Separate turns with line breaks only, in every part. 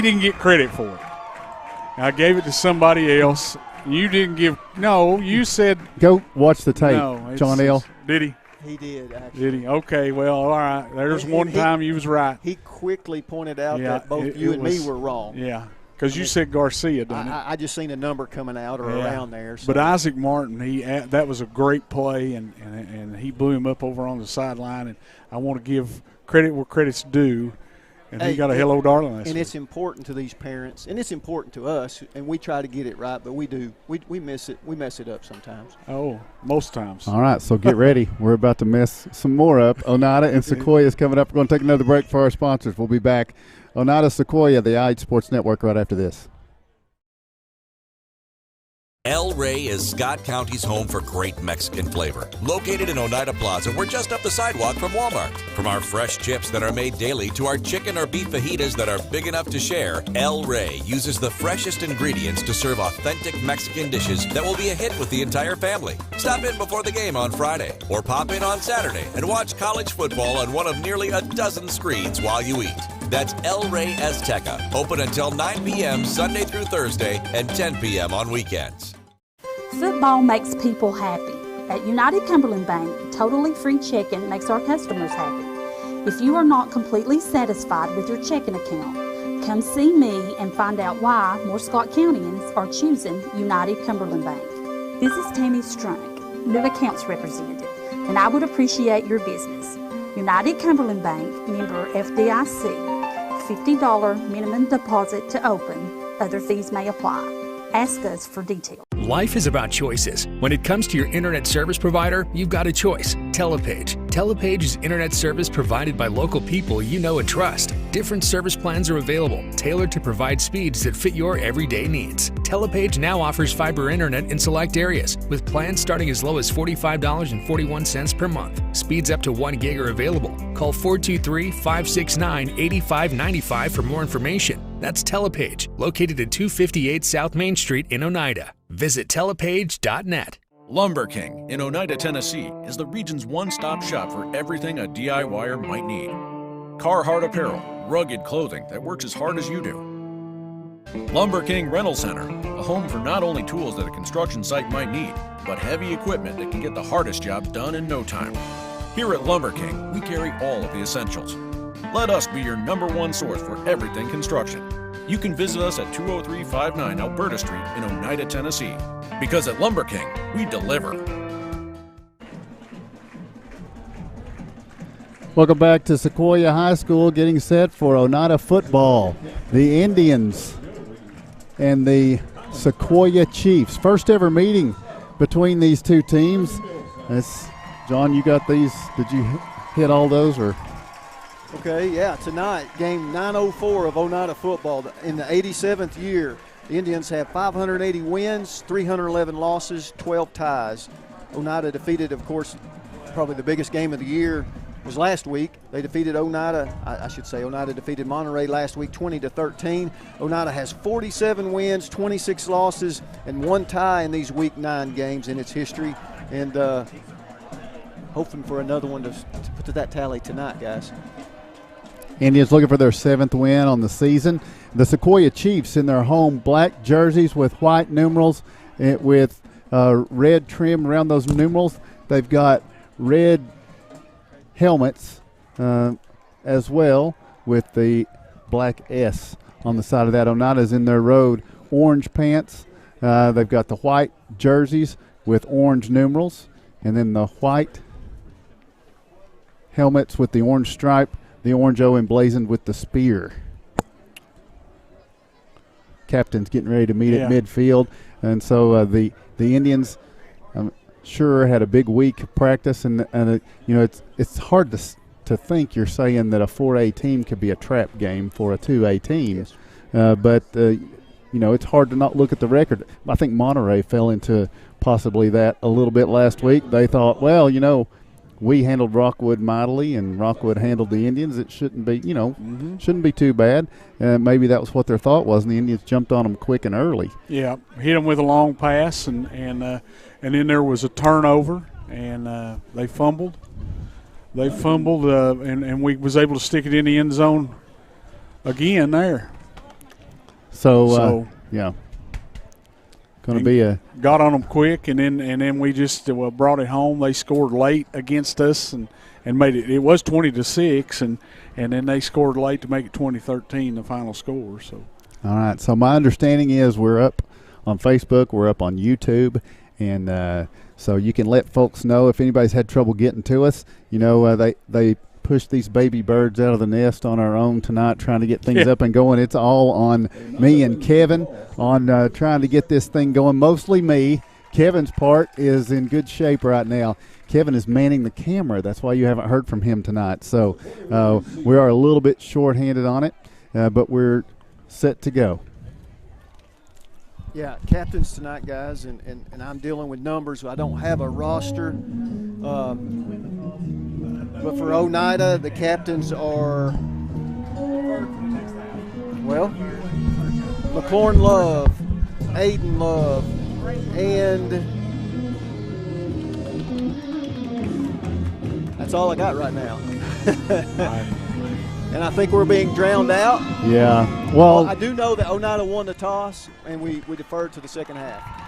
didn't get credit for it. I gave it to somebody else. You didn't give – no, you said –
Go watch the tape,
no,
John L.
Did he?
He did, actually.
Did he? Okay, well, all right. There's one time you was right.
He quickly pointed out that both you and me were wrong.
Yeah, because you said Garcia, didn't it?
I just seen a number coming out or around there. So.
But Isaac Martin, that was a great play, and he blew him up over on the sideline. And I want to give credit where credit's due. And he got a hello darling last week.
It's important to these parents, and it's important to us, and we try to get it right, but we do. We miss it. We mess it up sometimes.
Oh, most times.
All right, so get ready. We're about to mess some more up. Oneida and Sequoyah is coming up. We're going to take another break for our sponsors. We'll be back. Oneida, Sequoyah, the IH Sports Network, right after this.
El Rey is Scott County's home for great Mexican flavor. Located in Oneida Plaza, we're just up the sidewalk from Walmart. From our fresh chips that are made daily to our chicken or beef fajitas that are big enough to share, El Rey uses the freshest ingredients to serve authentic Mexican dishes that will be a hit with the entire family. Stop in before the game on Friday or pop in on Saturday and watch college football on one of nearly a dozen screens while you eat. That's El Rey Azteca, open until 9 p.m. Sunday through Thursday and 10 p.m. on weekends.
Football makes people happy. At United Cumberland Bank, totally free checking makes our customers happy. If you are not completely satisfied with your checking account, come see me and find out why more Scott Countyans are choosing United Cumberland Bank. This is Tammy Strunk, new accounts representative, and I would appreciate your business. United Cumberland Bank, member FDIC, $50 minimum deposit to open. Other fees may apply. Ask us for details.
Life is about choices. When it comes to your internet service provider, you've got a choice. Telepage. Telepage is internet service provided by local people you know and trust. Different service plans are available, tailored to provide speeds that fit your everyday needs. Telepage now offers fiber internet in select areas, with plans starting as low as $45.41 per month. Speeds up to 1 gig are available. Call 423-569-8595 for more information. That's Telepage, located at 258 South Main Street in Oneida. Visit telepage.net.
Lumber King in Oneida, Tennessee is the region's one-stop shop for everything a DIYer might need. Carhartt apparel, rugged clothing that works as hard as you do. Lumber King Rental Center, a home for not only tools that a construction site might need, but heavy equipment that can get the hardest jobs done in no time. Here at Lumber King, we carry all of the essentials. Let us be your #1 source for everything construction. You can visit us at 20359 Alberta Street in Oneida, Tennessee. Because at Lumber King, we deliver.
Welcome back to Sequoyah High School, getting set for Oneida football. The Indians and the Sequoyah Chiefs. First ever meeting between these two teams. John, you got these. Did you hit all those or?
Okay, yeah, tonight, game 904 of Oneida football. In the 87th year, the Indians have 580 wins, 311 losses, 12 ties. Oneida defeated, of course, probably the biggest game of the year was last week. They defeated Oneida, I should say Oneida defeated Monterey last week 20-13. Oneida has 47 wins, 26 losses, and 1 tie in these Week 9 games in its history. And hoping for another one to put to that tally tonight, guys.
Indians looking for their 7th win on the season. The Sequoyah Chiefs in their home black jerseys with white numerals with red trim around those numerals. They've got red helmets as well with the black S on the side of that. Oneida's in their road orange pants. They've got the white jerseys with orange numerals, and then the white helmets with the orange stripe, the orange O emblazoned with the spear. Captain's getting ready to meet at midfield, and so the Indians, I'm sure, had a big week of practice, and it's hard to think you're saying that a 4A team could be a trap game for a 2A team, yes. But it's hard to not look at the record. I think Monterey fell into possibly that a little bit last week. They thought, well, we handled Rockwood mightily, and Rockwood handled the Indians. It shouldn't be, shouldn't be too bad. Maybe that was what their thought was, and the Indians jumped on them quick and early. Yeah, hit them with a long pass, and then there was a turnover, and they fumbled. And we was able to stick it in the end zone again there. So yeah, going to be a
got on them quick, and then we just brought it home. They scored late against us and made it. It was 20-6, and then they scored late to make it 20-13, the final score. So
all right. So my understanding is we're up on Facebook, we're up on YouTube, and so you can let folks know if anybody's had trouble getting to us. You know, they pushed these baby birds out of the nest on our own tonight, trying to get things up and going. It's all on me and Kevin on trying to get this thing going. Mostly me. Kevin's part is in good shape right now. Kevin is manning the camera. That's why you haven't heard from him tonight. So we are a little bit short-handed on it, but we're set to go.
Yeah, captains tonight, guys, and I'm dealing with numbers. I don't have a roster. But for Oneida, the captains are, well, McLaurin Love, Aiden Love, and that's all I got right now. And I think we're being drowned out.
Yeah. Well,
I do know that Oneida won the toss, and we deferred to the second half.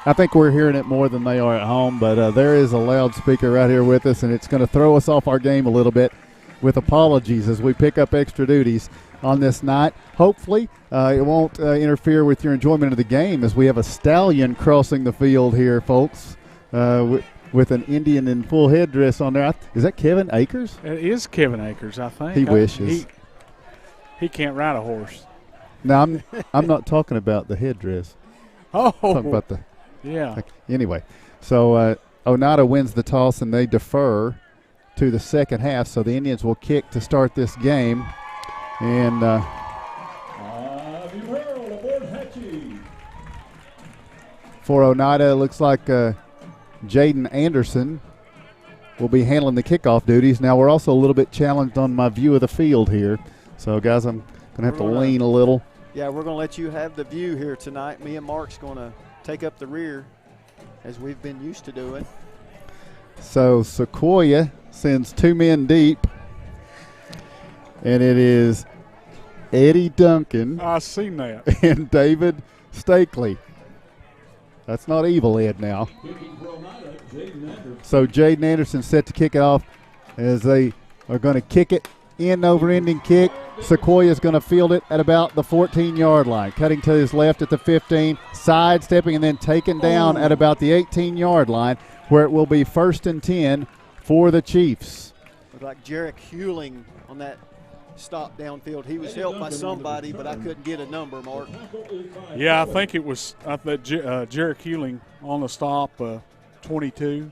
I think we're hearing it more than they are at home, but there is a loudspeaker right here with us, and it's going to throw us off our game a little bit with apologies as we pick up extra duties on this night. Hopefully it won't interfere with your enjoyment of the game as we have a stallion crossing the field here, folks, with an Indian in full headdress on there. Is that Kevin Akers?
it is Kevin Akers, I think.
He wishes.
He can't ride a horse.
No, I'm not talking about the headdress.
Oh.
I'm talking about the...
Yeah.
Anyway, so Oneida wins the toss, and they defer to the second half, so the Indians will kick to start this game. And for Oneida, it looks like Jaden Anderson will be handling the kickoff duties. Now, we're also a little bit challenged on my view of the field here. So, guys, I'm going to have to lean a little.
Yeah, we're going to let you have the view here tonight. Me and Mark's going to take up the rear as we've been used to doing.
So Sequoyah sends two men deep, and it is Eddie Duncan.
I seen that.
And David Stakely. That's not evil, Ed, now. So Jaden Anderson set to kick it off as they are going to kick it. End over ending kick. Sequoyah is going to field it at about the 14-yard line. Cutting to his left at the 15, sidestepping and then taken down at about the 18-yard line, where it will be 1st and 10 for the Chiefs.
Looked like Jarek Hewling on that stop downfield. He was helped by somebody, but I couldn't get a number, Mark.
Yeah, I think it was Jarek Hewling on the stop, 22.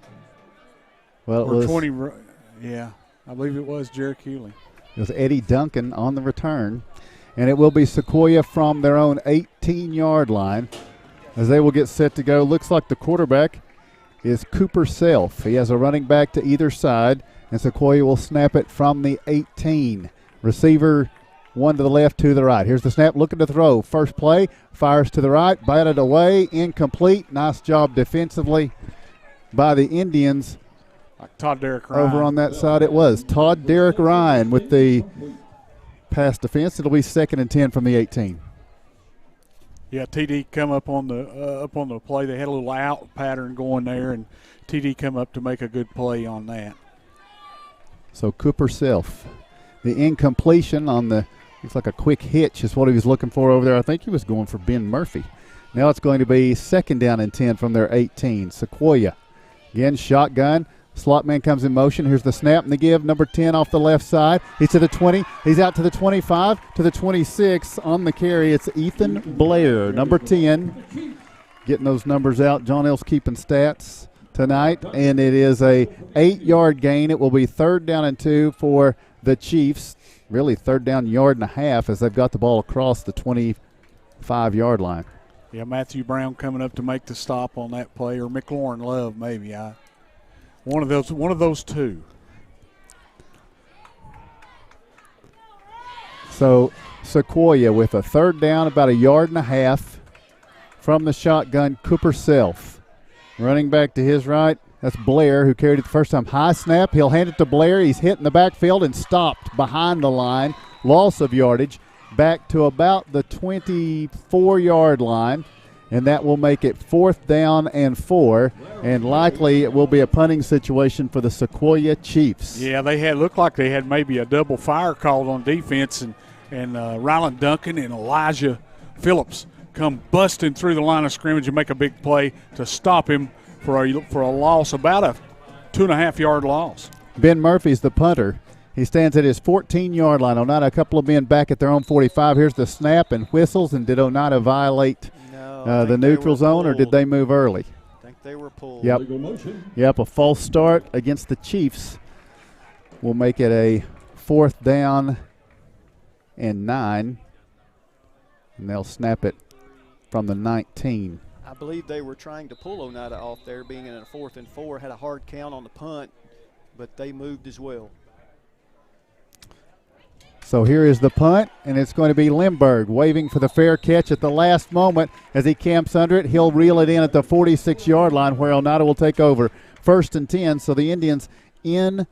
Well, it
or
was
20. Yeah, I believe it was Jarek Hewling.
It was Eddie Duncan on the return. And it will be Sequoyah from their own 18-yard line as they will get set to go. Looks like the quarterback is Cooper Self. He has a running back to either side, and Sequoyah will snap it from the 18. Receiver one to the left, two to the right. Here's the snap, looking to throw. First play, fires to the right, batted away, incomplete. Nice job defensively by the Indians.
Like Todd Derrick Ryan.
Over on that side it was. Todd Derrick Ryan with the pass defense. It'll be 2nd and 10 from the 18.
Yeah, TD come up on the play. They had a little out pattern going there, and TD come up to make a good play on that.
So Cooper Self. The incompletion on the, looks like a quick hitch is what he was looking for over there. I think he was going for Ben Murphy. Now it's going to be 2nd down and 10 from their 18. Sequoyah. Again, shotgun. Slot man comes in motion. Here's the snap and the give. Number 10 off the left side. He's to the 20. He's out to the 25, to the 26. On the carry, it's Ethan Blair, number 10. Getting those numbers out. John L's keeping stats tonight. And it is a 8-yard gain. It will be 3rd down and 2 for the Chiefs. Really 3rd down yard and a half as they've got the ball across the 25-yard line.
Yeah, Matthew Brown coming up to make the stop on that play, or McLaurin Love maybe. One of those two.
So Sequoyah with a 3rd down, about 1.5 yards from the shotgun. Cooper Self running back to his right. That's Blair, who carried it the first time. High snap. He'll hand it to Blair. He's hit in the backfield and stopped behind the line. Loss of yardage. back to about the 24-yard line, and that will make it 4th down and 4, and likely it will be a punting situation for the Sequoyah Chiefs.
Yeah, looked like they had maybe a double fire called on defense, and Ryland Duncan and Elijah Phillips come busting through the line of scrimmage and make a big play to stop him for a loss, about a 2.5-yard loss.
Ben Murphy's the punter. He stands at his 14-yard line. Oneida, a couple of men back at their own 45. Here's the snap and whistles, and did Oneida violate the neutral zone, or did they move early?
I think they were pulled.
Yep, a false start against the Chiefs will make it a 4th down and 9, and they'll snap it from the 19.
I believe they were trying to pull Oneida off there, being in a 4th and 4, had a hard count on the punt, but they moved as well.
So here is the punt, and it's going to be Lindbergh waving for the fair catch at the last moment as he camps under it. He'll reel it in at the 46-yard line where Oneida will take over. 1st and 10, so the Indians in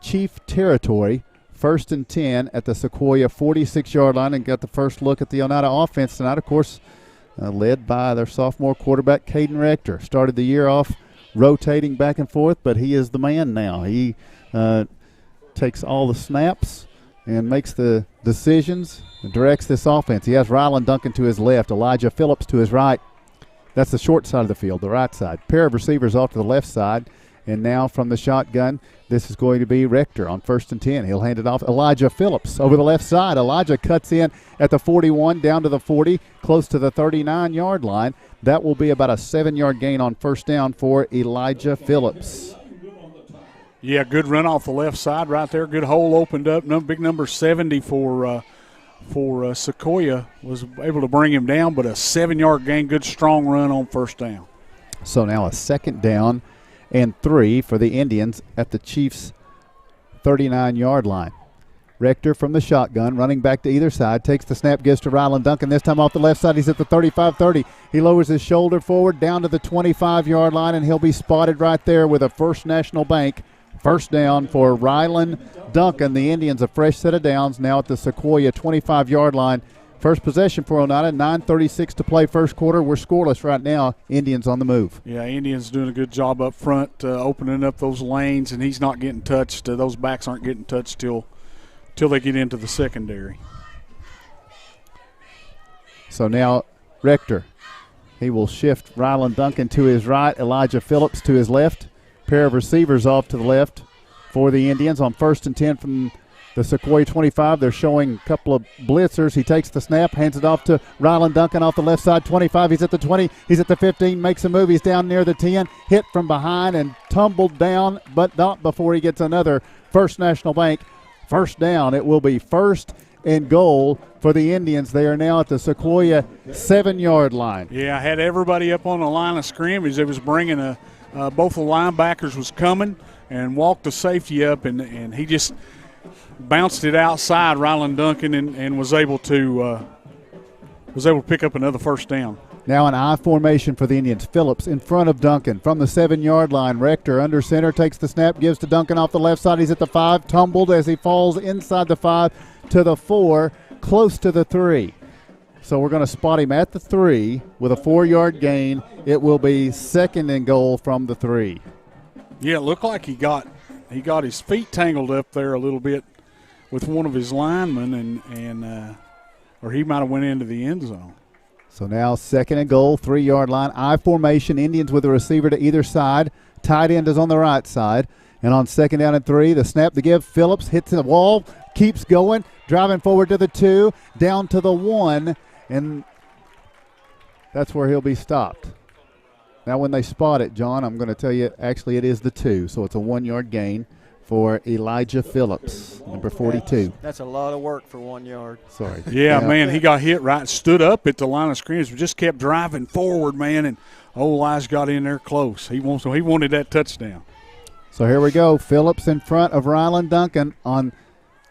Chief territory. 1st and 10 at the Sequoyah 46-yard line, and got the first look at the Oneida offense tonight, of course, led by their sophomore quarterback, Caden Rector. Started the year off rotating back and forth, but he is the man now. He takes all the snaps and makes the decisions and directs this offense. He has Ryland Duncan to his left, Elijah Phillips to his right. That's the short side of the field, the right side. Pair of receivers off to the left side. And now from the shotgun, this is going to be Rector on 1st and 10. He'll hand it off. Elijah Phillips over the left side. Elijah cuts in at the 41, down to the 40, close to the 39-yard line. That will be about a 7-yard gain on 1st down for Elijah Phillips.
Yeah, good run off the left side right there. Good hole opened up. Big number 70 for Sequoyah was able to bring him down, but a 7-yard gain. Good strong run on 1st down.
So now a 2nd down and 3 for the Indians at the Chiefs' 39-yard line. Rector from the shotgun, running back to either side, takes the snap, gives to Ryland Duncan. This time off the left side, he's at the 35-30. He lowers his shoulder forward down to the 25-yard line, and he'll be spotted right there with a First National Bank. 1st down for Ryland Duncan. The Indians a fresh set of downs now at the Sequoyah 25-yard line. First possession for Oneida, 9:36 to play first quarter. We're scoreless right now. Indians on the move.
Yeah, Indians doing a good job up front, opening up those lanes, and he's not getting touched. Those backs aren't getting touched till they get into the secondary.
So now Rector, he will shift Ryland Duncan to his right, Elijah Phillips to his left. Pair of receivers off to the left for the Indians on 1st and 10 from the Sequoyah 25. They're showing a couple of blitzers. He takes the snap, hands it off to Ryland Duncan off the left side, 25. He's at the 20. He's at the 15, makes a move. He's down near the 10, hit from behind and tumbled down, but not before he gets another First National Bank. 1st down. It will be 1st and goal for the Indians. They are now at the Sequoyah 7-yard line.
Yeah, I had everybody up on the line of scrimmage. They was bringing both the linebackers was coming and walked the safety up, and he just bounced it outside Ryland Duncan and was able to pick up another 1st down.
Now an I formation for the Indians. Phillips in front of Duncan from the 7-yard line. Rector under center, takes the snap, gives to Duncan off the left side. He's at the 5, tumbled as he falls inside the 5 to the 4, close to the 3. So we're going to spot him at the 3 with a 4-yard gain. It will be 2nd and goal from the 3.
Yeah, it looked like he got his feet tangled up there a little bit with one of his linemen, and or he might have went into the end zone.
So now 2nd and goal, 3-yard line, I formation. Indians with a receiver to either side. Tight end is on the right side. And on 2nd down and 3, the snap to give. Phillips hits the wall, keeps going, driving forward to the 2, down to the 1, and that's where he'll be stopped. Now when they spot it, John, I'm going to tell you, actually it is the 2, so it's a 1-yard gain for Elijah Phillips, number 42.
That's a lot of work for 1 yard.
Sorry.
Yeah, man, he got hit right, stood up at the line of scrimmage, just kept driving forward, man, and Elijah got in there close. He wanted that touchdown.
So here we go. Phillips in front of Ryland Duncan on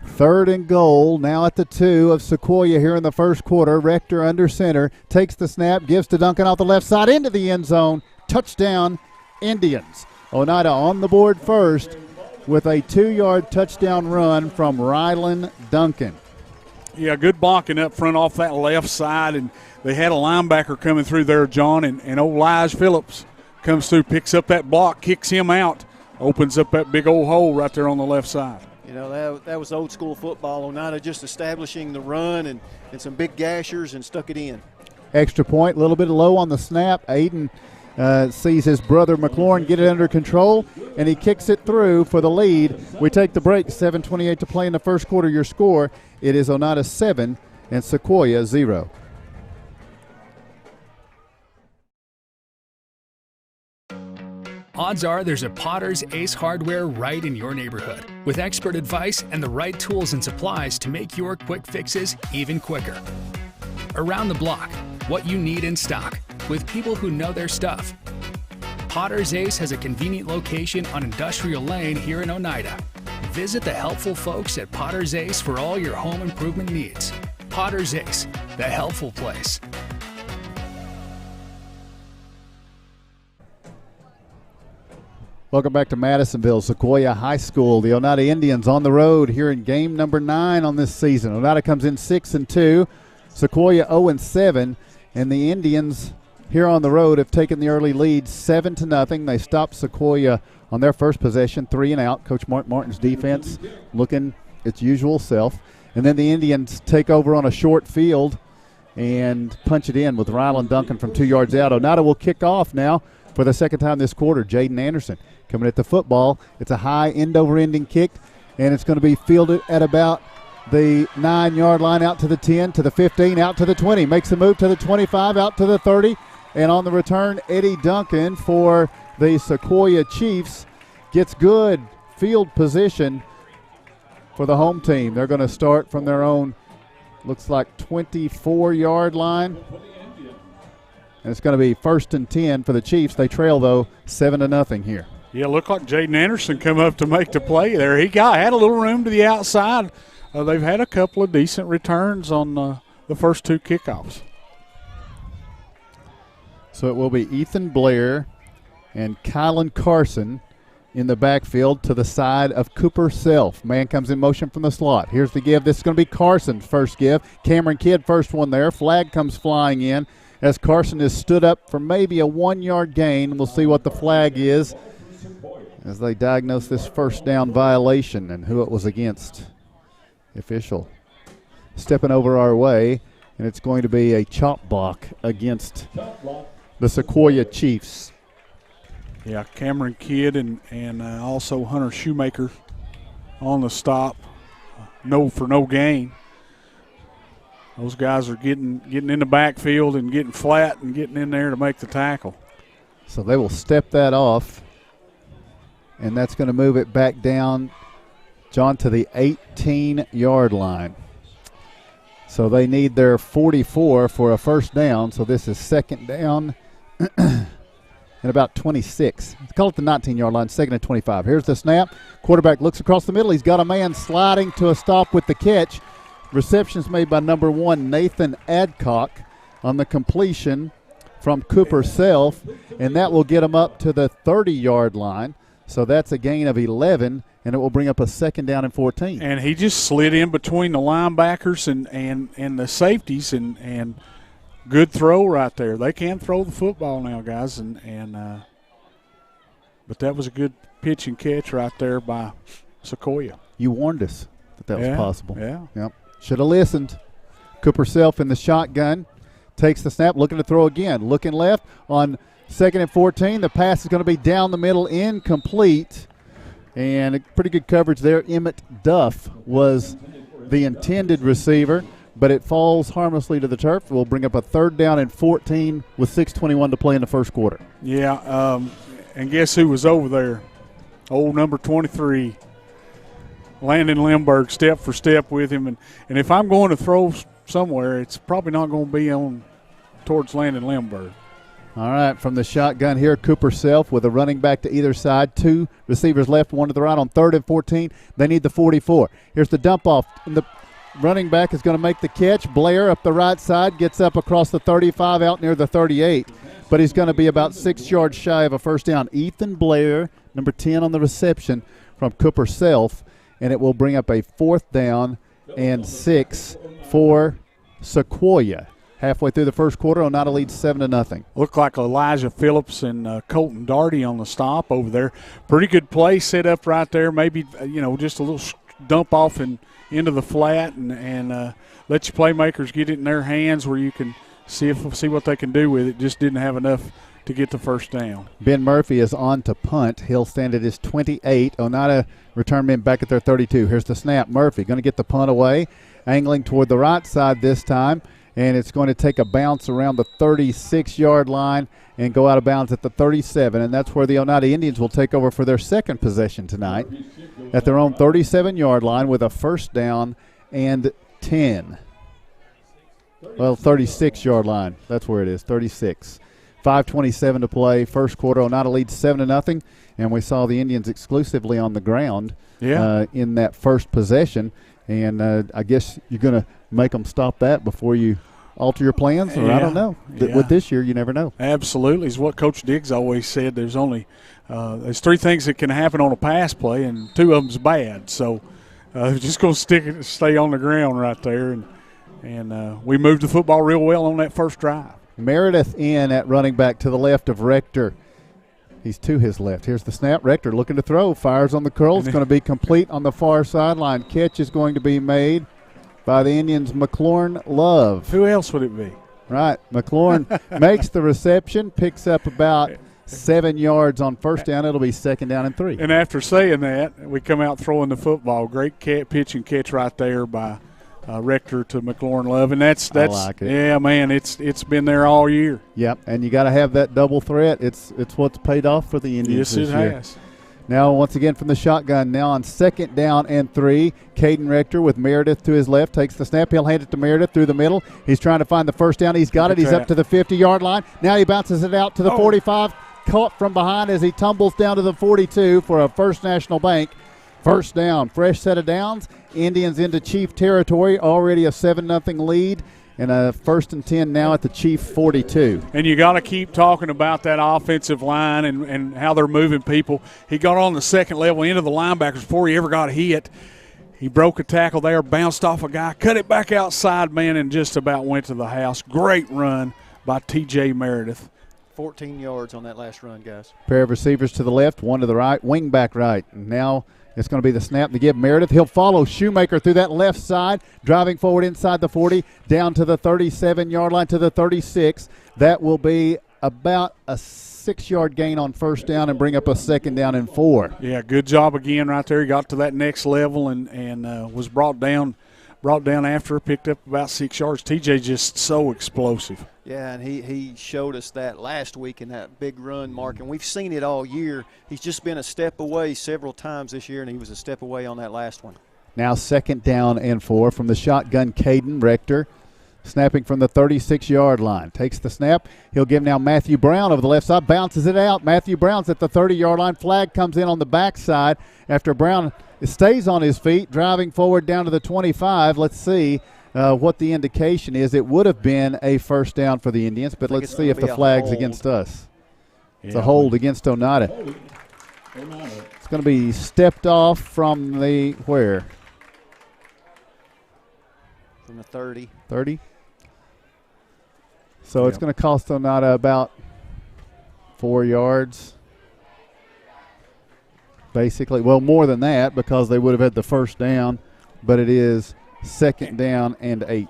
3rd and goal, now at the 2 of Sequoyah here in the first quarter. Rector under center, takes the snap, gives to Duncan off the left side into the end zone. Touchdown, Indians. Oneida on the board first with a 2-yard touchdown run from Ryland Duncan.
Yeah, good blocking up front off that left side, and they had a linebacker coming through there, John, and old Lige Phillips comes through, picks up that block, kicks him out, opens up that big old hole right there on the left side.
You know, that was old school football. Oneida just establishing the run and some big gashers and stuck it in.
Extra point, a little bit low on the snap. Aiden sees his brother McLaurin get it under control, and he kicks it through for the lead. We take the break, 7:28 to play in the first quarter. Your score, it is Oneida 7 and Sequoyah 0.
Odds are there's a Potter's Ace Hardware right in your neighborhood, with expert advice and the right tools and supplies to make your quick fixes even quicker. Around the block, what you need in stock, with people who know their stuff. Potter's Ace has a convenient location on Industrial Lane here in Oneida. Visit the helpful folks at Potter's Ace for all your home improvement needs. Potter's Ace, the helpful place.
Welcome back to Madisonville, Sequoyah High School. The Oneida Indians on the road here in game number 9 on this season. Oneida comes in 6-2, Sequoyah 0-7, and the Indians here on the road have taken the early lead 7-0. They stopped Sequoyah on their first possession, 3 and out. Coach Mark Martin's defense looking its usual self. And then the Indians take over on a short field and punch it in with Rylan Duncan from 2 yards out. Oneida will kick off now for the second time this quarter. Jaden Anderson coming at the football. It's a high end-over-ending kick, and it's going to be fielded at about the 9-yard line, out to the 10, to the 15, out to the 20. Makes the move to the 25, out to the 30. And on the return, Eddie Duncan for the Sequoyah Chiefs gets good field position for the home team. They're going to start from their own, looks like 24-yard line. And it's going to be 1st and 10 for the Chiefs. They trail, though, 7-0 here.
Yeah, looked like Jaden Anderson come up to make the play there. He had a little room to the outside. They've had a couple of decent returns on the first 2 kickoffs.
So it will be Ethan Blair and Kylan Carson in the backfield to the side of Cooper Self. Man comes in motion from the slot. Here's the give. This is going to be Carson's first give. Cameron Kidd first one there. Flag comes flying in as Carson is stood up for maybe a 1-yard gain. We'll see what the flag is as they diagnose this first down violation and who it was against. The official stepping over our way, and it's going to be a chop block against the Sequoyah Chiefs.
Yeah, Cameron Kidd and also Hunter Shoemaker on the stop. For no gain. Those guys are getting in the backfield and getting flat and getting in there to make the tackle.
So they will step that off, and that's going to move it back down, John, to the 18-yard line. So they need their 44 for a first down. So this is second down and about 26. Call it the 19-yard line, 2nd and 25. Here's the snap. Quarterback looks across the middle. He's got a man sliding to a stop with the catch. Receptions made by number 1, Nathan Adcock, on the completion from Cooper Self, and that will get him up to the 30-yard line. So that's a gain of 11, and it will bring up a 2nd down and 14.
And he just slid in between the linebackers and the safeties, and good throw right there. They can throw the football now, guys, but that was a good pitch and catch right there by Sequoyah.
You warned us that was possible.
Yeah.
Yep. Should have listened. Cooper Self in the shotgun. Takes the snap, looking to throw again. Looking left on 2nd and 14. The pass is going to be down the middle, incomplete. And a pretty good coverage there. Emmett Duff was the intended receiver, but it falls harmlessly to the turf. We'll bring up a 3rd down and 14 with 6:21 to play in the first quarter.
Yeah, and guess who was over there? Old number 23. Landon Limburg, step for step with him. And if I'm going to throw somewhere, it's probably not going to be towards Landon Limburg.
All right, from the shotgun here, Cooper Self with a running back to either side. 2 receivers left, 1 to the right on 3rd and 14. They need the 44. Here's the dump off. And the running back is going to make the catch. Blair up the right side, gets up across the 35 out near the 38. But he's going to be about 6 yards shy of a first down. Ethan Blair, number 10 on the reception from Cooper Self. And it will bring up a 4th down and 6 for Sequoyah. Halfway through the first quarter, Oneida leads 7-0.
Looked like Elijah Phillips and Colton Darty on the stop over there. Pretty good play set up right there. Maybe, just a little dump off into the flat and let your playmakers get it in their hands where you can see what they can do with it. Just didn't have enough to get the first down.
Ben Murphy is on to punt. He'll stand at his 28. Oneida return men back at their 32. Here's the snap. Murphy going to get the punt away, angling toward the right side this time. And it's going to take a bounce around the 36-yard line and go out of bounds at the 37. And that's where the Oneida Indians will take over for their second possession tonight at their own 37-yard line with a first down and 10. Well, 36-yard line. That's where it is, 36. 5:27 to play. First quarter, Oneida leads 7-0. And we saw the Indians exclusively on the ground in that first possession. And I guess you're going to make them stop that before you alter your plans, or I don't know. With this year, you never know.
Absolutely. It's what Coach Diggs always said. There's only there's 3 things that can happen on a pass play, and 2 of them's bad. So just going to stay on the ground right there. And we moved the football real well on that first drive.
Meredith in at running back to the left of Rector. He's to his left. Here's the snap. Rector looking to throw. Fires on the curl. It's going to be complete on the far sideline. Catch is going to be made by the Indians' McLaurin Love.
Who else would it be?
Right. McLaurin makes the reception, picks up about 7 yards on first down. It'll be second down and 3.
And after saying that, we come out throwing the football. Great pitch and catch right there by Rector to McLaurin Love, and that's
I like it.
Yeah, man, it's been there all year.
Yep, and you got to have that double threat. It's what's paid off for the Indians this year.
Yes, it has.
Now, once again from the shotgun, now on second down and 3, Caden Rector with Meredith to his left takes the snap. He'll hand it to Meredith through the middle. He's trying to find the first down. He's got it. He's up to the 50-yard line. Now he bounces it out to the 45, caught from behind as he tumbles down to the 42 for a First National Bank first down. Fresh set of downs. Indians into Chief territory, already a 7-0 lead. And a 1st and 10 now at the Chief 42.
And you got to keep talking about that offensive line and how they're moving people. He got on the second level into the linebackers before he ever got hit. He broke a tackle there, bounced off a guy, cut it back outside, man, and just about went to the house. Great run by T.J. Meredith.
14 yards on that last run, guys.
Pair of receivers to the left, one to the right, wing back right. And now it's going to be the snap to give Meredith. He'll follow Shoemaker through that left side, driving forward inside the 40, down to the 37-yard line to the 36. That will be about a 6-yard gain on first down and bring up a second down and 4.
Yeah, good job again right there. He got to that next level and was brought down after, picked up about 6 yards. TJ just so explosive.
Yeah, and he showed us that last week in that big run, Mark, and we've seen it all year. He's just been a step away several times this year, and he was a step away on that last one.
Now second down and 4 from the shotgun, Caden Rector, snapping from the 36-yard line. Takes the snap. He'll give now Matthew Brown over the left side, bounces it out. Matthew Brown's at the 30-yard line. Flag comes in on the backside after Brown stays on his feet, driving forward down to the 25. Let's see what the indication is. It would have been a first down for the Indians, but let's see if the flag's against us. It's a hold against Oneida. It's going to be stepped off from the where?
From the 30.
30? So it's going to cost Oneida about 4 yards. Basically, well, more than that because they would have had the first down, but it is second down and 8.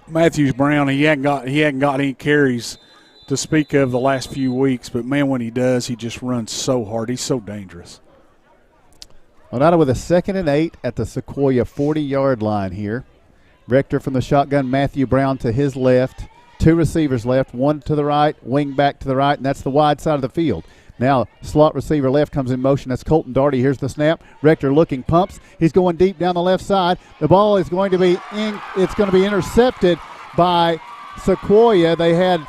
Matthews Brown, he hadn't got any carries to speak of the last few weeks, but man, when he does, he just runs so hard. He's so dangerous.
Oneida with a 2nd and 8 at the Sequoyah 40-yard line here. Rector from the shotgun, Matthew Brown to his left. 2 receivers left, one to the right, wing back to the right, and that's the wide side of the field. Now, slot receiver left comes in motion. That's Colton Darty. Here's the snap. Rector looking, pumps. He's going deep down the left side. The ball is going to be intercepted by Sequoyah. They had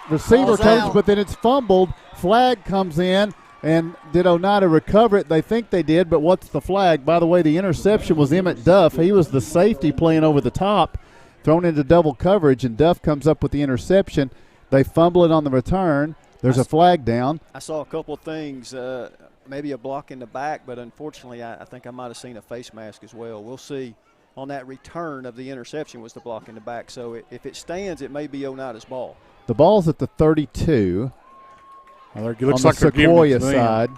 receiver coverage, but then it's fumbled. Flag comes in, and did Oneida recover it? They think they did, but what's the flag? By the way, the interception was Emmett Duff. He was the safety playing over the top, thrown into double coverage, and Duff comes up with the interception. They fumble it on the return. There's a flag down.
I saw a couple of things, maybe a block in the back, but unfortunately I think I might have seen a face mask as well. We'll see. on that return of the interception was the block in the back. So if it stands, it may be Oneida's ball.
The ball's at the 32.
Well, it
on
looks
the
like they're giving it
Sequoyah
to them.
side.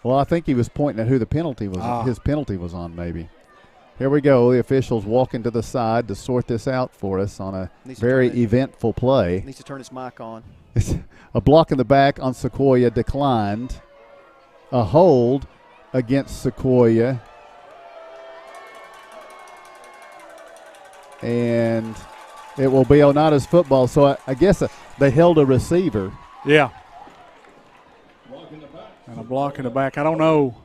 Well, I think he was pointing at who the penalty was. His penalty was on, maybe. Here we go. The officials walking to the side to sort this out for us on a very eventful play.
Needs to turn his mic on.
A block in the back on Sequoyah declined. A hold against Sequoyah. And it will be Oneida's football. So I guess they held a receiver.
Yeah. And a block in the back. I don't know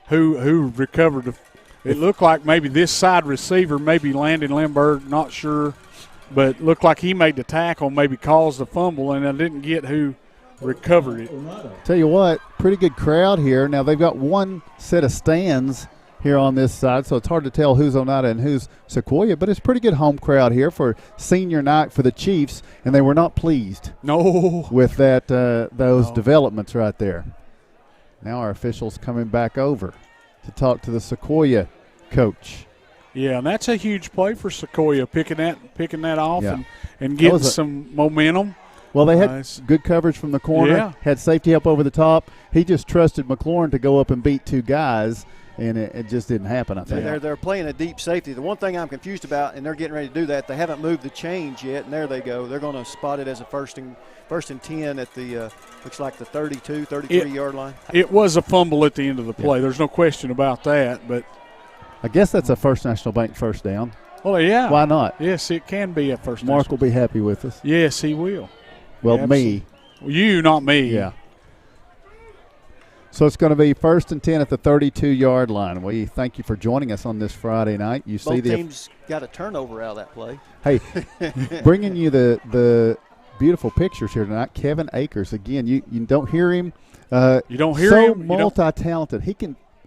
who recovered. It looked like maybe this side receiver, maybe Landon Lindbergh, not sure. But looked like he made the tackle, maybe caused the fumble, and I didn't get who recovered it.
Tell you what, pretty good crowd here. Now they've got one set of stands here on this side, so it's hard to tell who's Oneida and who's Sequoyah, but it's a pretty good home crowd here for senior night for the Chiefs, and they were not pleased with that those developments right there. Now our officials coming back over to talk to the Sequoyah coach.
Yeah, and that's a huge play for Sequoyah, picking that off and getting some momentum.
Well, they had good coverage from the corner, had safety help over the top. He just trusted McLaurin to go up and beat two guys, and it just didn't happen, I think.
They're playing a deep safety. The one thing I'm confused about, and they're getting ready to do that, they haven't moved the change yet, and there they go. They're going to spot it as a first and 10 at the looks like the 32, 33-yard line.
It was a fumble at the end of the play. There's no question about that, but
I guess that's a First National Bank first down.
Well, yeah.
Why not?
Yes, it can be a first
Mark will be happy with us.
Yes, he will.
Well, me.
You, not me.
Yeah. So it's going to be 1st and 10 at the 32-yard line. We thank you for joining us on this Friday night. You see
both teams got a turnover out of that play.
Hey, bringing you the beautiful pictures here tonight. Kevin Akers again. You don't hear him.
You don't hear him.
So multi-talented.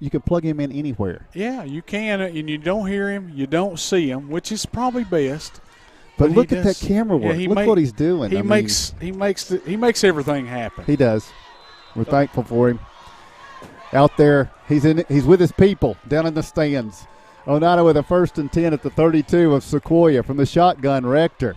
You can plug him in anywhere.
Yeah, you can, and you don't hear him. You don't see him, which is probably best.
But look at that camera work. Look what he's doing.
He makes everything happen.
He does. We're thankful for him. Out there, he's with his people down in the stands. Oneida with a 1st and 10 at the 32 of Sequoyah from the shotgun. Rector.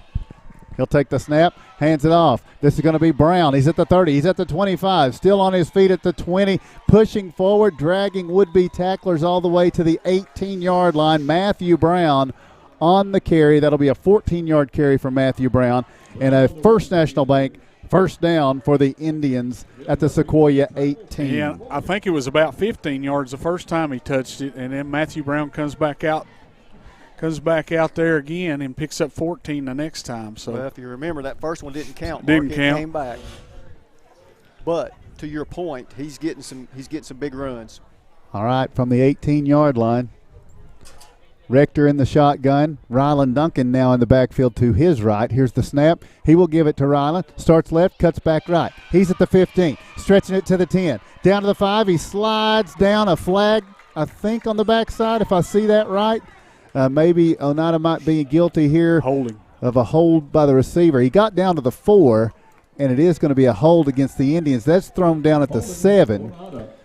He'll take the snap, hands it off. This is going to be Brown. He's at the 30. He's at the 25. Still on his feet at the 20. Pushing forward, dragging would-be tacklers all the way to the 18-yard line. Matthew Brown on the carry. That'll be a 14-yard carry for Matthew Brown. And a First National Bank first down for the Indians at the Sequoyah 18.
Yeah, I think it was about 15 yards the first time he touched it, and then Matthew Brown comes back out there again and picks up 14 the next time. So,
well, if you remember, that first one didn't count.
Didn't count.
Came back. But to your point, he's getting some big runs.
All right, from the 18-yard line. Rector in the shotgun. Ryland Duncan now in the backfield to his right. Here's the snap. He will give it to Ryland. Starts left, cuts back right. He's at the 15, stretching it to the 10. Down to the 5. He slides down a flag, I think, on the backside, if I see that right. Maybe Oneida might be guilty here of a hold by the receiver. He got down to the 4, and it is going to be a hold against the Indians. That's thrown down at the 7,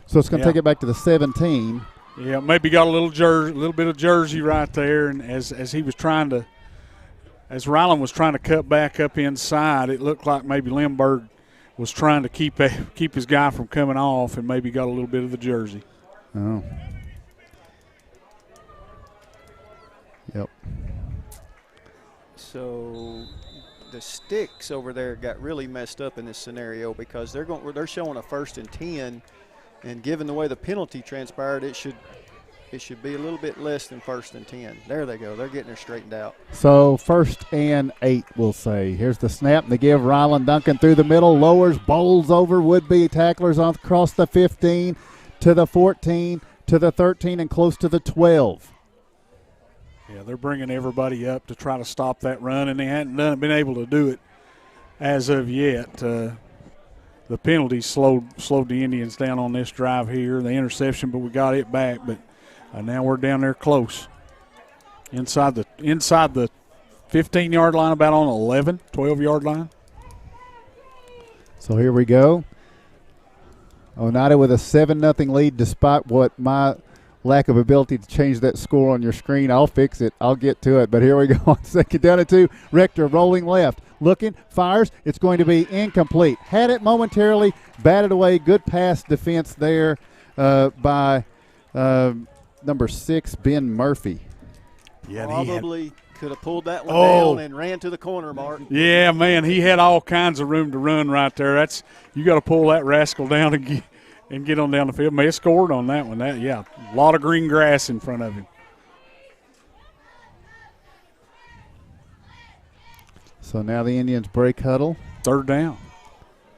so it's going to take it back to the 17.
Yeah, maybe got a little bit of jersey right there, and as Ryland was trying to cut back up inside, it looked like maybe Lindbergh was trying to keep his guy from coming off, and maybe got a little bit of the jersey.
Oh. Yep.
So the sticks over there got really messed up in this scenario because they're showing a 1st and 10. And given the way the penalty transpired, it should be a little bit less than 1st and 10. There they go. They're getting it straightened out.
So 1st and 8, we'll say. Here's the snap. And they give Ryland Duncan through the middle, lowers, bowls over would-be tacklers across the 15 to the 14 to the 13 and close to the 12.
Yeah, they're bringing everybody up to try to stop that run, and they hadn't been able to do it as of yet. The penalty slowed the Indians down on this drive here. The interception, but we got it back. But now we're down there close. Inside the 15-yard line, about on 12-yard line.
So here we go. Oneida with a 7-0 lead despite what lack of ability to change that score on your screen. I'll fix it. I'll get to it. But here we go on second down and 2. Rector rolling left. Looking, fires. It's going to be incomplete. Had it momentarily, batted away. Good pass defense there by number 6, Ben Murphy.
Yeah,
probably could have pulled that one down and ran to the corner, Mark.
Yeah, man, he had all kinds of room to run right there. You got to pull that rascal down and get on down the field. May have scored on that one. A lot of green grass in front of him.
So now the Indians break huddle.
Third down.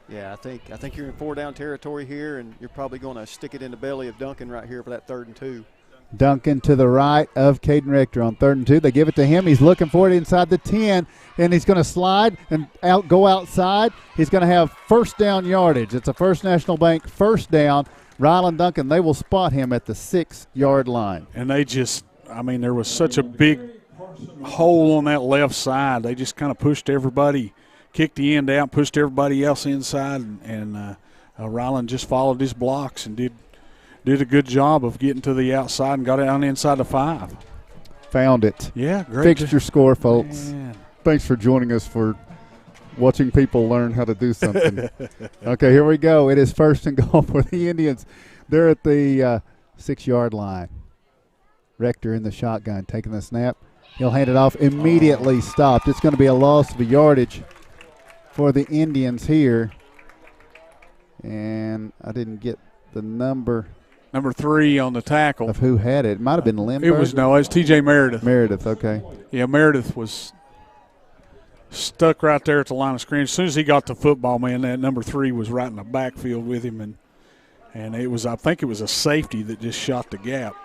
Yeah, I think you're in 4-down territory here, and you're probably going to stick it in the belly of Duncan right here for that 3rd and 2.
Duncan to the right of Caden Rector on 3rd and 2. They give it to him. He's looking for it inside the 10, and he's going to slide and go outside. He's going to have first down yardage. It's a First National Bank first down. Ryland Duncan, they will spot him at the 6-yard line.
And there was such a big hole on that left side. They just kind of pushed everybody, kicked the end out, pushed everybody else inside, and Ryland just followed his blocks and did a good job of getting to the outside and got it on the inside the 5.
Found it.
Yeah, great.
Fixed your score, folks.
Man.
Thanks for joining us for watching people learn how to do something. Okay, here we go. It is 1st and goal for the Indians. They're at the 6-yard line. Rector in the shotgun, taking the snap. He'll hand it off, immediately stopped. It's going to be a loss of yardage for the Indians here. And I didn't get the number.
Number 3 on the tackle.
Of who had it. It might have been Lindbergh.
It was T.J. Meredith.
Meredith, okay.
Yeah, Meredith was stuck right there at the line of scrimmage. As soon as he got the football, man, that number 3 was right in the backfield with him. And I think it was a safety that just shot the gap.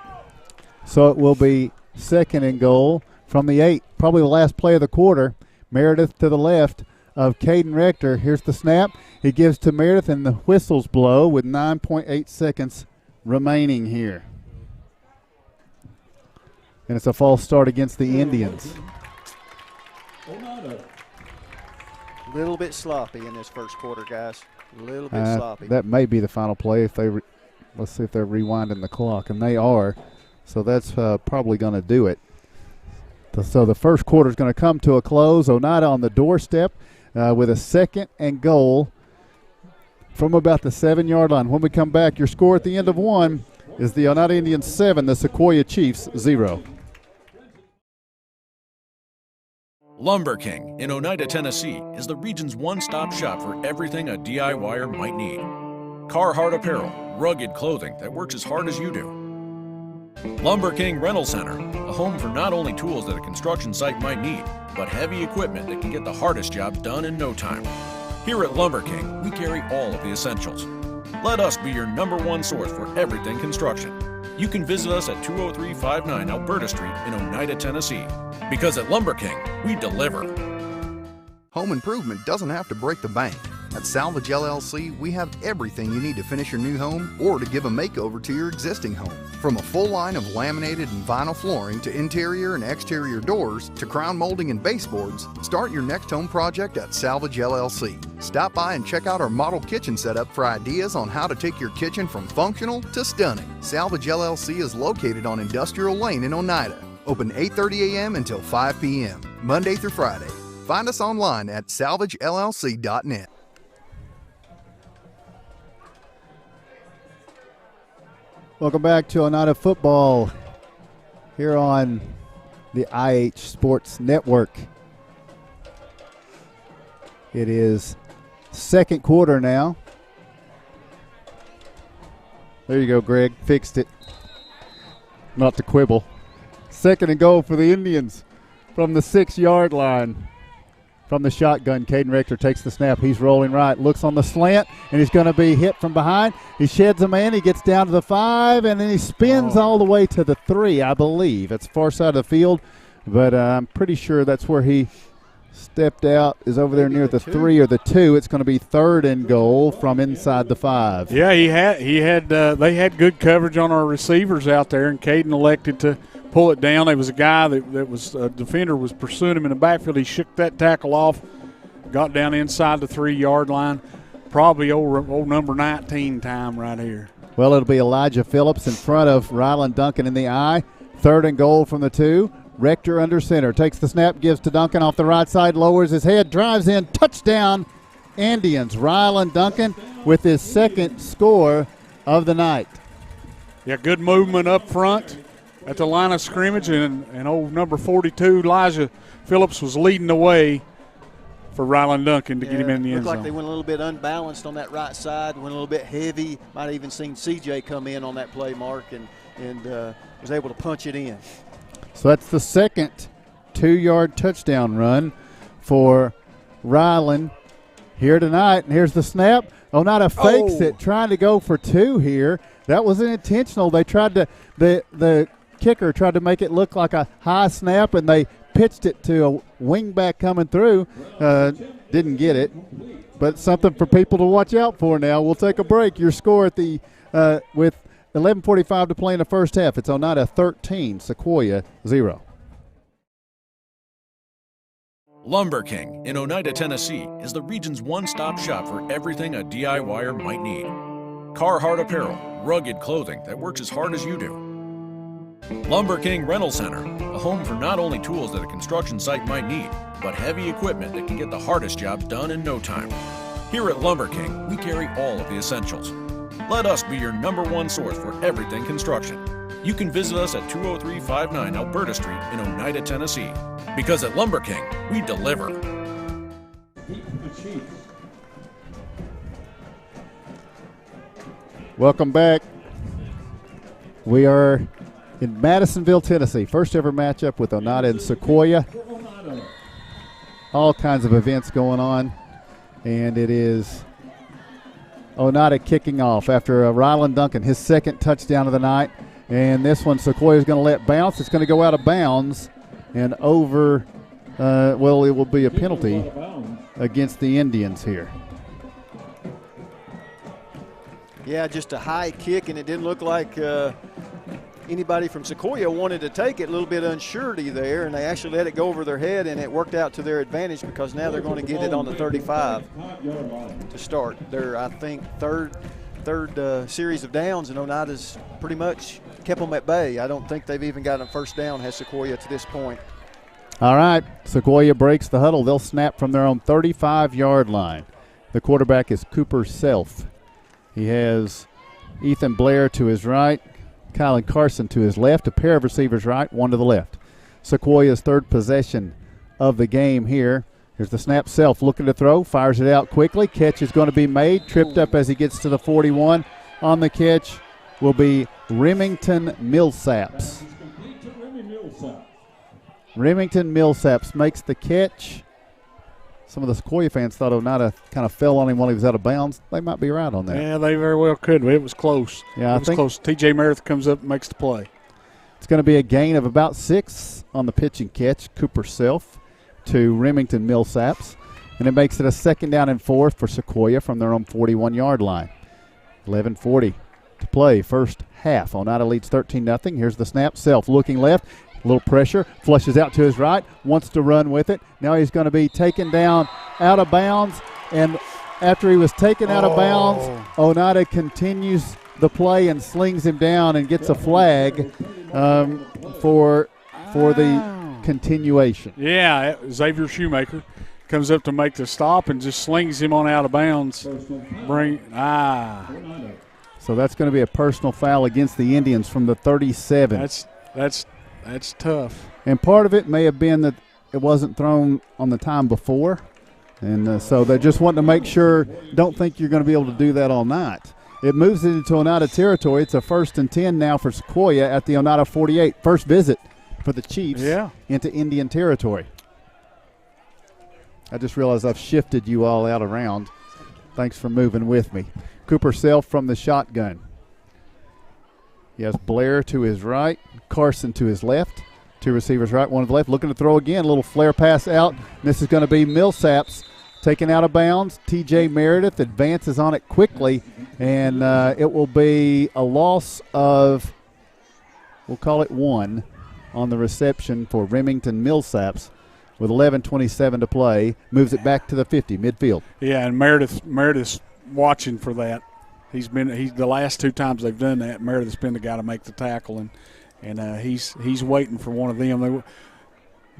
So it will be 2nd and goal from the 8. Probably the last play of the quarter. Meredith to the left of Caden Rector. Here's the snap. He gives to Meredith, and the whistles blow with 9.8 seconds remaining here. And it's a false start against the Indians.
A little bit sloppy in this first quarter, guys. A little bit sloppy.
That may be the final play. Let's see if they're rewinding the clock, and they are. So that's probably going to do it. So the first quarter is going to come to a close. Oneida on the doorstep with a 2nd and goal from about the 7-yard line. When we come back, your score at the end of 1 is the Oneida Indians 7, the Sequoyah Chiefs 0.
Lumber King in Oneida, Tennessee is the region's one-stop shop for everything a DIYer might need. Carhartt apparel, rugged clothing that works as hard as you do. Lumber King Rental Center, a home for not only tools that a construction site might need, but heavy equipment that can get the hardest jobs done in no time. Here at Lumber King, we carry all of the essentials. Let us be your #1 source for everything construction. You can visit us at 20359 Alberta Street in Oneida, Tennessee. Because at Lumber King, we deliver.
Home improvement doesn't have to break the bank. At Salvage LLC, we have everything you need to finish your new home or to give a makeover to your existing home. From a full line of laminated and vinyl flooring to interior and exterior doors to crown molding and baseboards, start your next home project at Salvage LLC. Stop by and check out our model kitchen setup for ideas on how to take your kitchen from functional to stunning. Salvage LLC is located on Industrial Lane in Oneida. Open 8:30 a.m. until 5 p.m., Monday through Friday. Find us online at salvagellc.net.
Welcome back to Oneida football here on the IH Sports Network. It is 2nd quarter now. There you go, Greg. Fixed it. Not to quibble. 2nd and goal for the Indians from the 6-yard line. From the shotgun, Caden Rector takes the snap. He's rolling right, looks on the slant, and he's going to be hit from behind. He sheds a man. He gets down to the 5, and then he spins all the way to the 3, I believe. It's far side of the field, but I'm pretty sure that's where he stepped out, is over there near the 3 or the 2. It's going to be 3rd and goal from inside the 5.
Yeah, they had good coverage on our receivers out there, and Caden elected to pull it down. There was a guy that was a defender was pursuing him in the backfield. He shook that tackle off, got down inside the 3-yard line. Probably old number 19 time right here.
Well, it'll be Elijah Phillips in front of Ryland Duncan in the I. 3rd and goal from the 2. Rector under center. Takes the snap, gives to Duncan off the right side, lowers his head, drives in, touchdown, Indians. Ryland Duncan with his 2nd score of the night.
Yeah, good movement up front at the line of scrimmage, and old number 42, Elijah Phillips, was leading the way for Ryland Duncan to get him in the end
Looked
zone.
like they went a little bit unbalanced on that right side, went a little bit heavy. Might have even seen CJ come in on that play, Mark, and was able to punch it in.
So that's the 2nd 2-yard touchdown run for Ryland here tonight. And here's the snap. Oneida fakes it, trying to go for 2 here. That wasn't intentional. They tried to the kicker tried to make it look like a high snap, and they pitched it to a wingback coming through. Didn't get it, but something for people to watch out for now. We'll take a break. Your score at the with 11:45 to play in the first half. It's Oneida 13, Sequoyah 0.
Lumber King in Oneida, Tennessee is the region's one-stop shop for everything a DIYer might need. Carhartt apparel, rugged clothing that works as hard as you do. Lumber King Rental Center, a home for not only tools that a construction site might need, but heavy equipment that can get the hardest jobs done in no time. Here at Lumber King, we carry all of the essentials. Let us be your #1 source for everything construction. You can visit us at 20359 Alberta Street in Oneida, Tennessee. Because at Lumber King, we deliver.
Welcome back. We are in Madisonville, Tennessee. First ever matchup with Oneida and Sequoyah. All kinds of events going on. And it is Oneida kicking off after Ryland Duncan, his 2nd touchdown of the night. And this one Sequoyah is going to let bounce. It's going to go out of bounds and over, it will be a penalty against the Indians here.
Yeah, just a high kick, and it didn't look like anybody from Sequoyah wanted to take it. A little bit unsurety there, and they actually let it go over their head, and it worked out to their advantage because now they're going to get it on the 35 to start their, I think, third series of downs, and Oneida's pretty much kept them at bay. I don't think they've even gotten a first down, has Sequoyah, to this point.
All right, Sequoyah breaks the huddle. They'll snap from their own 35-yard line. The quarterback is Cooper Self. He has Ethan Blair to his right, Kylan Carson to his left, a pair of receivers right, one to the left. Sequoyah's 3rd possession of the game here. Here's the snap. Self looking to throw, fires it out quickly. Catch is going to be made, tripped up as he gets to the 41. On the catch will be Remington Millsaps. Remington Millsaps makes the catch. Some of the Sequoyah fans thought Oneida kind of fell on him while he was out of bounds. They might be right on that.
Yeah, they very well could. It was close.
Yeah,
it was close. T.J. Meredith comes up and makes the play.
It's going to be a gain of about 6 on the pitch and catch. Cooper Self to Remington Millsaps. And it makes it a 2nd down and 4 for Sequoyah from their own 41-yard line. 11:40 to play, first half. Oneida leads 13-0. Here's the snap. Self looking left. A little pressure, flushes out to his right, wants to run with it. Now he's going to be taken down out of bounds, and after he was taken out of bounds, Oneida continues the play and slings him down and gets a flag for the continuation.
Yeah, Xavier Shoemaker comes up to make the stop and just slings him on out of bounds. So
that's going to be a personal foul against the Indians from the 37.
That's tough.
And part of it may have been that it wasn't thrown on the time before. And so they just want to make sure, don't think you're going to be able to do that all night. It moves it into Oneida territory. It's a 1st and 10 now for Sequoyah at the Oneida 48. First visit for the Chiefs into Indian territory. I just realized I've shifted you all out around. Thanks for moving with me. Cooper Self from the shotgun. He has Blair to his right, Carson to his left. 2 receivers right, 1 to the left. Looking to throw again. A little flare pass out. This is going to be Millsaps taken out of bounds. T.J. Meredith advances on it quickly, and it will be a loss of, we'll call it 1, on the reception for Remington Millsaps with 11:27 to play. Moves it back to the 50, midfield.
Yeah, and Meredith's watching for that. He's the last 2 times they've done that, Meredith's been the guy to make the tackle, and he's waiting for one of them.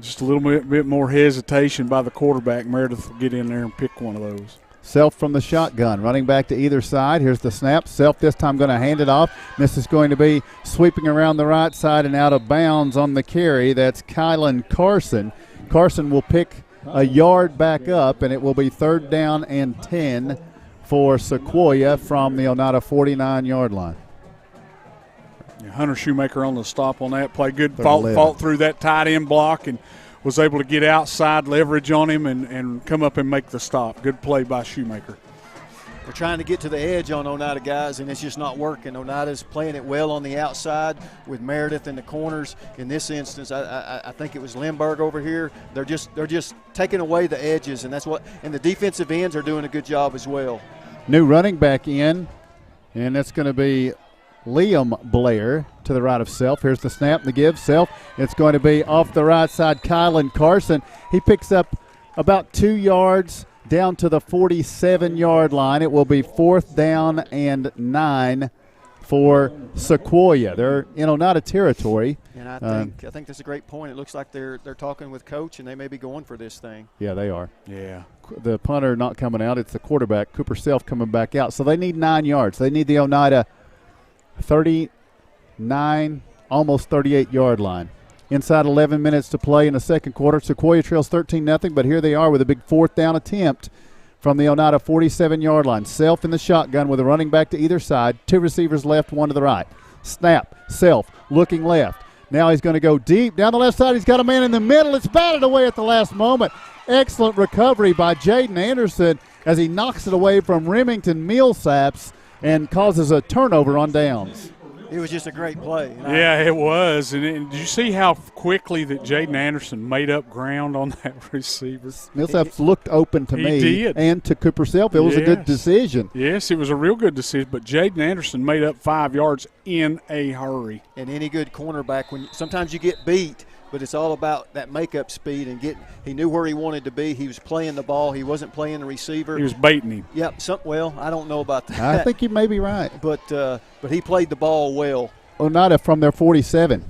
Just a little bit more hesitation by the quarterback. Meredith will get in there and pick one of those.
Self from the shotgun, running back to either side. Here's the snap. Self this time going to hand it off. This is going to be sweeping around the right side and out of bounds on the carry. That's Kylan Carson. Carson will pick a yard back up, and it will be 3rd down and 10 for Sequoyah from the Oneida 49-yard line.
Hunter Shoemaker on the stop on that play. Good fought through that tight end block and was able to get outside, leverage on him, and come up and make the stop. Good play by Shoemaker.
They're trying to get to the edge on Oneida guys, and it's just not working. Oneida's playing it well on the outside with Meredith in the corners. In this instance, I think it was Lindbergh over here. They're just taking away the edges, and and the defensive ends are doing a good job as well.
New running back in, and that's going to be Liam Blair to the right of Self. Here's the snap, the give. Self, it's going to be off the right side, Kylan Carson. He picks up about 2 yards down to the 47-yard line. It will be 4th down and 9 for Sequoyah. They're in Oneida territory.
And I think that's a great point. It looks like they're talking with Coach, and they may be going for this thing.
Yeah, they are.
Yeah.
The punter not coming out. It's the quarterback, Cooper Self, coming back out. So they need 9 yards. They need the Oneida 39, almost 38-yard line. Inside 11 minutes to play in the second quarter. Sequoyah trails 13-0, but here they are with a big 4th down attempt from the Oneida 47-yard line. Self in the shotgun with a running back to either side. 2 receivers left, 1 to the right. Snap, Self looking left. Now he's going to go deep down the left side. He's got a man in the middle. It's batted away at the last moment. Excellent recovery by Jaden Anderson as he knocks it away from Remington Millsaps and causes a turnover on downs.
It was just a great play.
Yeah, it was. And did you see how quickly that Jaden Anderson made up ground on that receiver?
Millsaps looked open to me.
He did.
And to Cooper Self. It was a good decision.
Yes, it was a real good decision. But Jaden Anderson made up 5 yards in a hurry.
And any good cornerback, sometimes you get beat, but it's all about that makeup speed and he knew where he wanted to be. He was playing the ball. He wasn't playing the receiver.
He was baiting him.
Yep. I don't know about that.
I think you may be right.
But he played the ball well.
Oneida from their 47,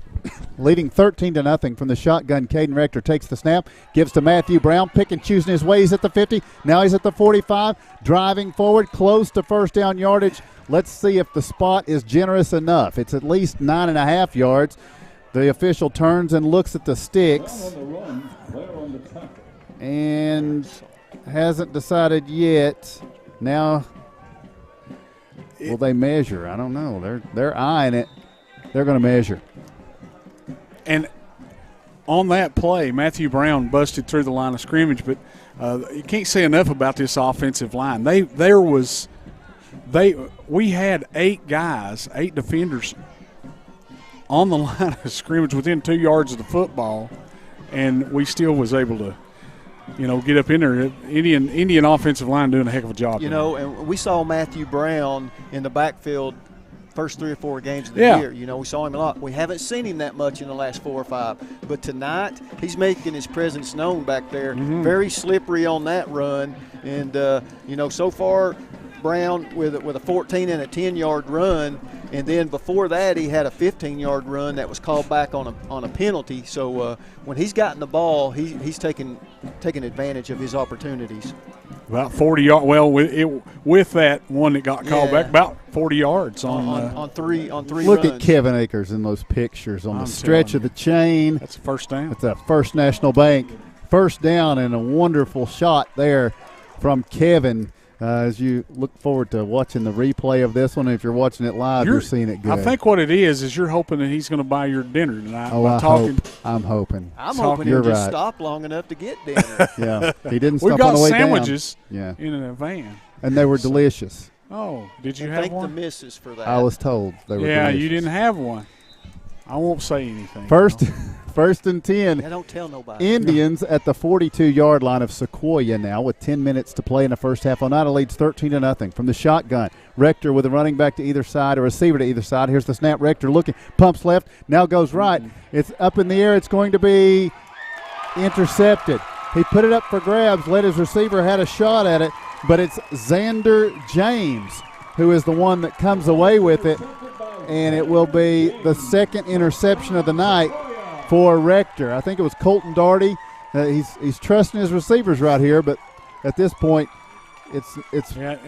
leading 13-0 from the shotgun. Caden Rector takes the snap, gives to Matthew Brown, pick and choosing his way. He's at the 50. Now he's at the 45, driving forward, close to 1st down yardage. Let's see if the spot is generous enough. It's at least 9.5 yards. The official turns and looks at the sticks and hasn't decided yet. Now, will they measure? I don't know. They're eyeing it. They're going to measure.
And on that play, Matthew Brown busted through the line of scrimmage, but you can't say enough about this offensive line. We had 8 defenders on the line of scrimmage within 2 yards of the football, and we still was able to, get up in there. Indian offensive line doing a heck of a job.
And we saw Matthew Brown in the backfield first 3 or 4 games of the year. We saw him a lot. We haven't seen him that much in the last 4 or 5. But tonight, he's making his presence known back there. Mm-hmm. Very slippery on that run. And, so far, Brown with a 14 and a 10-yard run, and then before that he had a 15-yard run that was called back on a penalty. So when he's gotten the ball, he's taking advantage of his opportunities.
About 40 yards. Well, with that one that got called back, about 40 yards on three.
Look
runs.
at Kevin Akers in those pictures on the stretch of the chain.
That's a first down.
It's a First National Bank first down, and a wonderful shot there from Kevin. As you look forward to watching the replay of this one, if you're watching it live, you're seeing it good.
I think what it is you're hoping that he's going to buy your dinner tonight.
I'm hoping
he'll just stop long enough to get dinner.
Yeah, he didn't stop on the way down.
We got sandwiches in a van.
And they were delicious.
Oh, did you have one?
Thank the missus for that.
I was told they were delicious.
Yeah, you didn't have one. I won't say anything.
First and 10.
Yeah, don't tell nobody.
Indians at the 42-yard line of Sequoyah now with 10 minutes to play in the first half. Oneida leads 13-0 from the shotgun. Rector with a running back to either side, a receiver to either side. Here's the snap. Rector looking, pumps left, now goes right. It's up in the air. It's going to be intercepted. He put it up for grabs, let his receiver had a shot at it, but it's Xander James who is the one that comes away with it, and it will be the second interception of the night for Rector. I think it was Colton Daugherty. He's trusting his receivers right here, but at this point, it's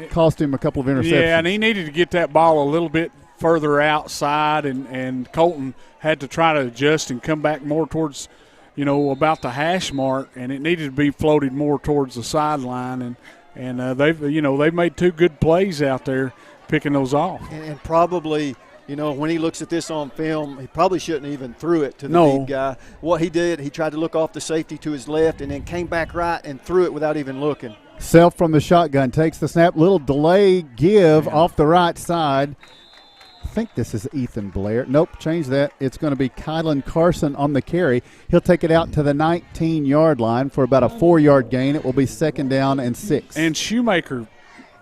cost him a couple of interceptions.
Yeah, and he needed to get that ball a little bit further outside, and Colton had to try to adjust and come back more towards, about the hash mark, and it needed to be floated more towards the sideline, and they've made two good plays out there picking those off.
And probably, when he looks at this on film, he probably shouldn't even threw it to the deep guy. What he did, he tried to look off the safety to his left and then came back right and threw it without even looking.
Self from the shotgun takes the snap. Little delay give off the right side. I think this is Ethan Blair. Nope, change that. It's going to be Kylan Carson on the carry. He'll take it out to the 19-yard line for about a 4-yard gain. It will be 2nd down and 6.
And Shoemaker,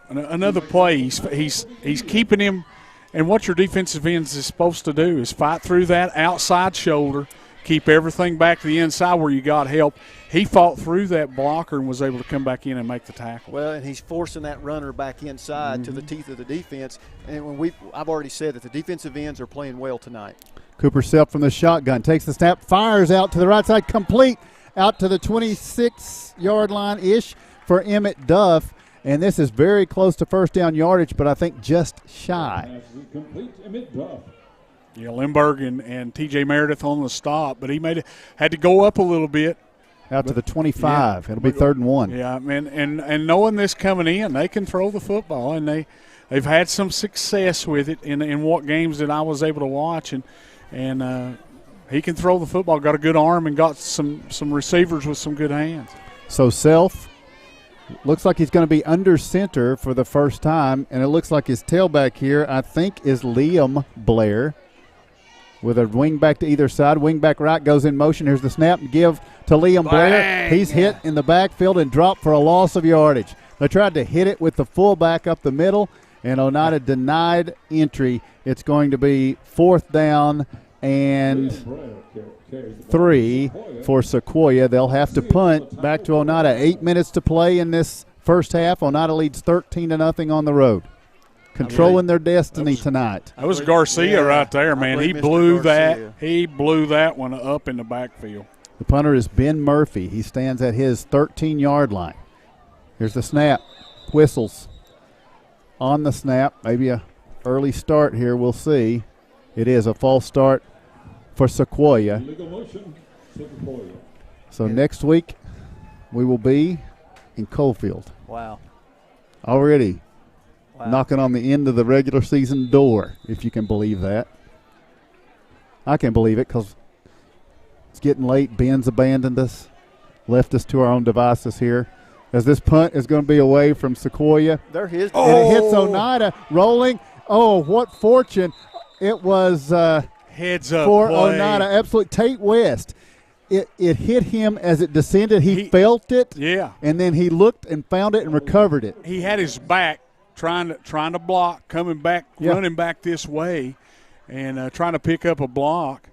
another play, he's keeping him. And what your defensive ends is supposed to do is fight through that outside shoulder, keep everything back to the inside where you got help. He fought through that blocker and was able to come back in and make the tackle.
Well, and he's forcing that runner back inside to the teeth of the defense. And I've already said that the defensive ends are playing well tonight.
Cooper Self from the shotgun takes the snap, fires out to the right side, complete out to the 26-yard line-ish for Emmett Duff. And this is very close to first down yardage, but I think just shy.
Yeah, Lindbergh and T.J. Meredith on the stop, but he had to go up a little bit.
Out to the 25. It'll be 3rd and 1.
Yeah, and knowing this coming in, they can throw the football, and they've had some success with it in what games that I was able to watch, and he can throw the football. Got a good arm and got some receivers with some good hands.
So Self looks like he's going to be under center for the first time, and it looks like his tailback here, I think, is Liam Blair with a wing back to either side. Wing back right goes in motion. Here's the snap and give to Liam Blair. He's hit in the backfield and dropped for a loss of yardage. They tried to hit it with the fullback up the middle, and Oneida denied entry. It's going to be 4th down and 3 for Sequoyah. They'll have to punt back to Oneida. 8 minutes to play in this first half. Oneida leads 13-0 on the road. Controlling their destiny tonight.
That was Garcia right there, man. He blew that one up in the backfield.
The punter is Ben Murphy. He stands at his 13-yard line. Here's the snap. Whistles on the snap. Maybe a early start here. We'll see. It is a false start for Sequoyah. So next week we will be in Coalfield.
Wow.
Already knocking on the end of the regular season door, if you can believe that. I can believe it because it's getting late. Ben's abandoned us, left us to our own devices here. As this punt is going to be away from Sequoyah.
They're his.
And it hits Oneida rolling. Oh, what fortune. It was
heads up
for
play.
Oneida. Absolutely. Tate West. It hit him as it descended. He felt it.
Yeah.
And then he looked and found it and recovered it.
He had his back trying to block, coming back, running back this way, and trying to pick up a block,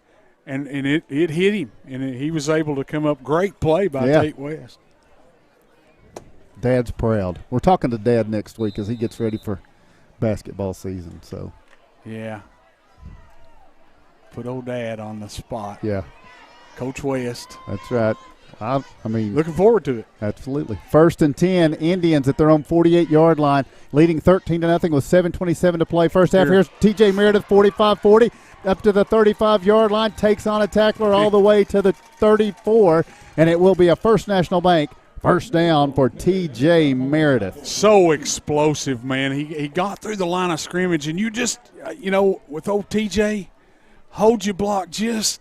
and it hit him, and he was able to come up. Great play by Tate West.
Dad's proud. We're talking to Dad next week as he gets ready for basketball season. So,
yeah, put old Dad on the spot.
Yeah,
Coach West.
That's right. I mean,
looking forward to it.
Absolutely. 1st and 10, Indians at their own 48-yard line, leading 13-0 with 7:27 to play. First half. Here's T.J. Meredith, 45-40, up to the 35-yard line, takes on a tackler all the way to the 34, and it will be a First National Bank first down for T.J. Meredith.
So explosive, man. He got through the line of scrimmage, and you just, with old T.J., hold your block just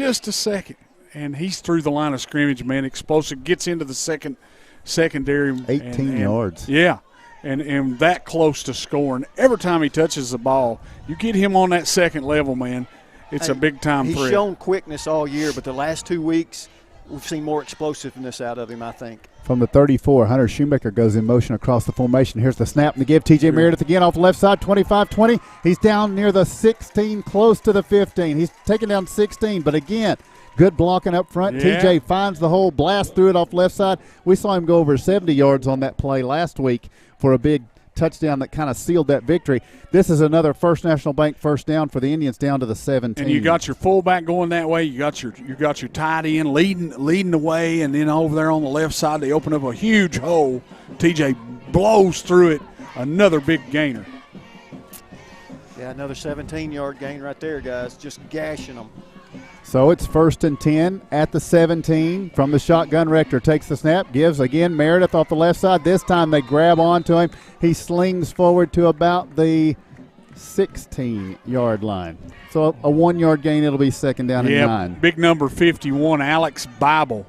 a second. And he's through the line of scrimmage, man. Explosive, gets into the secondary.
18 yards.
Yeah, and that close to scoring. Every time he touches the ball, you get him on that second level, man. It's a big-time threat.
He's shown quickness all year, but the last 2 weeks we've seen more explosiveness out of him, I think.
From the 34, Hunter Shoemaker goes in motion across the formation. Here's the snap and the give. T.J. Meredith again off the left side, 25-20. He's down near the 16, close to the 15. He's taken down 16, but again – good blocking up front.
Yeah.
TJ finds the hole, blasts through it off left side. We saw him go over 70 yards on that play last week for a big touchdown that kind of sealed that victory. This is another First National Bank first down for the Indians down to the 17.
And you got your fullback going that way. You got your tight end leading the way, and then over there on the left side they open up a huge hole. TJ blows through it. Another big gainer.
Yeah, another 17-yard gain right there, guys. Just gashing them.
So it's 1st and 10 at the 17 from the shotgun. Rector takes the snap, gives again Meredith off the left side. This time they grab onto him. He slings forward to about the 16-yard line. So a 1-yard gain, it'll be 2nd down and 9.
Big number 51, Alex Bible.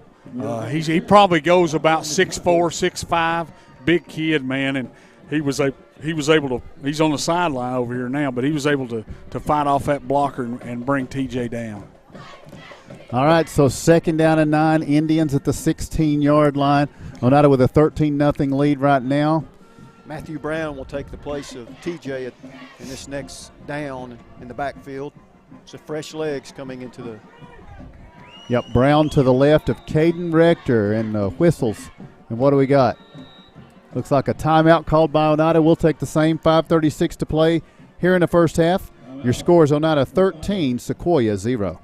He probably goes about 6'4", 6'5", big kid, man, and he was able to. He's on the sideline over here now, but he was able to fight off that blocker and bring TJ down.
All right, so 2nd down and 9, Indians at the 16-yard line. Oneida with a 13-0 lead right now.
Matthew Brown will take the place of TJ in this next down in the backfield. So fresh legs coming into the.
Yep, Brown to the left of Caden Rector and whistles. And what do we got? Looks like a timeout called by Oneida. We'll take the same. 5:36 to play here in the first half. Your score is Oneida 13, Sequoyah 0.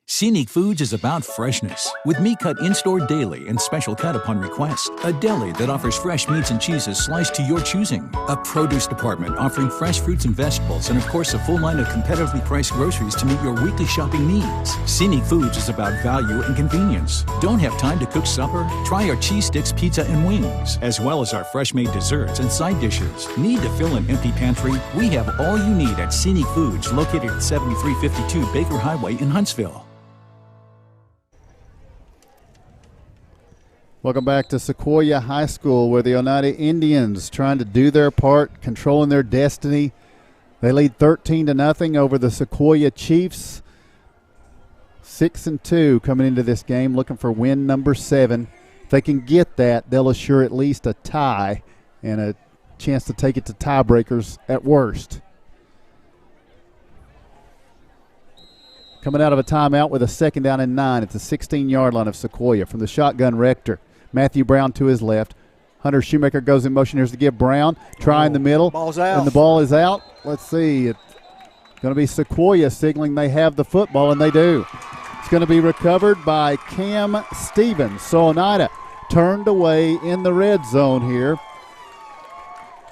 Scenic Foods is about freshness, with meat cut in-store daily and special cut upon request. A deli that offers fresh meats and cheeses sliced to your choosing. A produce department offering fresh fruits and vegetables, and of course a full line of competitively priced groceries to meet your weekly shopping needs. Scenic Foods is about value and convenience. Don't have time to cook supper? Try our cheese sticks, pizza, and wings, as well as our fresh-made desserts and side dishes. Need to fill an empty pantry? We have all you need at Scenic Foods, located at 7352 Baker Highway in Huntsville.
Welcome back to Sequoyah High School, where the Oneida Indians trying to do their part, controlling their destiny. They lead 13-0 over the Sequoyah Chiefs. 6-2 coming into this game, looking for win number 7. If they can get that, they'll assure at least a tie and a chance to take it to tiebreakers at worst. Coming out of a timeout with a 2nd down and 9 at the 16-yard line of Sequoyah from the shotgun Rector. Matthew Brown to his left. Hunter Shoemaker goes in motion. Here's to give Brown. Try in the middle.
Ball's out.
And the ball is out. Let's see. It's going to be Sequoyah signaling they have the football, and they do. It's going to be recovered by Cam Stevens. So Oneida turned away in the red zone here.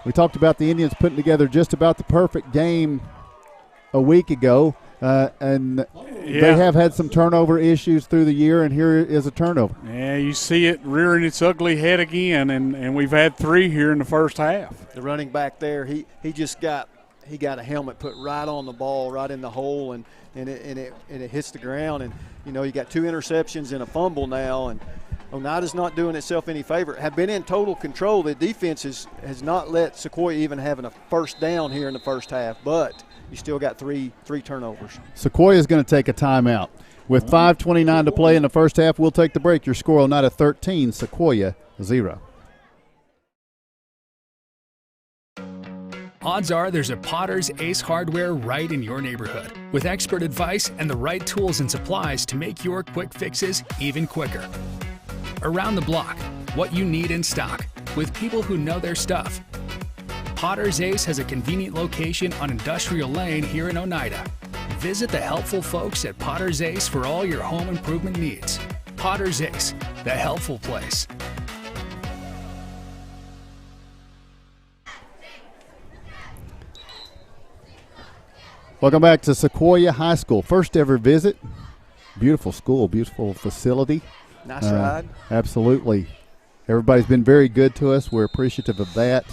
We talked about the Indians putting together just about the perfect game a week ago. They have had some turnover issues through the year, and here is a turnover.
Yeah, you see it rearing its ugly head again, and we've had 3 here in the first half.
The running back there, he got a helmet put right on the ball, right in the hole, and it hits the ground. And you got 2 interceptions and a fumble now, and Oneida's not doing itself any favor. Have been in total control. The defense has not let Sequoyah even having a first down here in the first half, but you still got three turnovers.
Sequoyah is going to take a timeout. With 5:29 to play in the first half, we'll take the break. Your score, Oneida 13, Sequoyah 0.
Odds are there's a Potter's Ace Hardware right in your neighborhood, with expert advice and the right tools and supplies to make your quick fixes even quicker. Around the block, what you need in stock, with people who know their stuff. Potter's Ace has a convenient location on Industrial Lane here in Oneida. Visit the helpful folks at Potter's Ace for all your home improvement needs. Potter's Ace, the helpful place.
Welcome back to Sequoyah High School. First ever visit. Beautiful school, beautiful facility.
Nice ride.
Absolutely. Everybody's been very good to us. We're appreciative of that.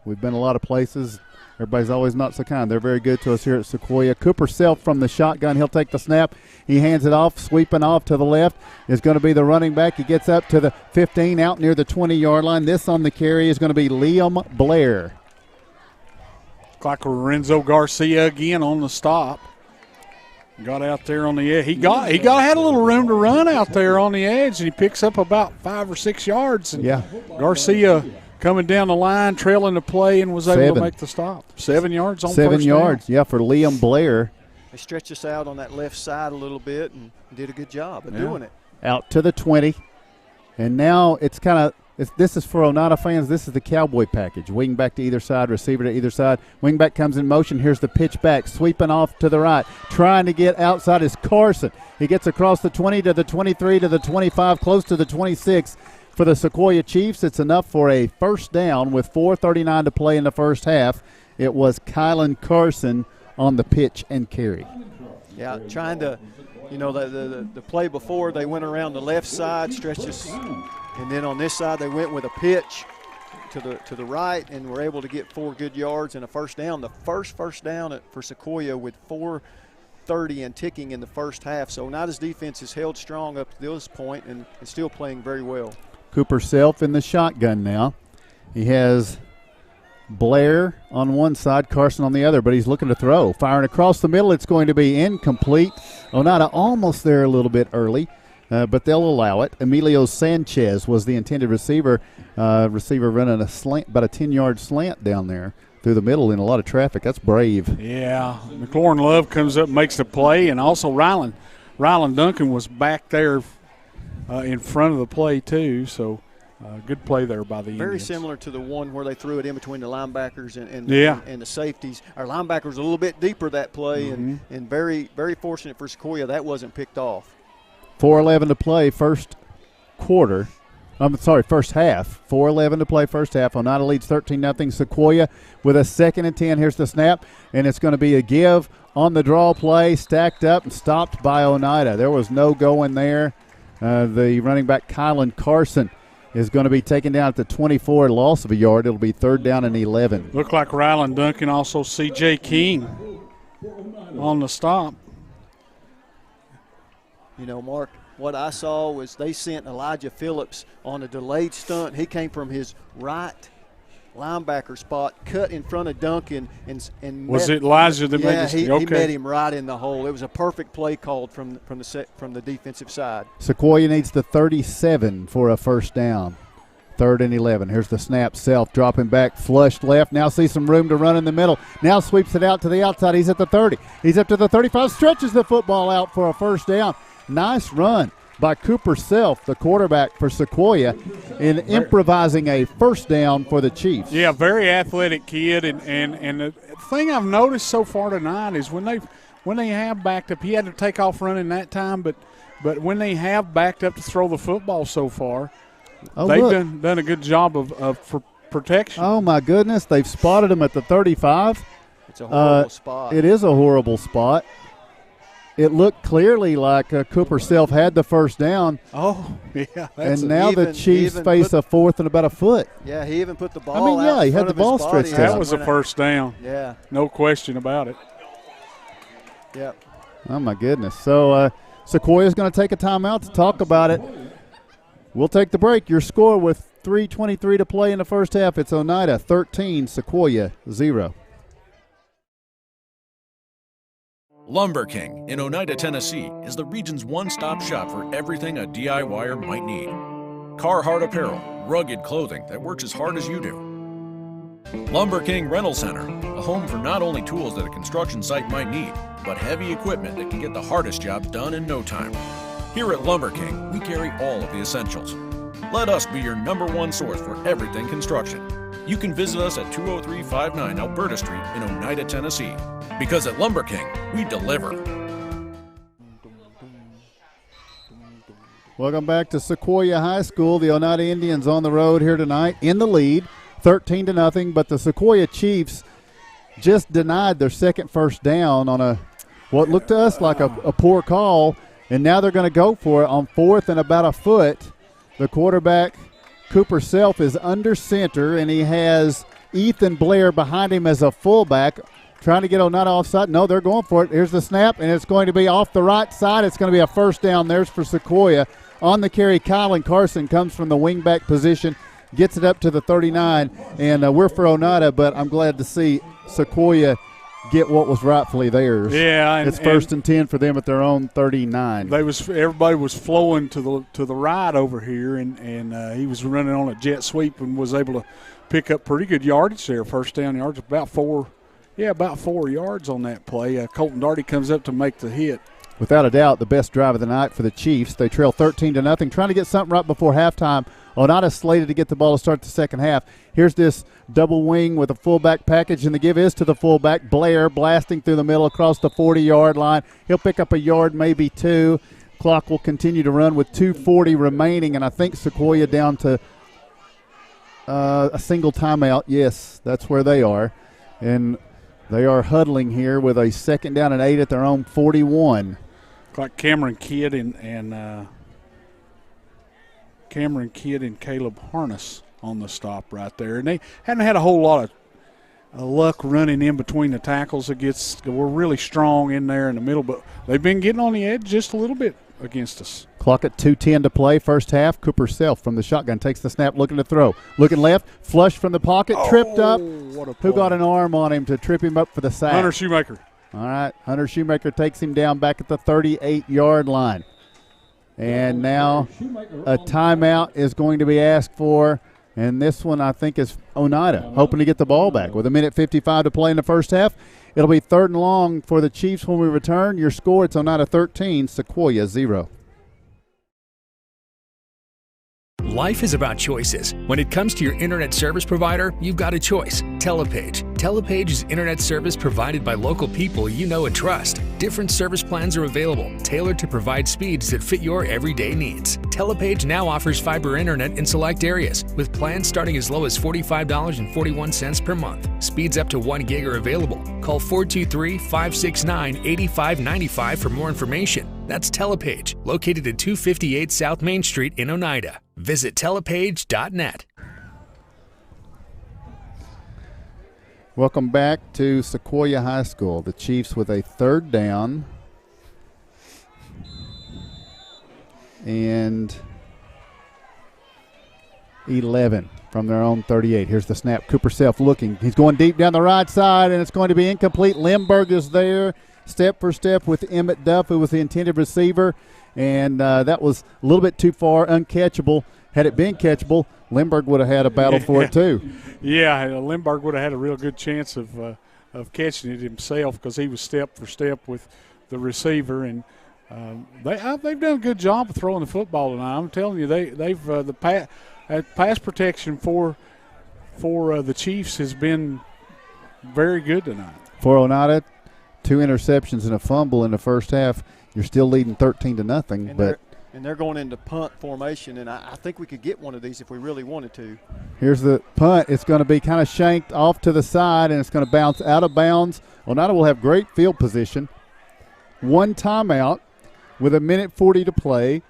We've been a lot of places. Everybody's always not so kind. They're very good to us here at Sequoyah. Cooper Self from the shotgun. He'll take the snap. He hands it off. Sweeping off to the left is going to be the running back. He gets up to the 15, out near the 20-yard line. This on the carry is going to be Liam Blair.
Looks like Lorenzo Garcia again on the stop. Got out there on the edge. He had a little room to run out there on the edge, and he picks up about 5 or 6 yards. And
yeah.
Garcia coming down the line, trailing the play, and was able to make the stop. 7 yards on
7
first
yards,
down.
yeah, for Liam Blair.
They stretched us out on that left side a little bit and did a good job of doing it.
Out to the 20. And now it's kind of this is for Oneida fans. This is the Cowboy package. Wing back to either side, receiver to either side. Wing back comes in motion. Here's the pitch back, sweeping off to the right. Trying to get outside is Carson. He gets across the 20 to the 23 to the 25, close to the 26. For the Sequoyah Chiefs, it's enough for a first down with 4:39 to play in the first half. It was Kylan Carson on the pitch and carry.
Yeah, trying to, the play before they went around the left side, stretches, and then on this side they went with a pitch to the right and were able to get 4 good yards and a first down. The first down for Sequoyah with 4:30 and ticking in the first half. So Oneida's defense has held strong up to this point and still playing very well.
Cooper Self in the shotgun now. He has Blair on one side, Carson on the other, but he's looking to throw. Firing across the middle, it's going to be incomplete. Oneida almost there a little bit early, but they'll allow it. Emilio Sanchez was the intended receiver. Receiver running a slant, about a 10-yard slant down there through the middle in a lot of traffic. That's brave.
Yeah, McLaurin Love comes up, makes the play, and also Rylan Duncan was back there in front of the play too, so good play there by the Indians.
Very similar to the one where they threw it in between the linebackers and the safeties. Our linebackers a little bit deeper that play, and very, very fortunate for Sequoyah that wasn't picked off.
4:11 to play first half. 4:11 to play first half. Oneida leads 13-0. Sequoyah with a 2nd and 10. Here's the snap, and it's going to be a give on the draw play, stacked up and stopped by Oneida. There was no going there. The running back Kylan Carson is going to be taken down at the 24, loss of a yard. It'll be 3rd down and 11.
Looked like Rylan Duncan, also C.J. King on the stop.
Mark, what I saw was they sent Elijah Phillips on a delayed stunt. He came from his right linebacker spot, cut in front of Duncan, and
was it Elijah that made this?
He met him right in the hole. It was a perfect play called from the defensive side.
Sequoyah needs the 37 for a first down. 3rd and 11. Here's the snap. Self dropping back, flushed left. Now sees some room to run in the middle. Now sweeps it out to the outside. He's at the 30. He's up to the 35. Stretches the football out for a first down. Nice run by Cooper Self, the quarterback for Sequoyah, in improvising a first down for the Chiefs.
Yeah, very athletic kid, and the thing I've noticed so far tonight is when they have backed up, he had to take off running that time, but when they have backed up to throw the football so far, they've done a good job of protection.
Oh my goodness, they've spotted him at the 35.
It's a horrible spot.
It is a horrible spot. It looked clearly like Cooper Self had the first down.
Oh, yeah.
And now the Chiefs face a 4th and about a foot.
Yeah, he even put the ball
out. He had the ball stretched out.
That was a first down.
Yeah.
No question about it.
Yep.
Oh, my goodness. So Sequoyah's going to take a timeout to talk about it. We'll take the break. Your score with 3:23 to play in the first half. It's Oneida 13, Sequoyah 0.
Lumber King in Oneida, Tennessee is the region's one-stop shop for everything a DIYer might need. Carhartt apparel, rugged clothing that works as hard as you do. Lumber King Rental Center, a home for not only tools that a construction site might need, but heavy equipment that can get the hardest jobs done in no time. Here at Lumber King, we carry all of the essentials. Let us be your #1 source for everything construction. You can visit us at 20359 Alberta Street in Oneida, Tennessee. Because at Lumber King, we deliver.
Welcome back to Sequoyah High School. The Oneida Indians on the road here tonight in the lead, 13-0. But the Sequoyah Chiefs just denied their 2nd first down on what looked to us like a poor call, and now they're going to go for it on 4th and about a foot. The quarterback, Cooper Self, is under center, and he has Ethan Blair behind him as a fullback, trying to get Oneida offside. No, they're going for it. Here's the snap, and it's going to be off the right side. It's going to be a first down. There's for Sequoyah. On the carry, Kylan Carson comes from the wingback position, gets it up to the 39, and we're for Oneida, but I'm glad to see Sequoyah get what was rightfully theirs.
Yeah,
it's 1st and 10 for them at their own 39.
Everybody was flowing to the right over here, and he was running on a jet sweep and was able to pick up pretty good yardage there. First down yards, about 4 yards on that play. Colton Darty comes up to make the hit.
without a doubt, the best drive of the night for the Chiefs. They trail 13-0, trying to get something right before halftime. Oneida slated to get the ball to start the second half. Here's this double wing with a fullback package, and the give is to the fullback. Blair blasting through the middle across the 40-yard line. He'll pick up a yard, maybe two. Clock will continue to run with 2:40 remaining, and I think Sequoyah down to a single timeout. Yes, that's where they are. And they are huddling here with a 2nd down and 8 at their own 41.
Like Cameron Kidd and Caleb Harness on the stop right there. And they hadn't had a whole lot of luck running in between the tackles. We're really strong in there in the middle, but they've been getting on the edge just a little bit against us.
Clock at 2:10 to play, first half. Cooper Self from the shotgun takes the snap, looking to throw. Looking left, flush from the pocket, tripped up. Who got an arm on him to trip him up for the sack?
Hunter Shoemaker.
All right, Hunter Shoemaker takes him down back at the 38-yard line. And now a timeout is going to be asked for, and this one I think is Oneida, hoping to get the ball back. With 1:55 to play in the first half, it'll be 3rd and long for the Chiefs when we return. Your score, it's Oneida 13, Sequoyah 0.
Life is about choices. When it comes to your internet service provider, you've got a choice. Telepage. Telepage is internet service provided by local people you know and trust. Different service plans are available, tailored to provide speeds that fit your everyday needs. Telepage now offers fiber internet in select areas, with plans starting as low as $45.41 per month. Speeds up to 1 gig are available. Call 423-569-8595 for more information. That's Telepage, located at 258 South Main Street in Oneida. Visit telepage.net.
Welcome back to Sequoyah High School. The Chiefs with a 3rd down and 11 from their own 38. Here's the snap. Cooper Self looking. He's going deep down the right side, and it's going to be incomplete. Limburg is there, step for step with Emmett Duff, who was the intended receiver, and that was a little bit too far, uncatchable. Had it been catchable, Limburg would have had a battle for it too.
Yeah, Limburg would have had a real good chance of catching it himself because he was step for step with the receiver, and they've done a good job of throwing the football tonight. I'm telling you, they've the pass protection for the Chiefs has been very good tonight.
For Oneida, 2 interceptions and a fumble in the first half. You're still leading 13-0, but.
And they're going into punt formation, and I think we could get one of these if we really wanted to.
Here's the punt. It's going to be kind of shanked off to the side, and it's going to bounce out of bounds. Oneida will have great field position. 1 timeout with 1:40 to play,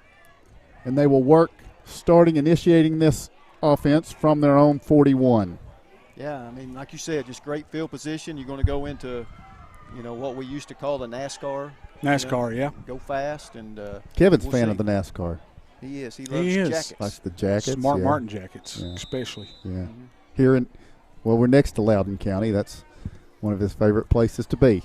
and they will work initiating this offense from their own 41.
Yeah, I mean, like you said, just great field position. You're going to go into, what we used to call the NASCAR.
Yeah.
Go fast. And
Kevin's a fan of the NASCAR.
He is. He loves jackets.
Likes the jackets.
Smart Martin jackets, especially.
Yeah. Here we're next to Loudoun County. That's one of his favorite places to be.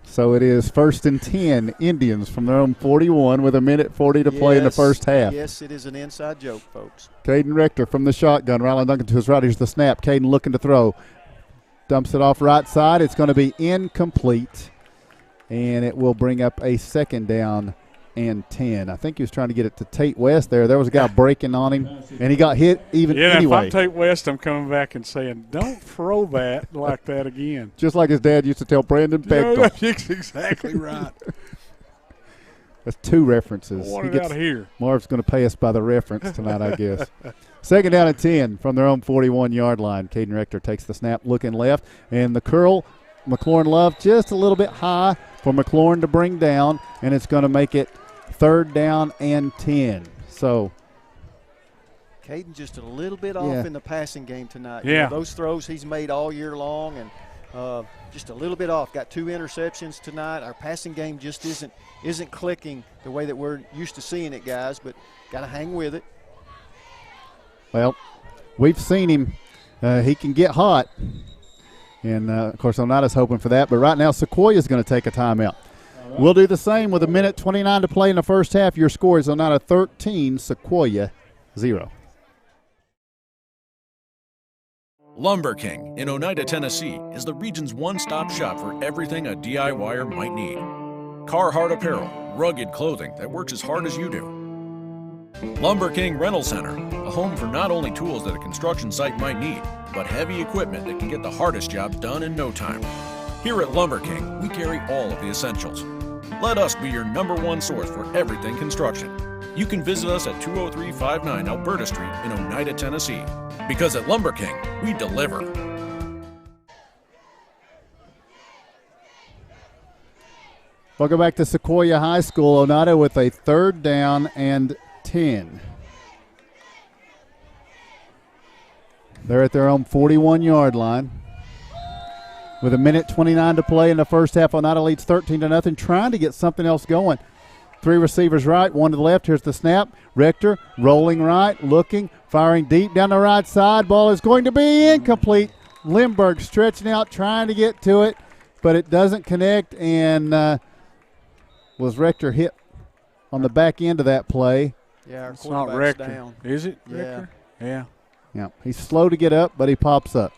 So it is 1st and 10, Indians from their own 41 with 1:40 to play in the first half.
Yes, it is an inside joke, folks.
Caden Rector from the shotgun. Rylan Duncan to his right. Here's the snap. Caden looking to throw. Dumps it off right side. It's going to be incomplete. And it will bring up a 2nd down and 10. I think he was trying to get it to Tate West there. There was a guy breaking on him, and he got hit anyway.
If I'm Tate West, I'm coming back and saying, don't throw that like that again.
Just like his dad used to tell Brandon Bechtel.
No, that's exactly right.
That's 2 references.
Want it out here.
Marv's going to pay us by the reference tonight, I guess. 2nd down and 10 from their own 41-yard line. Caden Rector takes the snap, looking left, and the curl, McLaurin Love just a little bit high for McLaurin to bring down, and it's going to make it 3rd down and 10. So
Caden just a little bit off in the passing game tonight.
Yeah.
Those throws he's made all year long, and just a little bit off. Got 2 interceptions tonight. Our passing game just isn't clicking the way that we're used to seeing it, guys, but got to hang with it.
Well, we've seen him. He can get hot. And, of course, Oneida's hoping for that. But right now, Sequoyah is going to take a timeout. We'll do the same with 1:29 to play in the first half. Your score is Oneida 13, Sequoyah 0.
Lumber King in Oneida, Tennessee is the region's one-stop shop for everything a DIYer might need. Carhartt Apparel, rugged clothing that works as hard as you do. Lumber King Rental Center, a home for not only tools that a construction site might need, but heavy equipment that can get the hardest jobs done in no time. Here at Lumber King, we carry all of the essentials. Let us be your #1 source for everything construction. You can visit us at 20359 Alberta Street in Oneida, Tennessee. Because at Lumber King, we deliver.
Welcome back to Sequoyah High School. Oneida with a 3rd down and 10. They're at their own 41-yard line. With 1:29 to play in the first half, Oneida leads 13-0, trying to get something else going. 3 receivers right, 1 to the left. Here's the snap. Rector rolling right, looking, firing deep down the right side. Ball is going to be incomplete. Lindbergh stretching out, trying to get to it, but it doesn't connect, and was Rector hit on the back end of that play.
Yeah, our
it's not
quarterback's
Rector.
down.
Is it
Yeah.
Rector? Yeah.
Yeah, he's slow to get up, but he pops up.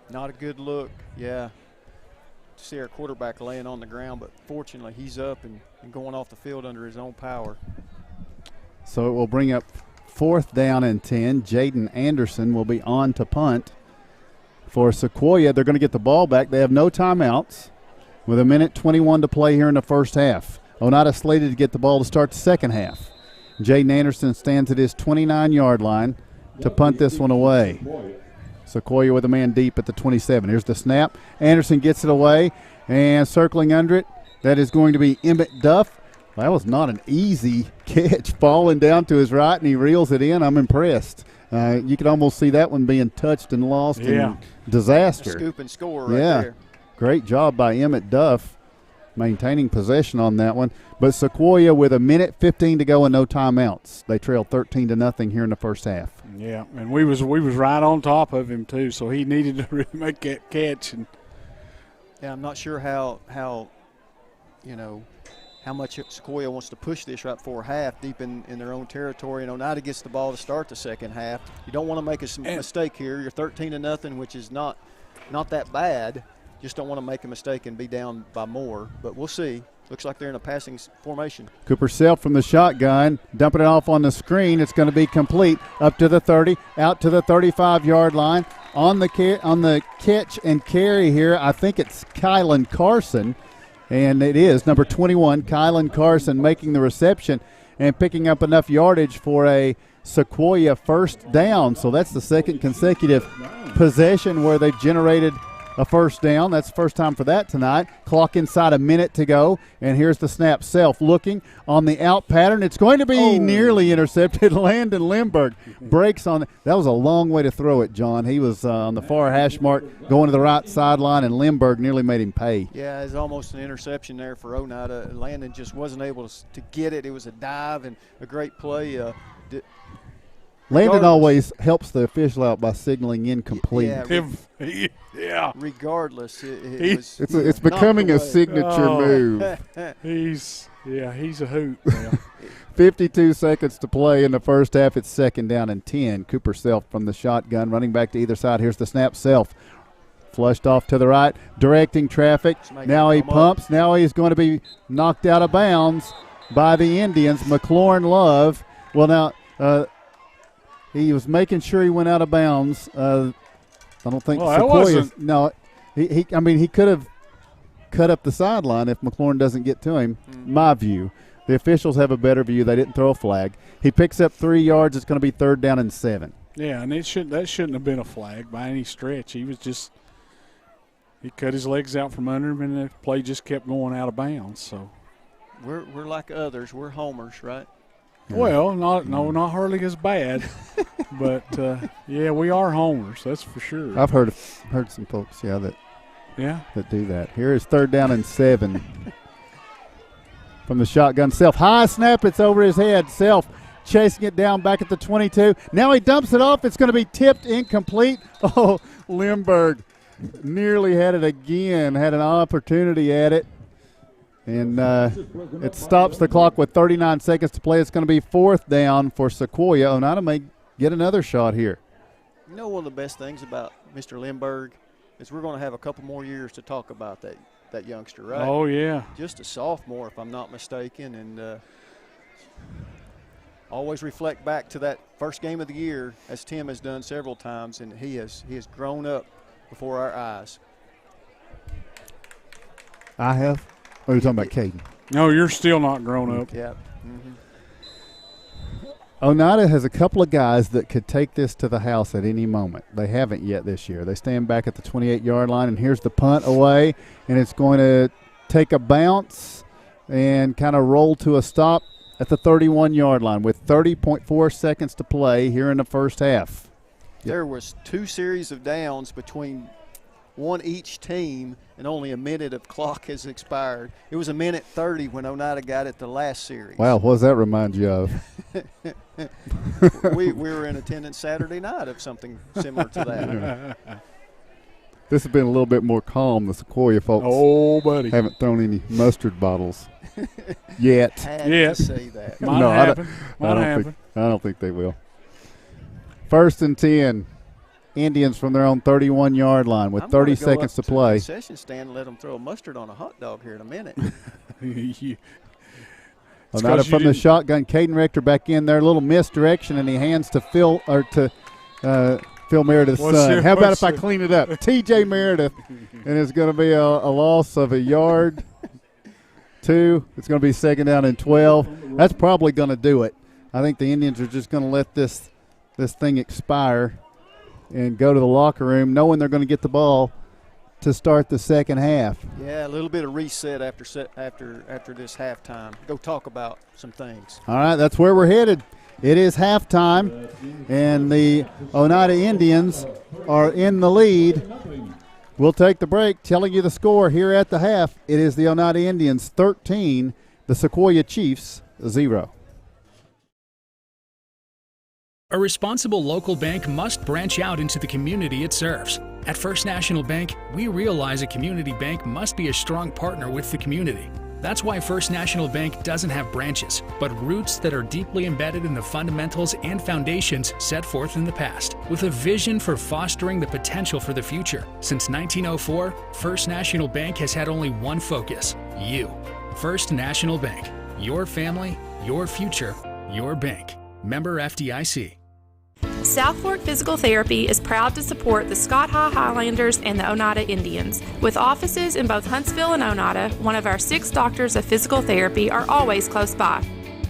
Not a good look. Yeah. See our quarterback laying on the ground, but fortunately he's up and going off the field under his own power.
So it will bring up 4th down and 10. Jaden Anderson will be on to punt. For Sequoyah, they're going to get the ball back. They have no timeouts with 1:21 to play here in the first half. Oneida slated to get the ball to start the second half. Jaden Anderson stands at his 29-yard line to punt this one away. Sequoyah with a man deep at the 27. Here's the snap. Anderson gets it away, and circling under it, that is going to be Emmett Duff. That was not an easy catch, falling down to his right, and he reels it in. I'm impressed. You could almost see that one being touched and lost in disaster.
Scoop and score right there.
Great job by Emmett Duff maintaining possession on that one. But Sequoyah with 1:15 to go and no timeouts. They trailed 13-0 here in the first half.
Yeah, and we was right on top of him too, so he needed to really make that catch. And
yeah, I'm not sure how much Sequoyah wants to push this right before half, deep in their own territory. And Oneida gets the ball to start the second half. You don't want to make a mistake here. You're 13-0, which is not that bad. Just don't want to make a mistake and be down by more. But we'll see. Looks like they're in a passing formation.
Cooper Self from the shotgun, dumping it off on the screen. It's going to be complete up to the 30, out to the 35-yard line. On the catch and carry here, I think it's Kylan Carson, and it is number 21, Kylan Carson, making the reception and picking up enough yardage for a Sequoyah first down. So that's the second consecutive possession where they've generated a first down. That's the first time for that tonight. Clock inside a minute to go. And here's the snap. Self looking on the out pattern. It's going to be nearly intercepted. Landon Lindbergh breaks on it. That was a long way to throw it, John. He was on the far hash mark going to the right sideline, and Lindbergh nearly made him pay.
Yeah, it's almost an interception there for Oneida. Landon just wasn't able to get it. It was a dive and a great play.
Landon always helps the official out by signing incomplete.
Yeah.
Regardless, it's
becoming a signature move.
He's a hoot now.
52 seconds to play in the first half. It's 2nd down and 10. Cooper Self from the shotgun, running back to either side. Here's the snap. Self flushed off to the right, directing traffic. Now he pumps. Now he's going to be knocked out of bounds by the Indians. McLaurin Love. Well, now he was making sure he went out of bounds. I don't think Sequoyah. No, he could have cut up the sideline if McLaurin doesn't get to him. My view. The officials have a better view. They didn't throw a flag. He picks up 3 yards. It's going to be 3rd down and 7.
Yeah, and that shouldn't have been a flag by any stretch. He cut his legs out from under him, and the play just kept going out of bounds. So
we're like others. We're homers, right?
Well, not hardly as bad, but we are homers. That's for sure.
I've heard some folks, that do that. Here is 3rd down and 7 from the shotgun. Self high snap. It's over his head. Self chasing it down back at the 22. Now he dumps it off. It's going to be tipped incomplete. Oh, Lindbergh nearly had it again. Had an opportunity at it. And it stops the clock with 39 seconds to play. It's going to be 4th down for Sequoyah. Oneida may get another shot here.
You know, one of the best things about Mr. Lindbergh is we're going to have a couple more years to talk about that. that youngster, right?
Oh, yeah.
Just a sophomore, if I'm not mistaken, and always reflect back to that first game of the year, as Tim has done several times, and he has grown up before our eyes.
I have? Or are you talking about Caden?
No, you're still not grown up.
Yeah.
Oneida has a couple of guys that could take this to the house at any moment. They haven't yet this year. They stand back at the 28-yard line, and here's the punt away, and it's going to take a bounce and kind of roll to a stop at the 31-yard line with 30.4 seconds to play here in the first half.
There was 2 series of downs between one each team, and only a minute of clock has expired. It was a minute 30 when Oneida got it the last series.
Wow, what does that remind you of?
we were in attendance Saturday night of something similar to that.
This has been a little bit more calm. The Sequoyah folks haven't thrown any mustard bottles yet.
Had to say that.
Might happen.
I don't think they will. 1st and 10. Indians from their own 31-yard line with 30 seconds to play.
The concession stand and let them throw a mustard on a hot dog here in a minute.
Oneida from the shotgun. Caden Rector back in there. A little misdirection, and he hands to Phil Meredith's son. How about if I clean it up? T.J. Meredith, and it's going to be a loss of a yard. 2. It's going to be 2nd down and 12. That's probably going to do it. I think the Indians are just going to let this thing expire and go to the locker room knowing they're going to get the ball to start the second half.
Yeah, a little bit of reset after this halftime. Go talk about some things.
All right, that's where we're headed. It is halftime, and the Oneida Indians are in the lead. We'll take the break, telling you the score here at the half. It is the Oneida Indians 13, the Sequoyah Chiefs 0.
A responsible local bank must branch out into the community it serves. At First National Bank, we realize a community bank must be a strong partner with the community. That's why First National Bank doesn't have branches, but roots that are deeply embedded in the fundamentals and foundations set forth in the past, with a vision for fostering the potential for the future. Since 1904, First National Bank has had only one focus: you. First National Bank. Your family, your future, your bank. Member FDIC.
South Fork Physical Therapy is proud to support the Scott High Highlanders and the Oneida Indians. With offices in both Huntsville and Oneida, one of our 6 doctors of physical therapy are always close by.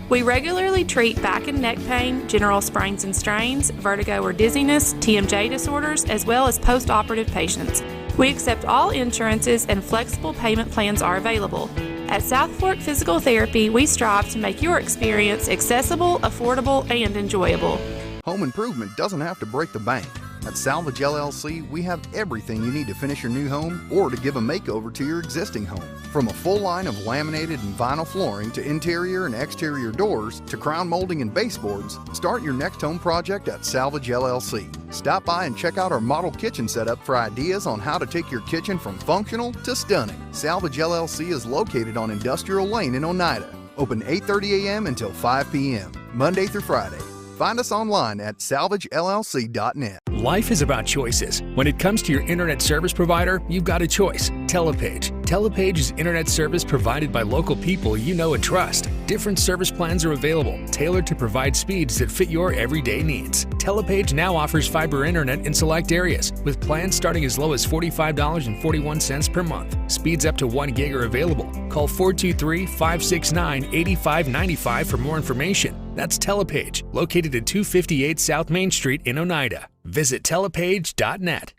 We regularly treat back and neck pain, general sprains and strains, vertigo or dizziness, TMJ disorders, as well as post-operative patients. We accept all insurances and flexible payment plans are available. At South Fork Physical Therapy, we strive to make your experience accessible, affordable, and enjoyable.
Home improvement doesn't have to break the bank. At Salvage LLC, we have everything you need to finish your new home or to give a makeover to your existing home. From a full line of laminated and vinyl flooring to interior and exterior doors to crown molding and baseboards, start your next home project at Salvage LLC. Stop by and check out our model kitchen setup for ideas on how to take your kitchen from functional to stunning. Salvage LLC is located on Industrial Lane in Oneida. Open 8:30 a.m. until 5 p.m., Monday through Friday. Find us online at salvagellc.net.
Life is about choices. When it comes to your internet service provider, you've got a choice: Telepage. Telepage is internet service provided by local people you know and trust. Different service plans are available, tailored to provide speeds that fit your everyday needs. Telepage now offers fiber internet in select areas, with plans starting as low as $45.41 per month. Speeds up to 1 gig are available. Call 423-569-8595 for more information. That's Telepage, located at 258 South Main Street in Oneida. Visit telepage.net.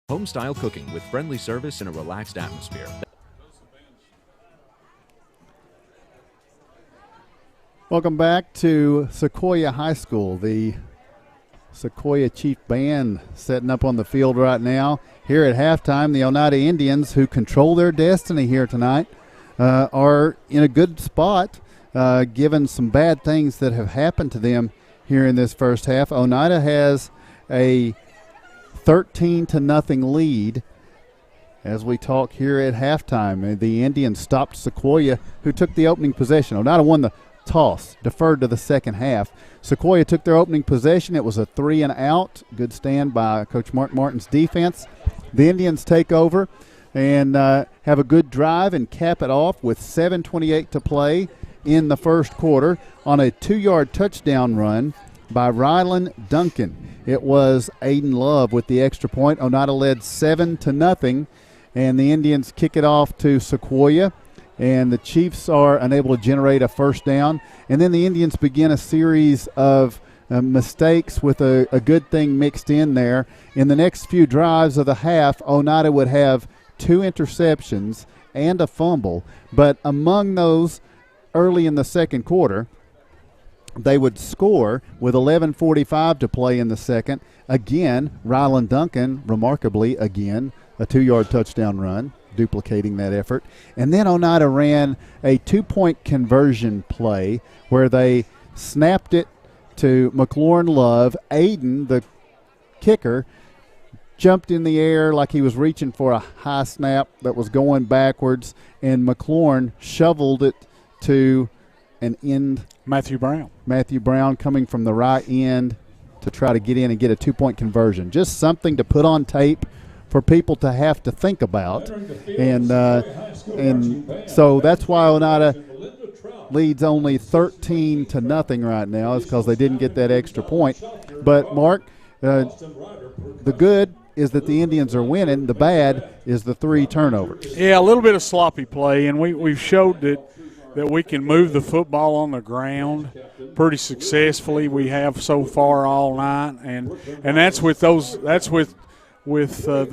Home-style cooking with friendly service and a relaxed atmosphere.
Welcome back to Sequoyah High School. The Sequoyah Chief Band setting up on the field right now. Here at halftime, the Oneida Indians, who control their destiny here tonight, are in a good spot, given some bad things that have happened to them here in this first half. Oneida has a 13-0 lead as we talk here at halftime. The Indians stopped Sequoyah, who took the opening possession. Oneida won the toss, deferred to the second half. Sequoyah took their opening possession. It was a 3-and-out. Good stand by Coach Mark Martin's defense. The Indians take over and have a good drive and cap it off with 7:28 to play in the first quarter on a 2-yard touchdown run by Rylan Duncan. It was Aiden Love with the extra point. Oneida led 7-0, and the Indians kick it off to Sequoyah, and the Chiefs are unable to generate a first down. And then the Indians begin a series of mistakes with a good thing mixed in there. In the next few drives of the half, Oneida would have 2 interceptions and a fumble. But among those early in the second quarter, they would score with 11:45 to play in the second. Again, Rylan Duncan, remarkably, again, a 2-yard touchdown run, duplicating that effort. And then Oneida ran a 2-point conversion play where they snapped it to McLaurin Love. Aiden, the kicker, jumped in the air like he was reaching for a high snap that was going backwards, and McLaurin shoveled it to an end.
Matthew
Brown coming from the right end to try to get in and get a 2-point conversion. Just something to put on tape for people to have to think about. And so that's why Oneida leads only 13-0 right now, is because they didn't get that extra point. But, Mark, the good is that the Indians are winning. The bad is the 3 turnovers.
Yeah, a little bit of sloppy play, and we've showed that we can move the football on the ground pretty successfully. We have so far all night, and that's with the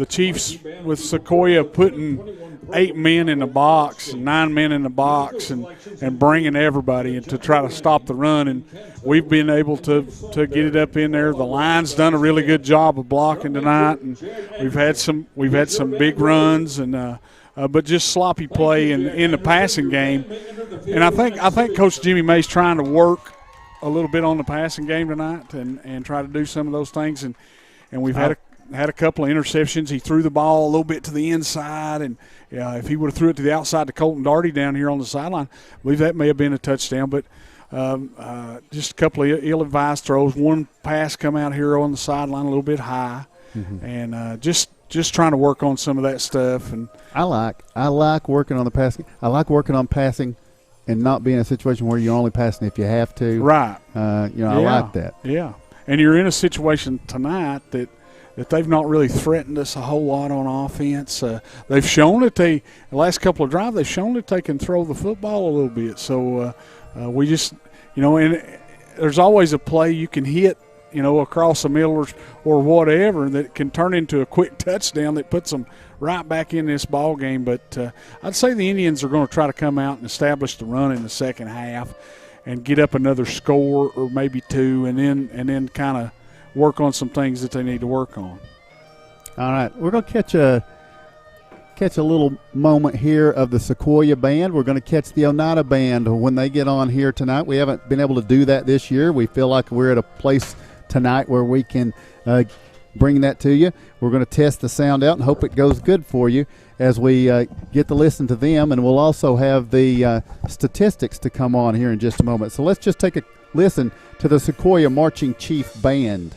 Chiefs, with Sequoyah putting 8 men in the box, 9 men in the box, and bringing everybody to try to stop the run. And we've been able to get it up in there. The line's done a really good job of blocking tonight, and we've had some big runs, and but just sloppy play in the passing game. And I think Coach Jimmy May's trying to work a little bit on the passing game tonight and try to do some of those things. And we've had a couple of interceptions. He threw the ball a little bit to the inside, and if he would have threw it to the outside to Colton Darty down here on the sideline, I believe that may have been a touchdown. But just a couple of ill-advised throws. One pass come out here on the sideline a little bit high, and just trying to work on some of that stuff. And
I like working on the passing. I like working on passing and not being in a situation where you're only passing if you have to.
Right.
I like that.
Yeah. And you're in a situation tonight that they've not really threatened us a whole lot on offense. They've shown that the last couple of drives, they've shown that they can throw the football a little bit. So we just, and there's always a play you can hit, across the middle or whatever that can turn into a quick touchdown that puts them right back in this ball game. But I'd say the Indians are going to try to come out and establish the run in the second half and get up another score or maybe 2, and then kind of work on some things that they need to work on.
All right, we're going to catch a little moment here of the Sequoyah band. We're going to catch the Oneida band when they get on here tonight. We haven't been able to do that this year. We feel like we're at a place tonight where we can bring that to you. We're going to test the sound out and hope it goes good for you as we get to listen to them, and we'll also have the statistics to come on here in just a moment. So let's just take a listen to the Sequoyah Marching Chief Band.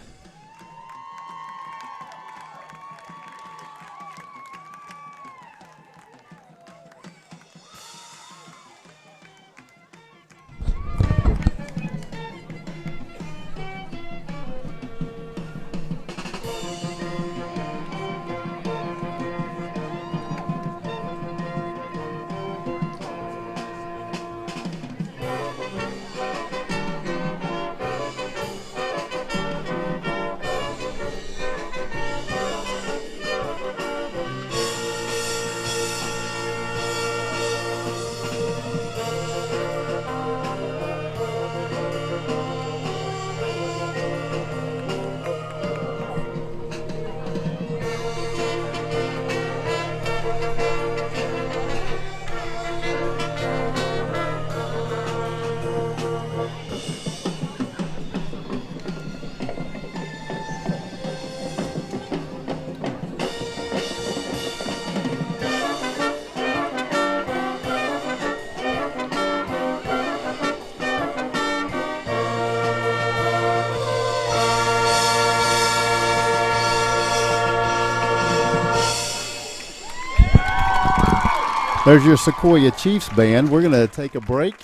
There's your Sequoyah Chiefs band. We're going to take a break,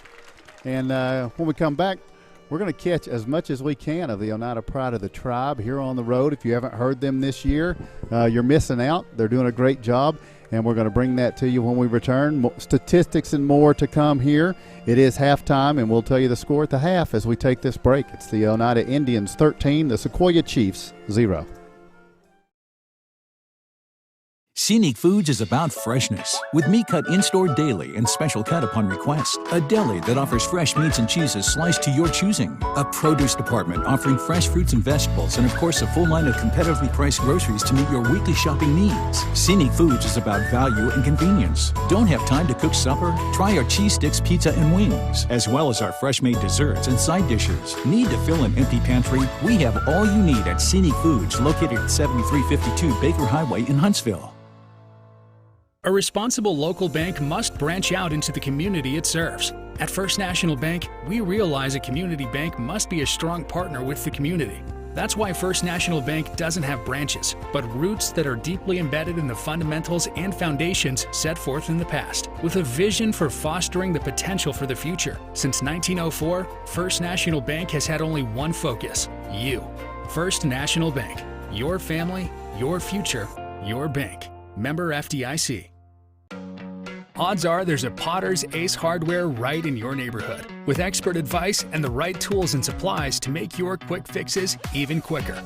and when we come back, we're going to catch as much as we can of the Oneida Pride of the Tribe here on the road. If you haven't heard them this year, you're missing out. They're doing a great job, and we're going to bring that to you when we return. Statistics and more to come here. It is halftime, and we'll tell you the score at the half as we take this break. It's the Oneida Indians 13, the Sequoyah Chiefs 0.
Scenic Foods is about freshness, with meat cut in-store daily and special cut upon request. A deli that offers fresh meats and cheeses sliced to your choosing. A produce department offering fresh fruits and vegetables, and of course a full line of competitively priced groceries to meet your weekly shopping needs. Scenic Foods is about value and convenience. Don't have time to cook supper? Try our cheese sticks, pizza, and wings, as well as our fresh-made desserts and side dishes. Need to fill an empty pantry? We have all you need at Scenic Foods, located at 7352 Baker Highway in Huntsville.
A responsible local bank must branch out into the community it serves. At First National Bank, we realize a community bank must be a strong partner with the community. That's why First National Bank doesn't have branches, but roots that are deeply embedded in the fundamentals and foundations set forth in the past, with a vision for fostering the potential for the future. Since 1904, First National Bank has had only one focus: you. First National Bank. Your family, your future, your bank. Member FDIC. Odds are there's a Potter's Ace Hardware right in your neighborhood, with expert advice and the right tools and supplies to make your quick fixes even quicker.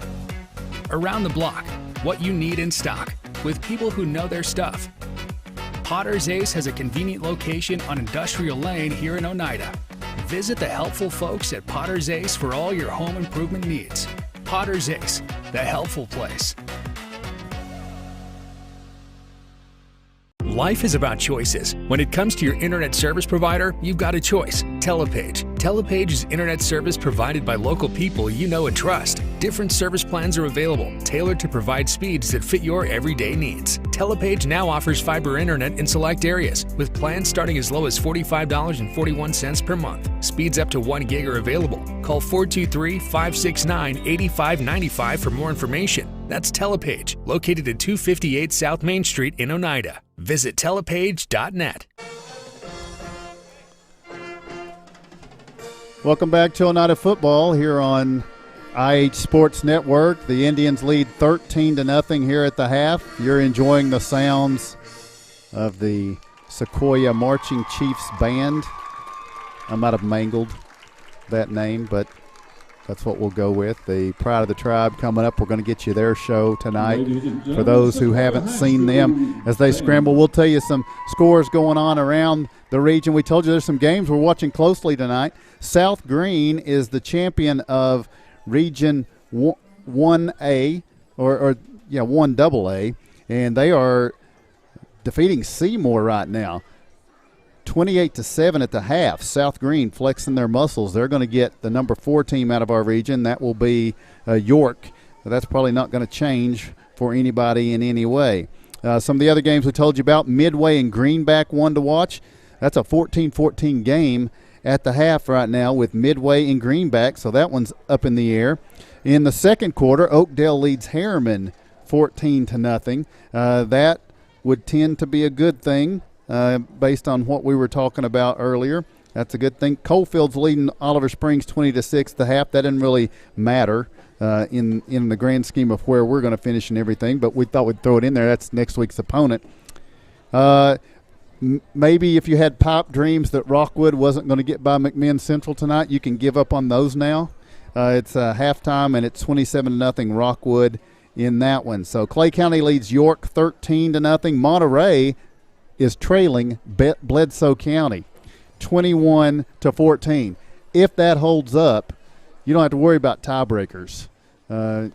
Around the block, what you need in stock, with people who know their stuff. Potter's Ace has a convenient location on Industrial Lane here in Oneida. Visit the helpful folks at Potter's Ace for all your home improvement needs. Potter's Ace, the helpful place. Life is about choices. When it comes to your internet service provider, you've got a choice: Telepage. Telepage is internet service provided by local people you know and trust. Different service plans are available, tailored to provide speeds that fit your everyday needs. Telepage now offers fiber internet in select areas, with plans starting as low as $45.41 per month. Speeds up to 1 gig are available. Call 423-569-8595 for more information. That's Telepage, located at 258 South Main Street in Oneida. Visit telepage.net.
Welcome back to Oneida football here on IH Sports Network. The Indians lead 13-0 here at the half. You're enjoying the sounds of the Sequoyah Marching Chiefs Band. I might have mangled that name, but that's what we'll go with. The Pride of the Tribe coming up. We're going to get you their show tonight. For those who haven't seen them as they scramble, we'll tell you some scores going on around the region. We told you there's some games we're watching closely tonight. South Green is the champion of Region 1A, or 1AA, and they are defeating Seymour right now. 28-7 at the half. South Green flexing their muscles. They're going to get the number 4 team out of our region. That will be York. That's probably not going to change for anybody in any way. Some of the other games we told you about, Midway and Greenback, one to watch. That's a 14-14 game at the half right now with Midway and Greenback, so that one's up in the air. In the second quarter, Oakdale leads Harriman 14-0. That would tend to be a good thing. Based on what we were talking about earlier. That's a good thing. Coalfield's leading Oliver Springs 20-6 the half. That didn't really matter in the grand scheme of where we're going to finish and everything, but we thought we'd throw it in there. That's next week's opponent. Maybe if you had pipe dreams that Rockwood wasn't going to get by McMinn Central tonight, you can give up on those now. It's halftime, and it's 27-0 Rockwood in that one. So Clay County leads York 13-0. Monterey is trailing Bledsoe County 21-14. If that holds up, you don't have to worry about tiebreakers or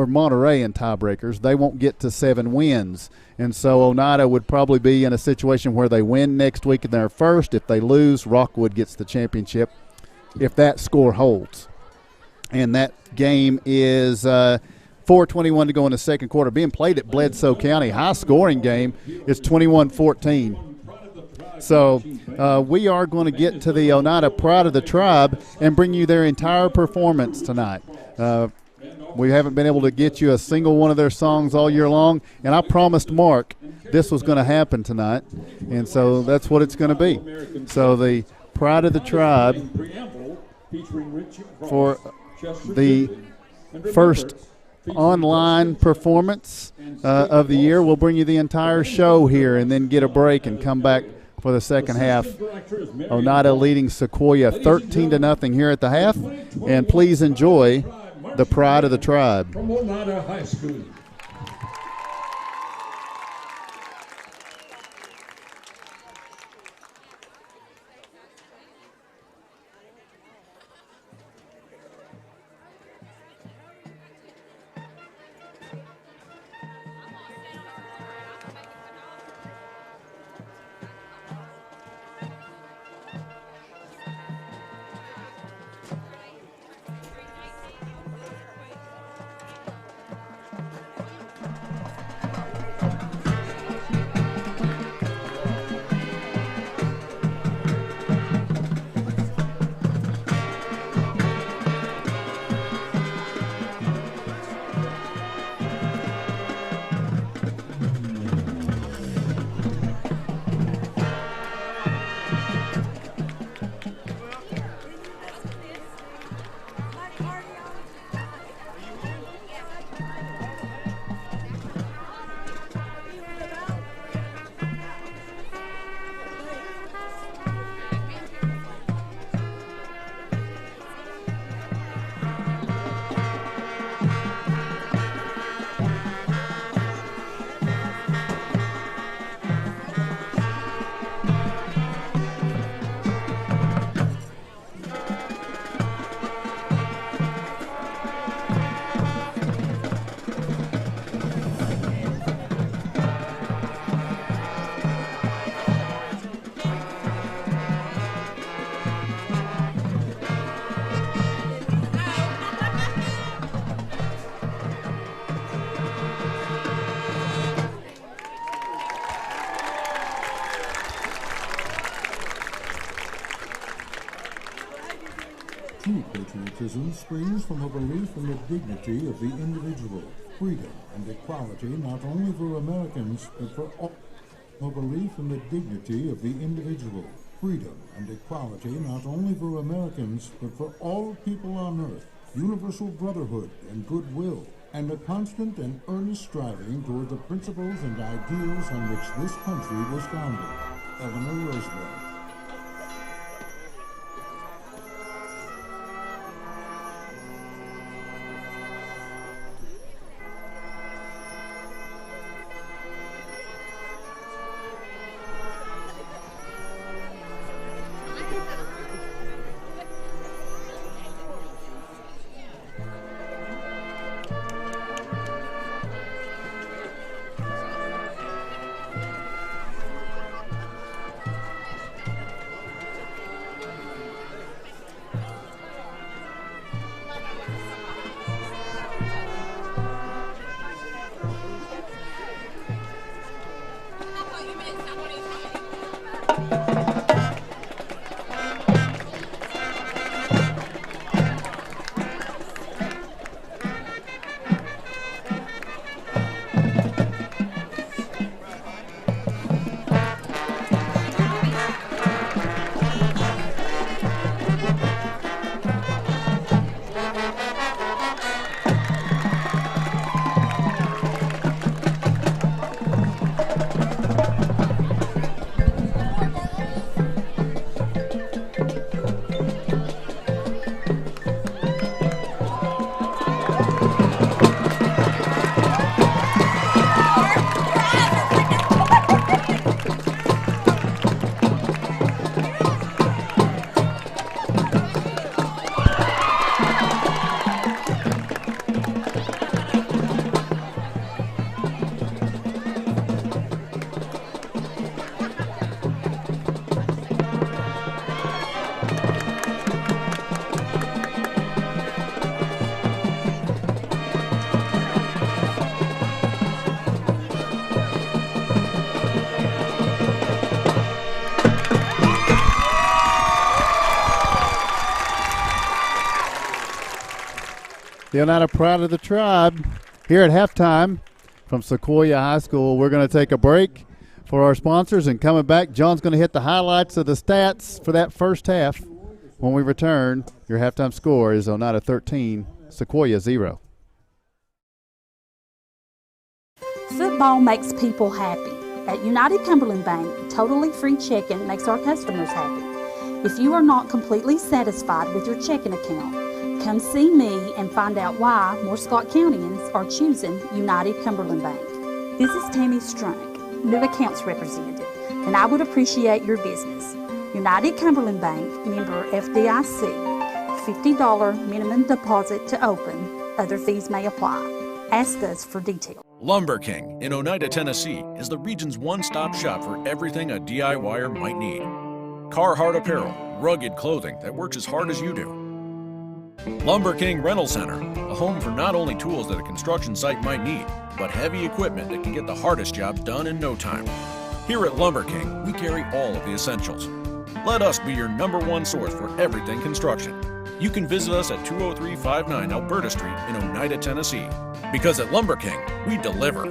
Monterey in tiebreakers. They won't get to 7 wins. And so Oneida would probably be in a situation where they win next week and they're first. If they lose, Rockwood gets the championship if that score holds. And that game is 4:21 to go in the second quarter. Being played at Bledsoe County, high-scoring game. It's 21-14. So we are going to get to the Oneida Pride of the Tribe and bring you their entire performance tonight. We haven't been able to get you a single one of their songs all year long, and I promised Mark this was going to happen tonight, and so that's what it's going to be. So the Pride of the Tribe for the first online performance of the year. We'll bring you the entire show here and then get a break and come back for the second half. Oneida leading Sequoyah 13-0 here at the half, and please enjoy the Pride of the Tribe.
From Oneida High School.
True patriotism springs from a belief in the dignity of the individual, freedom and equality not only for Americans, but for all. A belief in the dignity of the individual, freedom and equality not only for Americans, but for all people on earth, universal brotherhood and goodwill, and a constant and earnest striving toward the principles and ideals on which this country was founded. Eleanor Roosevelt.
the Oneida Pride of the Tribe here at halftime from Sequoyah High School. We're going to take a break for our sponsors, and coming back, John's going to hit the highlights of the stats for that first half. When we return, your halftime score is Oneida 13, Sequoyah 0.
Football makes people happy. At United Cumberland Bank, totally free checking makes our customers happy. If you are not completely satisfied with your checking account, come see me and find out why more Scott Countyans are choosing United Cumberland Bank. This is Tammy Strunk, new accounts representative, and I would appreciate your business. United Cumberland Bank, member FDIC, $50 minimum deposit to open. Other fees may apply. Ask us for details.
Lumber King in Oneida, Tennessee is the region's one-stop shop for everything a DIYer might need. Carhartt apparel, rugged clothing that works as hard as you do. Lumber King Rental Center, a home for not only tools that a construction site might need, but heavy equipment that can get the hardest jobs done in no time. Here at Lumber King, we carry all of the essentials. Let us be your #1 source for everything construction. You can visit us at 20359 Alberta Street in Oneida, Tennessee. Because at Lumber King, we deliver.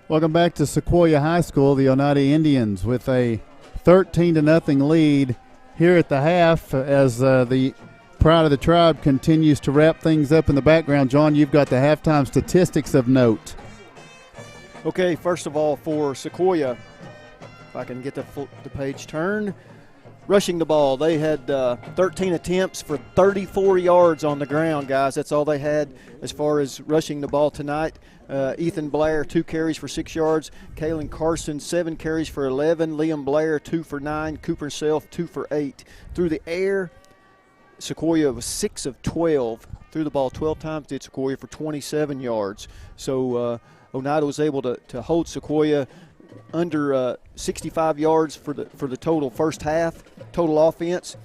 Welcome back to Sequoyah High School. The Oneida Indians with a 13-0 lead here at the half as the Pride of the Tribe continues to wrap things up in the background. John, you've got the halftime statistics of note.
Okay, first of all, for Sequoyah, if I can get the page turned, rushing the ball, they had 13 attempts for 34 yards on the ground, guys. That's all they had as far as rushing the ball tonight. Ethan Blair, 2 carries for 6 yards. Kalen Carson, 7 carries for 11. Liam Blair, 2 for 9. Cooper Self, 2 for 8. Through the air, Sequoyah was 6 of 12. Threw the ball 12 times, did Sequoyah for 27 yards. So Oneida was able to hold Sequoyah under 65 yards for the total first half, total offense.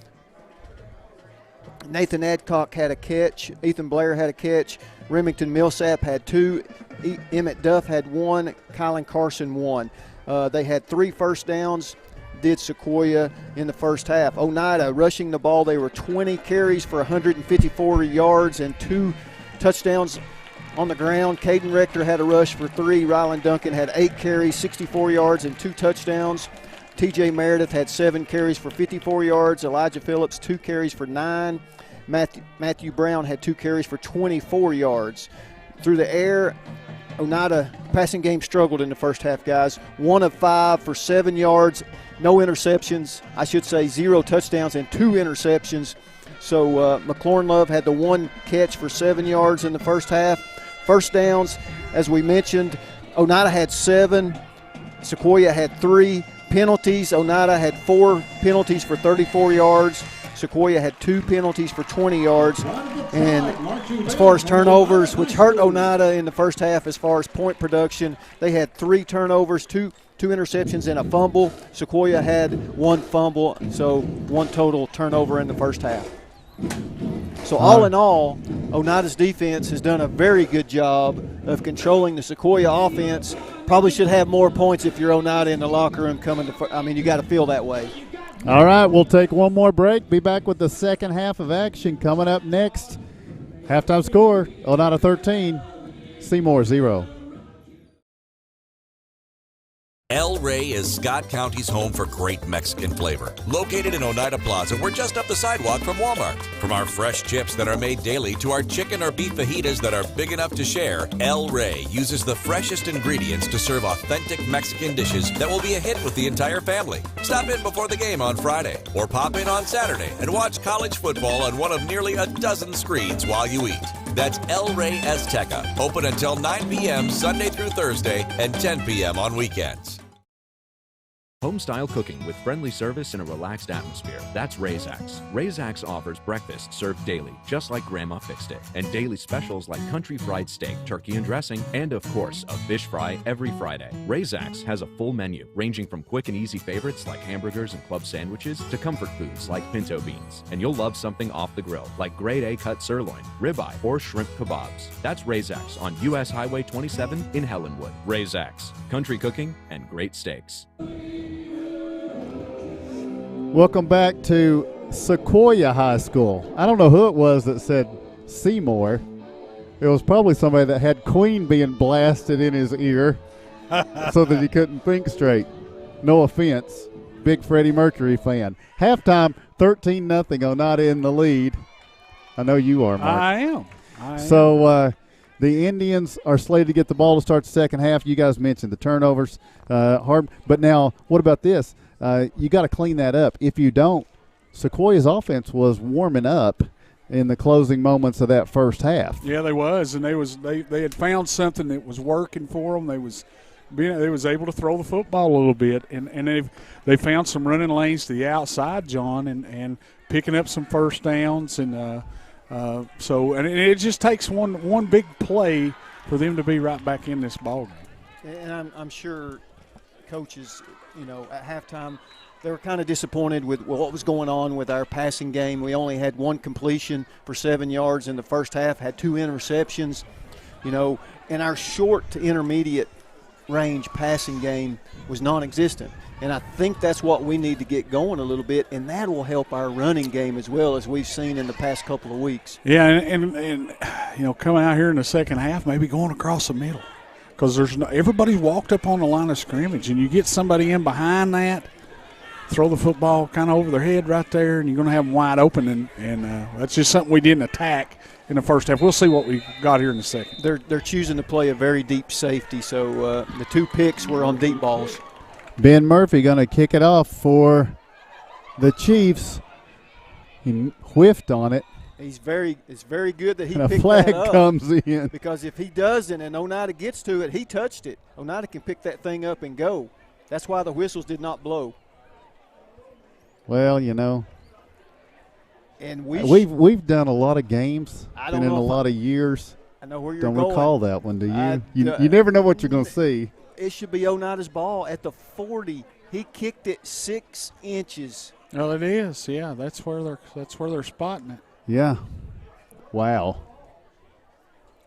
Nathan Adcock had a catch. Ethan Blair had a catch. Remington Millsap had 2. Emmett Duff had 1. Kylan Carson 1. They had 3 first downs, did Sequoyah in the first half. Oneida rushing the ball, they were 20 carries for 154 yards and 2 touchdowns on the ground. Caden Rector had a rush for 3. Rylan Duncan had 8 carries, 64 yards, and 2 touchdowns. TJ Meredith had 7 carries for 54 yards. Elijah Phillips, 2 carries for 9. Matthew Brown had 2 carries for 24 yards. Through the air, Oneida passing game struggled in the first half, guys. 1 of 5 for 7 yards, no interceptions. I should say 0 touchdowns and 2 interceptions. So McLaurin Love had the 1 catch for 7 yards in the first half. First downs, as we mentioned, Oneida had 7. Sequoyah had 3. Penalties, Oneida had 4 penalties for 34 yards. Sequoyah had 2 penalties for 20 yards. And as far as turnovers, which hurt Oneida in the first half as far as point production, they had 3 turnovers, 2 interceptions, and a fumble. Sequoyah had 1 fumble, so 1 total turnover in the first half. So all in all, Oneida's defense has done a very good job of controlling the Sequoyah offense. Probably should have more points if you're Oneida in the locker room coming to – you got to feel that way.
All right, we'll take one more break. Be back with the second half of action coming up next. Halftime score, Oneida 13, Seymour 0.
El Rey is Scott County's home for great Mexican flavor. Located in Oneida Plaza, we're just up the sidewalk from Walmart. From our fresh chips that are made daily to our chicken or beef fajitas that are big enough to share, El Rey uses the freshest ingredients to serve authentic Mexican dishes that will be a hit with the entire family. Stop in before the game on Friday or pop in on Saturday and watch college football on one of nearly a dozen screens while you eat. That's El Rey Azteca, open until 9 p.m. Sunday through Thursday and 10 p.m. on weekends.
Home-style cooking with friendly service and a relaxed atmosphere. That's Razak's. Razak's offers breakfast served daily, just like Grandma fixed it. And daily specials like country fried steak, turkey and dressing, and of course, a fish fry every Friday. Razak's has a full menu, ranging from quick and easy favorites like hamburgers and club sandwiches to comfort foods like pinto beans. And you'll love something off the grill, like grade A cut sirloin, ribeye, or shrimp kebabs. That's Razak's on U.S. Highway 27 in Helenwood. Razak's. Country cooking and great steaks.
Welcome back to Sequoyah High School. I don't know who it was that said Seymour. It was probably somebody that had Queen being blasted in his ear so that he couldn't think straight. No offense. Big Freddie Mercury fan. Halftime, 13-0, Oneida in the lead. I know you are, Mark.
I am.
So the Indians are slated to get the ball to start the second half. You guys mentioned the turnovers. Hard. But now, what about this? You got to clean that up. If you don't, Sequoiah's offense was warming up in the closing moments of that first half.
Yeah, they was, and they had found something that was working for them. They was able to throw the football a little bit, and they found some running lanes to the outside, John, and picking up some first downs, and so it just takes one big play for them to be right back in this ball game.
And I'm sure coaches, at halftime, they were kind of disappointed with what was going on with our passing game. We only had one completion for 7 yards in the first half, had 2 interceptions, and our short to intermediate range passing game was non-existent. And I think that's what we need to get going a little bit, and that will help our running game as well, as we've seen in the past couple of weeks.
Yeah, and coming out here in the second half, maybe going across the middle, because everybody's walked up on the line of scrimmage, and you get somebody in behind that, throw the football kind of over their head right there, and you're going to have them wide open, and that's just something we didn't attack in the first half. We'll see what we got here in the second.
They're choosing to play a very deep safety, so the 2 picks were on deep balls.
Ben Murphy going to kick it off for the Chiefs. He whiffed on it.
It's very good that he
and
picked
a flag
that up,
comes in.
because if he doesn't and Oneida gets to it, he touched it. Oneida can pick that thing up and go. That's why the whistles did not blow.
Well,
and
we've done a lot of games,
been
in a lot of years.
I know where you're
don't
going.
recall that one, do you? You never know what you're going to see.
It should be Oneida's ball at the 40. He kicked it 6 inches.
Well, it is. Yeah, that's where they're spotting it.
Yeah. Wow.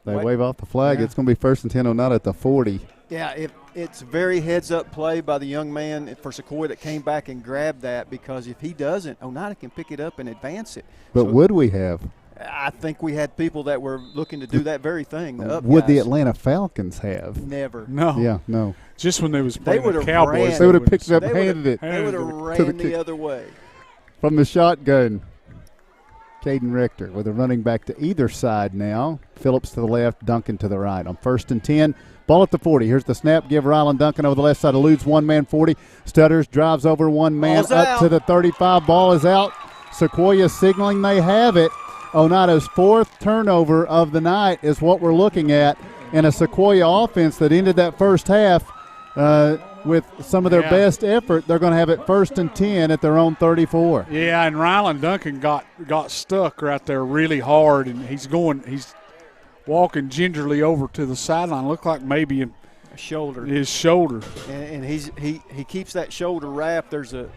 They wave off the flag.
Yeah.
It's going to be 1st and 10 Oneida at the 40.
Yeah, it's very heads-up play by the young man for Sequoyah that came back and grabbed that, because if he doesn't, Oneida can pick it up and advance it.
But would we have?
I think we had people that were looking to do that very thing.
Would the Atlanta Falcons have?
Never.
No.
Yeah, no.
Just when they was playing
They
the
would've
Cowboys.
ran.
They would have picked it up and
They
handed it.
They would have ran the other way.
From the shotgun, Caden Richter with a running back to either side now. Phillips to the left, Duncan to the right. On 1st and 10, ball at the 40. Here's the snap. Give Rylan Duncan over the left side. Eludes one man, 40. Stutters, drives over one man up to the 35. Ball is out. Sequoyah signaling they have it. Oneida's 4th turnover of the night is what we're looking at, and a Sequoyah offense that ended that first half with some of their best effort. They're going to have it 1st and 10 at their own 34.
Yeah, and Rylan Duncan got stuck right there really hard, and he's walking gingerly over to the sideline. Looked like maybe his shoulder.
And he keeps that shoulder wrap. There's a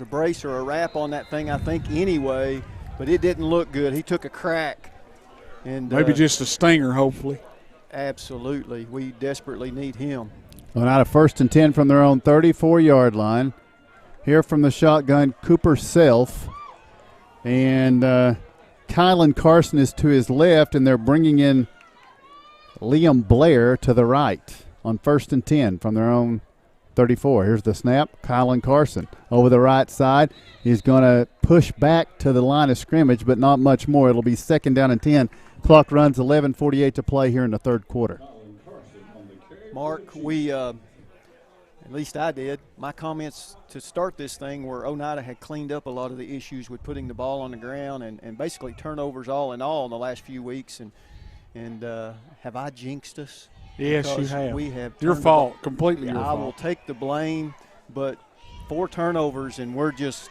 brace or a wrap on that thing, I think, anyway. But it didn't look good. He took a crack. And
maybe just a stinger, hopefully.
Absolutely. We desperately need him.
Oneida 1st and 10 from their own 34-yard line. Here from the shotgun, Cooper Self. And Kylan Carson is to his left, and they're bringing in Liam Blair to the right on 1st and 10 from their own 34. Here's the snap. Kylan Carson over the right side. He's going to push back to the line of scrimmage, but not much more. It'll be 2nd down and 10. Clock runs 11:48 to play here in the 3rd quarter.
Mark, at least I did, my comments to start this thing were Oneida had cleaned up a lot of the issues with putting the ball on the ground and basically turnovers all in the last few weeks. And have I jinxed us?
Yes,
because
you have.
We have
your fault, completely your fault.
I will take the blame, but 4 turnovers, and we're just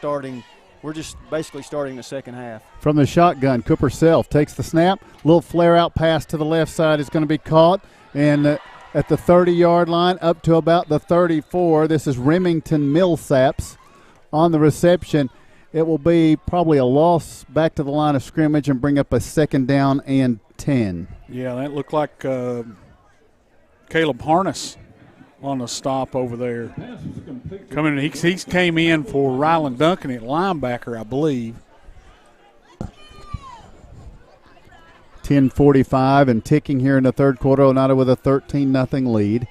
basically starting the second half.
From the shotgun, Cooper Self takes the snap. Little flare-out pass to the left side is going to be caught. And at the 30-yard line up to about the 34. This is Remington Millsaps on the reception. It will be probably a loss back to the line of scrimmage and bring up a 2nd down and 10.
Yeah, that looked like Caleb Harness on the stop over there. Coming, he came in for Ryland Duncan at linebacker, I believe.
10:45 and ticking here in the third quarter. Oneida with a 13-0 lead.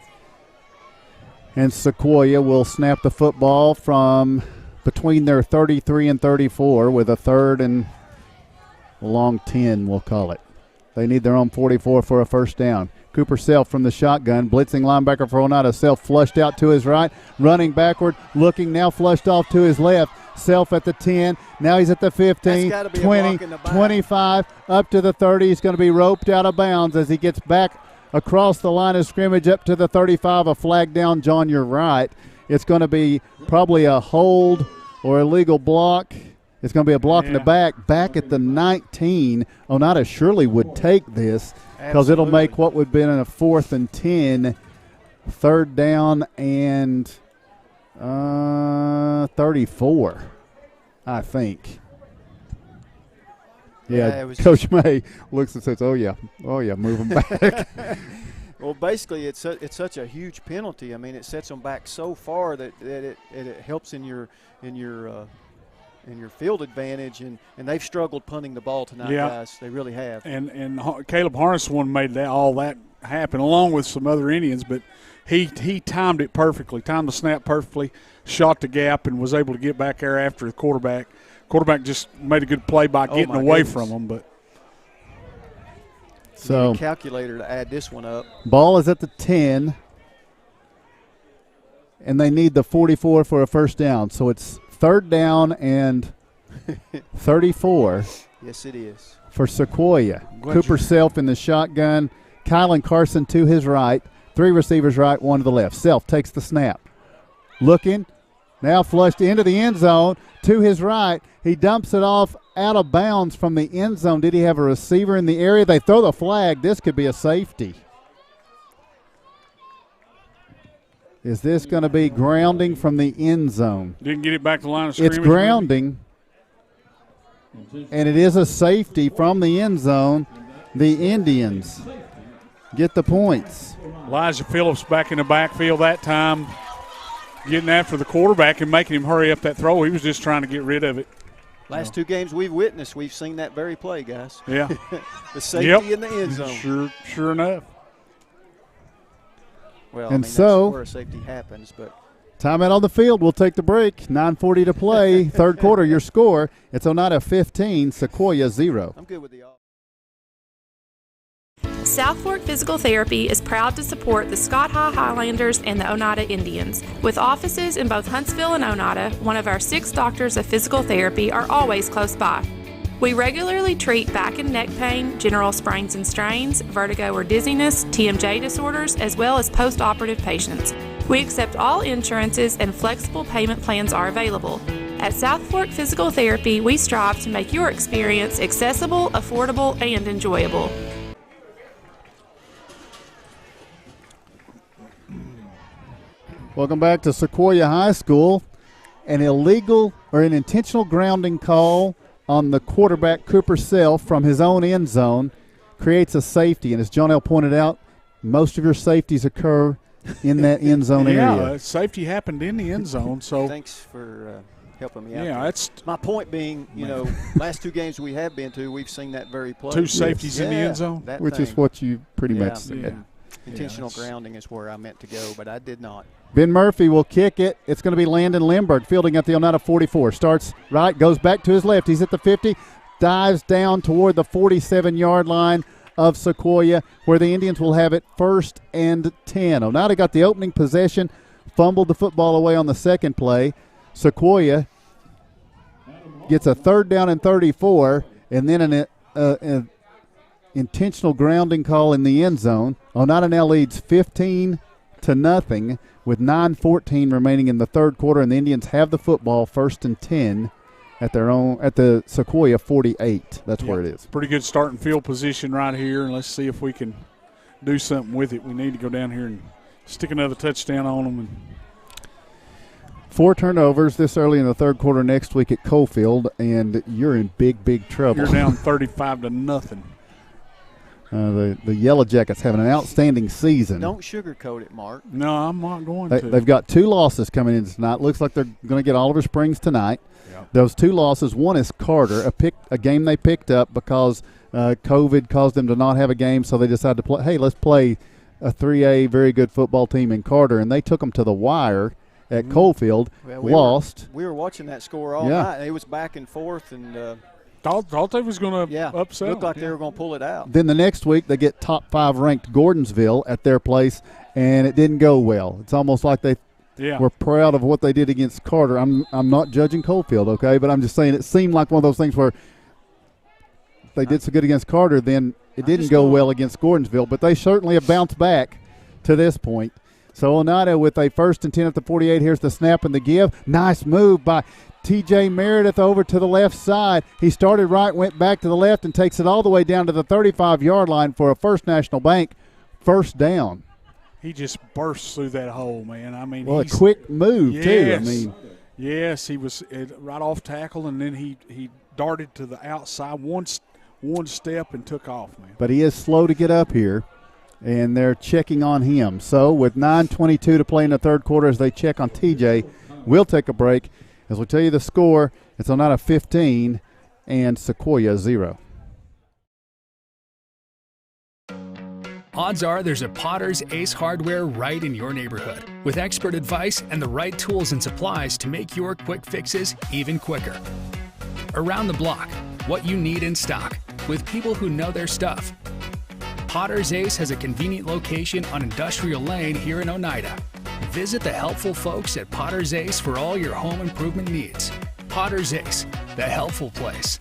And Sequoyah will snap the football from between their 33 and 34 with a third and a long 10, we'll call it. They need their own 44 for a first down. Cooper Self from the shotgun, blitzing linebacker for Oneida. Self flushed out to his right, running backward, looking, now flushed off to his left. Self at the 10, now he's at the 15, 20, 25, up to the 30. He's going to be roped out of bounds as he gets back across the line of scrimmage up to the 35. A flag down, John, you're right. It's going to be probably a hold or illegal block. It's going to be a block in the back at the 19. Oneida surely would take this because it'll make what would have been a 4th and 10, third down and 34, I think. Yeah, Coach May looks and says, oh, yeah, move them back.
Well, basically, it's such a huge penalty. I mean, it sets them back so far that it helps in your field advantage, and they've struggled punting the ball tonight, guys. They really have.
And Caleb Harness made all that happen, along with some other Indians, but he timed it perfectly, timed the snap perfectly, shot the gap, and was able to get back there after the quarterback. Quarterback just made a good play by getting away from him, but.
So a calculator to add this one up.
Ball is at the 10, and they need the 44 for a first down. So it's third down and 34.
Yes, it is.
For Sequoyah. Cooper Self in the shotgun. Kylan Carson to his right. 3 receivers right, 1 to the left. Self takes the snap. Looking. Now flushed into the end zone. To his right. He dumps it off out of bounds from the end zone. Did he have a receiver in the area? They throw the flag. This could be a safety. Is this going to be grounding from the end zone?
Didn't get it back to the line of scrimmage.
It's grounding, and it is a safety from the end zone. The Indians get the points.
Elijah Phillips back in the backfield that time, getting after the quarterback and making him hurry up that throw. He was just trying to get rid of it.
Last 2 games we've witnessed, we've seen that very play, guys.
Yeah.
The safety in the end zone.
Sure enough.
Well,
and
that's
so
where a safety happens, but
timeout on the field. We'll take the break. 9:40 to play. Third quarter. Your score: it's Oneida 15, Sequoyah 0.
I'm good with the.
South Fork Physical Therapy is proud to support the Scott Highlanders and the Oneida Indians. With offices in both Huntsville and Oneida, one of our 6 doctors of physical therapy are always close by. We regularly treat back and neck pain, general sprains and strains, vertigo or dizziness, TMJ disorders, as well as post-operative patients. We accept all insurances and flexible payment plans are available. At South Fork Physical Therapy, we strive to make your experience accessible, affordable, and enjoyable.
Welcome back to Sequoyah High School. An intentional grounding call on the quarterback Cooper Self from his own end zone creates a safety. And as John L. pointed out, most of your safeties occur in that end zone area.
Yeah, safety happened in the end zone. So
thanks for helping me out.
Yeah, that's
my point being, last 2 games we have been to, we've seen that very play.
2 safeties in the end zone,
which is what you pretty much said.
Yeah. Intentional grounding is where I meant to go, but I did not.
Ben Murphy will kick it. It's going to be Landon Lindbergh fielding at the Oneida 44. Starts right, goes back to his left. He's at the 50, dives down toward the 47-yard line of Sequoyah, where the Indians will have it 1st and 10. Oneida got the opening possession, fumbled the football away on the second play. Sequoyah gets a 3rd down and 34, and then an intentional grounding call in the end zone. Oneida now leads 15-0 with 9:14 remaining in the third quarter, and the Indians have the football 1st and 10 at the Sequoyah 48. That's where it is.
Pretty good starting field position right here, and let's see if we can do something with it. We need to go down here and stick another touchdown on them.
4 turnovers this early in the third quarter next week at Cofield, and you're in big trouble.
You're down 35-0.
The Yellow Jackets having an outstanding season.
Don't sugarcoat it, Mark.
No, I'm not going to.
They've got 2 losses coming in tonight. Looks like they're going to get Oliver Springs tonight.
Yep.
Those 2 losses, one is Carter, a game they picked up because COVID caused them to not have a game, so they decided to play. Hey, let's play a 3A very good football team in Carter, and they took them to the wire at Coalfield, lost.
We were watching that score all night. It was back and forth, and
thought they was going to upset.
Looked like they were going to pull it out.
Then the next week they get top 5 ranked Gordonsville at their place, and it didn't go well. It's almost like they were proud of what they did against Carter. I'm not judging Coalfield, okay, but I'm just saying it seemed like one of those things where they did so good against Carter, then it didn't go well against Gordonsville, but they certainly have bounced back to this point. So Oneida with a 1st and 10 at the 48. Here's the snap and the give. Nice move by T.J. Meredith over to the left side. He started right, went back to the left, and takes it all the way down to the 35-yard line for a First National Bank first down.
He just burst through that hole, man. I mean,
a quick move, too. I mean,
yes, he was right off tackle, and then he darted to the outside one step and took off, man.
But he is slow to get up here, and they're checking on him. So with 9:22 to play in the third quarter as they check on TJ, we'll take a break. As we'll tell you the score, it's Oneida 15 and Sequoyah 0.
Odds are there's a Potter's Ace Hardware right in your neighborhood, with expert advice and the right tools and supplies to make your quick fixes even quicker. Around the block, what you need in stock, with people who know their stuff. Potter's Ace has a convenient location on Industrial Lane here in Oneida. Visit the helpful folks at Potter's Ace for all your home improvement needs. Potter's Ace, the helpful place.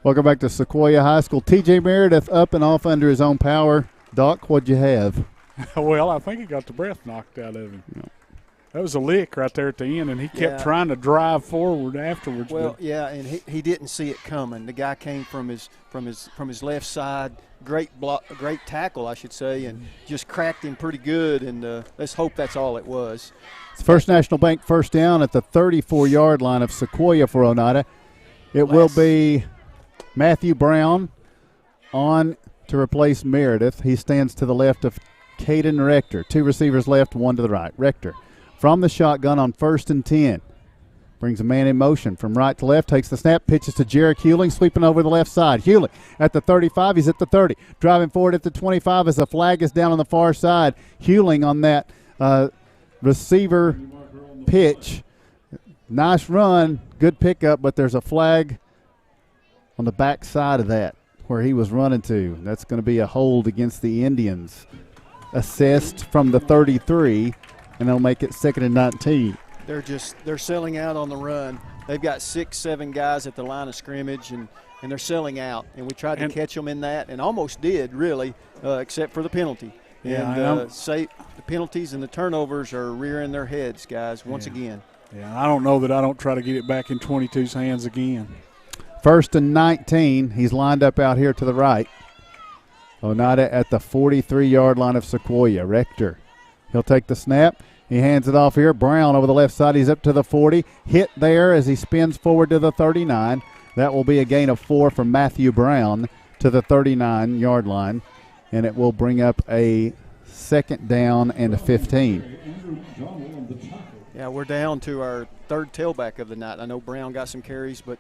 Welcome back to Sequoyah High School. T.J. Meredith up and off under his own power. Doc, what'd you have?
Well, I think he got the breath knocked out of him. Yeah. That was a lick right there at the end, and he kept trying to drive forward afterwards.
Well, and he didn't see it coming. The guy came from his left side, great tackle, I should say, and just cracked him pretty good. And let's hope that's all it was.
It's First National Bank first down at the 34-yard line of Sequoyah for Oneida. It will be Matthew Brown on to replace Meredith. He stands to the left of Caden Rector. 2 receivers left, 1 to the right. Rector from the shotgun on 1st and 10. Brings a man in motion from right to left, takes the snap, pitches to Jarek Hewling, sweeping over the left side. Hewling at the 35, he's at the 30. Driving forward at the 25 as the flag is down on the far side. Hewling on that receiver pitch. Nice run, good pickup, but there's a flag on the back side of that where he was running to. That's going to be a hold against the Indians. Assist from the 33, and they'll make it 2nd and 19.
They're selling out on the run. They've got 6-7 guys at the line of scrimmage, and they're selling out. And we tried to catch them in that, and almost did, really, except for the penalty. And the penalties and the turnovers are rearing their heads, guys, once again.
Yeah, I don't know that I don't try to get it back in 22's hands again.
1st and 19. He's lined up out here to the right. Oneida at the 43-yard line of Sequoyah. Rector. He'll take the snap. He hands it off here. Brown over the left side. He's up to the 40. Hit there as he spins forward to the 39. That will be a gain of 4 from Matthew Brown to the 39-yard line. And it will bring up a 2nd down and a 15.
Yeah, we're down to our 3rd tailback of the night. I know Brown got some carries, but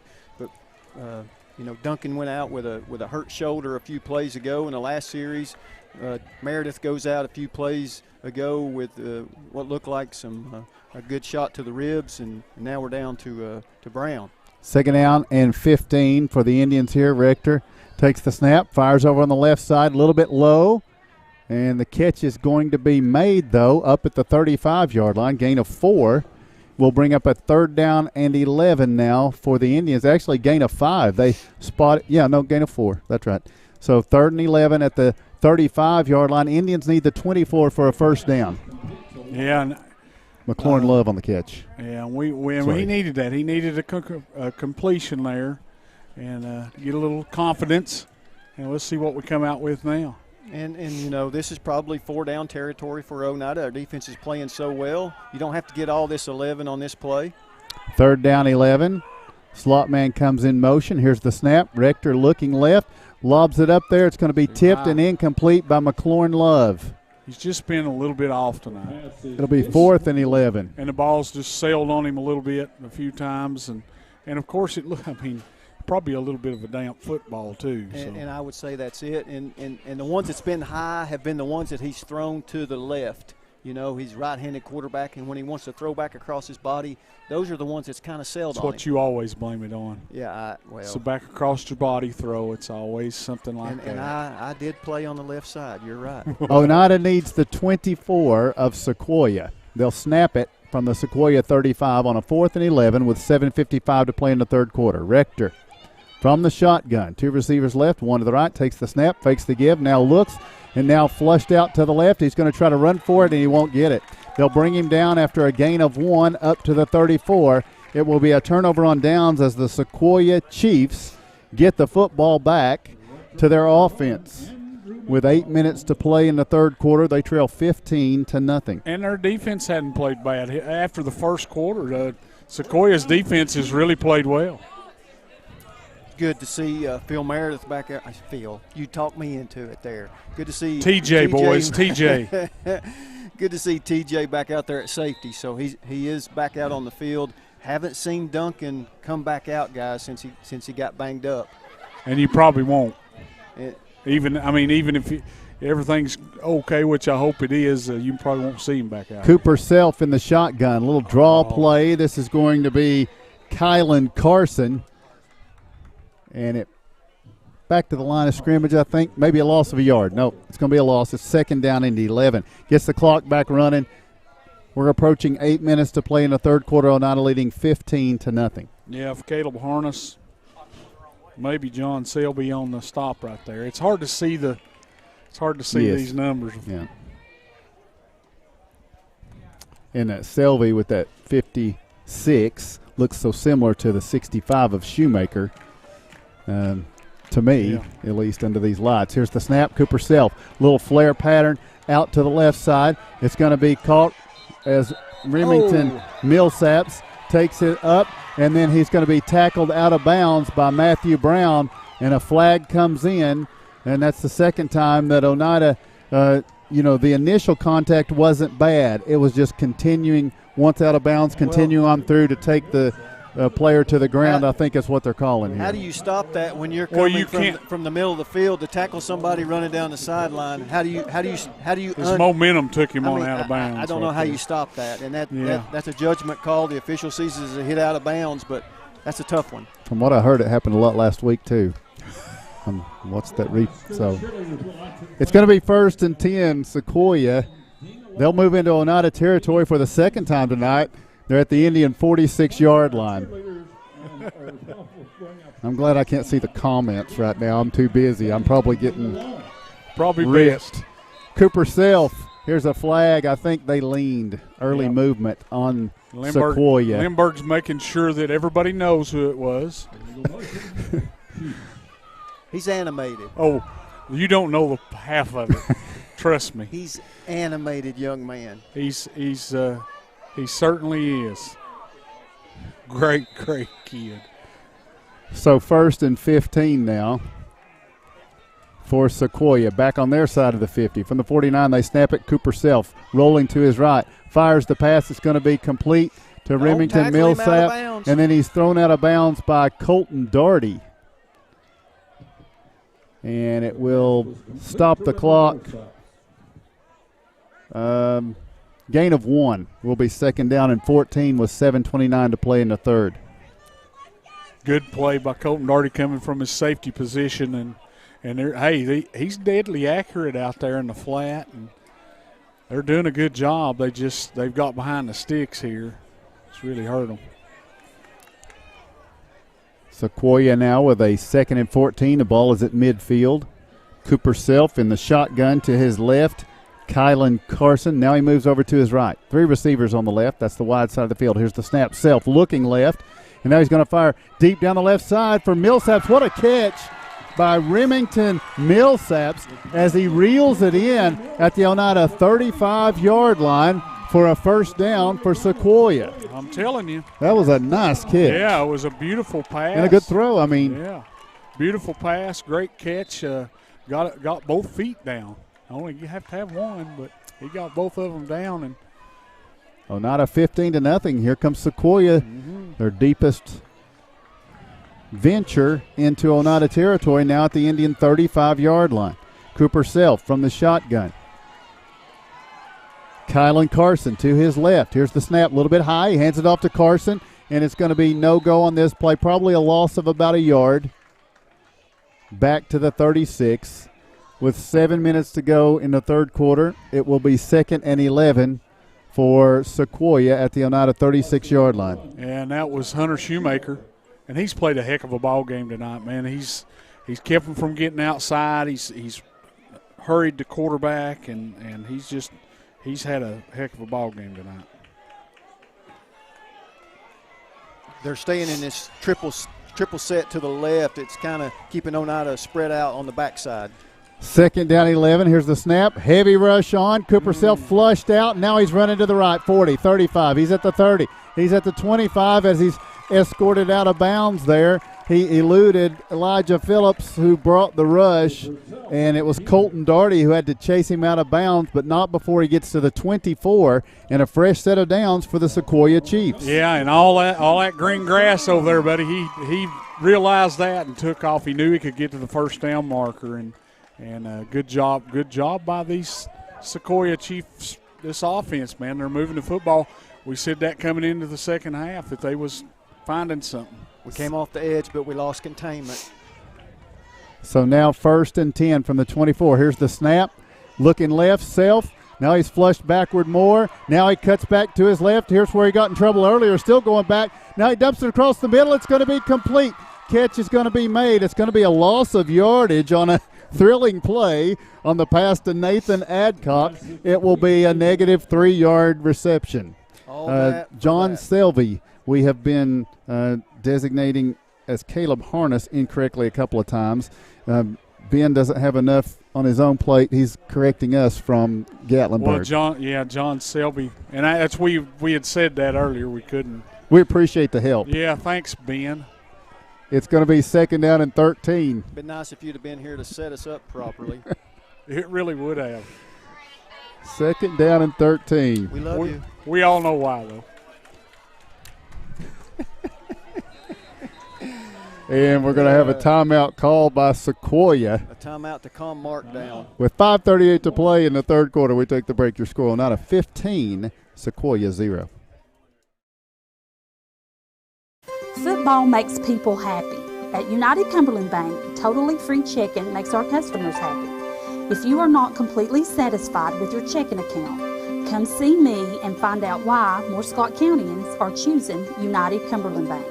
Duncan went out with a hurt shoulder a few plays ago in the last series. Meredith goes out a few plays ago with what looked like a good shot to the ribs, and now we're down to Brown.
2nd down and 15 for the Indians here. Rector takes the snap, fires over on the left side, a little bit low, and the catch is going to be made, though, up at the 35-yard line. Gain of 4. Will bring up a 3rd down and 11 now for the Indians. Actually, gain of 5. They spot gain of 4. That's right. So 3rd and 11 at the 35-yard line. Indians need the 24 for a 1st down.
Yeah. And,
McLaurin Love on the catch.
Yeah, we he needed that. He needed a completion there and get a little confidence. And let's see what we come out with now.
And this is probably 4-down territory for Oneida. Our defense is playing so well. You don't have to get all this 11 on this play.
3rd down 11. Slot man comes in motion. Here's the snap. Rector looking left. Lobs it up there. It's going to be tipped and incomplete by McLaurin Love.
He's just been a little bit off tonight.
It'll be 4th and 11.
And the ball's just sailed on him a little bit a few times. And of course, probably a little bit of a damp football too.
And I would say that's it. And the ones that's been high have been the ones that he's thrown to the left. You know, he's right-handed quarterback, and when he wants to throw back across his body, those are the ones that's kind of sailed on him.
That's what you always blame it on.
Yeah,
so back across your body throw, it's always something like that.
And I did play on the left side. You're right.
Oneida needs the 24 of Sequoyah. They'll snap it from the Sequoyah 35 on a 4th and 11 with 7:55 to play in the third quarter. Rector from the shotgun. 2 receivers left, 1 to the right, takes the snap, fakes the give, now looks, and now flushed out to the left. He's going to try to run for it, and he won't get it. They'll bring him down after a gain of 1 up to the 34. It will be a turnover on downs as the Sequoyah Chiefs get the football back to their offense. With 8 minutes to play in the third quarter, they trail 15-0.
And their defense hadn't played bad. After the first quarter, Sequoiah's defense has really played well.
Good to see Phil Meredith back there. Phil, you talked me into it there. Good to see
TJ boys, TJ.
Good to see TJ back out there at safety. So he is back out on the field. Haven't seen Duncan come back out, guys, since he got banged up.
And you probably won't. Even if everything's okay, which I hope it is, you probably won't see him back out.
Cooper Self in the shotgun. A little draw play. This is going to be Kylan Carson. And it back to the line of scrimmage, I think. Maybe a loss of a yard. No, it's going to be a loss. It's 2nd down into 11. Gets the clock back running. We're approaching 8 minutes to play in the third quarter. Oneida leading 15-0.
Yeah, if Caleb Harness, maybe John Selby on the stop right there. It's hard to see these numbers.
Yeah. And Selby with that 56 looks so similar to the 65 of Shoemaker. To me, at least under these lights. Here's the snap. Cooper Self, little flare pattern out to the left side. It's going to be caught as Remington Millsaps takes it up, and then he's going to be tackled out of bounds by Matthew Brown, and a flag comes in, and that's the second time that Oneida, the initial contact wasn't bad. It was just continuing once out of bounds, continue on through to take the player to the ground. I think is what they're calling here.
How do you stop that when you're coming from the middle of the field to tackle somebody running down the sideline? How do you
his momentum took him out of bounds.
I don't know how you stop that, and that's a judgment call. The official sees it as a hit out of bounds, but that's a tough one.
From what I heard, it happened a lot last week too. What's that? So it's going to be 1st and 10. Sequoyah. They'll move into Oneida territory for the second time tonight. They're at the Indian 46-yard line. I'm glad I can't see the comments right now. I'm too busy. I'm probably getting
ripped.
Cooper Self. Here's a flag. I think they leaned early movement on Sequoyah.
Lindbergh's making sure that everybody knows who it was.
He's animated.
Oh, you don't know the half of it. Trust me.
He's animated young man.
He certainly is. Great kid.
So 1st and 15 now for Sequoyah. Back on their side of the 50. From the 49, they snap it. Cooper Self rolling to his right. Fires the pass. It's going to be complete to Remington Millsap. And then he's thrown out of bounds by Colton Daugherty. And it will stop the clock. Gain of 1 will be 2nd down and 14 with 7:29 to play in the third.
Good play by Colton Daugherty coming from his safety position, and he's deadly accurate out there in the flat, and they're doing a good job. They've got behind the sticks here. It's really hurt them.
Sequoyah now with a 2nd and 14. The ball is at midfield. Cooper Self in the shotgun to his left. Kylan Carson. Now he moves over to his right. 3 receivers on the left. That's the wide side of the field. Here's the snap. Self looking left. And now he's going to fire deep down the left side for Millsaps. What a catch by Remington Millsaps as he reels it in at the Oneida 35-yard line for a 1st down for Sequoyah.
I'm telling you.
That was a nice kick.
Yeah, it was a beautiful pass.
And a good throw, I mean.
Yeah, beautiful pass, great catch. Got both feet down. Only you have to have one, but he got both of them down. And
Oneida 15-0. Here comes Sequoyah, their deepest venture into Oneida territory, now at the Indian 35-yard line. Cooper Self from the shotgun. Kylan Carson to his left. Here's the snap, a little bit high. He hands it off to Carson, and it's going to be no-go on this play, probably a loss of about a yard. Back to the 36. With 7 minutes to go in the third quarter, it will be 2nd and 11 for Sequoyah at the Oneida 36-yard line.
And that was Hunter Shoemaker, and he's played a heck of a ball game tonight, man. He's kept him from getting outside. He's hurried the quarterback, and he's had a heck of a ball game tonight.
They're staying in this triple set to the left. It's kind of keeping Oneida spread out on the backside.
2nd down 11. Here's the snap. Heavy rush on. Cooper Self flushed out. Now he's running to the right. 40, 35. He's at the 30. He's at the 25 as he's escorted out of bounds there. He eluded Elijah Phillips, who brought the rush, and it was Colton Darty who had to chase him out of bounds, but not before he gets to the 24, and a fresh set of downs for the Sequoyah Chiefs.
Yeah, and all that green grass over there, buddy, he realized that and took off. He knew he could get to the first down marker, and good job by these Sequoyah Chiefs, this offense, man. They're moving the football. We said that coming into the second half, that they was finding something.
We came off the edge, but we lost containment.
So now 1st and 10 from the 24. Here's the snap. Looking left, Self. Now he's flushed backward more. Now he cuts back to his left. Here's where he got in trouble earlier, still going back. Now he dumps it across the middle. It's going to be complete. Catch is going to be made. It's going to be a loss of yardage on a thrilling play on the pass to Nathan Adcock. It will be a negative 3-yard reception. John Selvey, we have been designating as Caleb Harness incorrectly a couple of times. Ben doesn't have enough on his own plate. He's correcting us from Gatlinburg.
Well, John Selby, and that's we had said that earlier. We couldn't.
We appreciate the help.
Yeah, thanks, Ben.
It's going to be 2nd down and 13.
Been nice if you'd have been here to set us up properly.
It really would have.
2nd down and 13.
We love you.
We all know why, though.
And we're going to have a timeout called by Sequoyah.
A timeout to calm Mark down.
With 5:38 to play in the third quarter, we take the break. Your score Oneida 15, Sequoyah 0.
Football makes people happy. At United Cumberland Bank, totally free checking makes our customers happy. If you are not completely satisfied with your checking account, come see me and find out why more Scott Countyans are choosing United Cumberland Bank.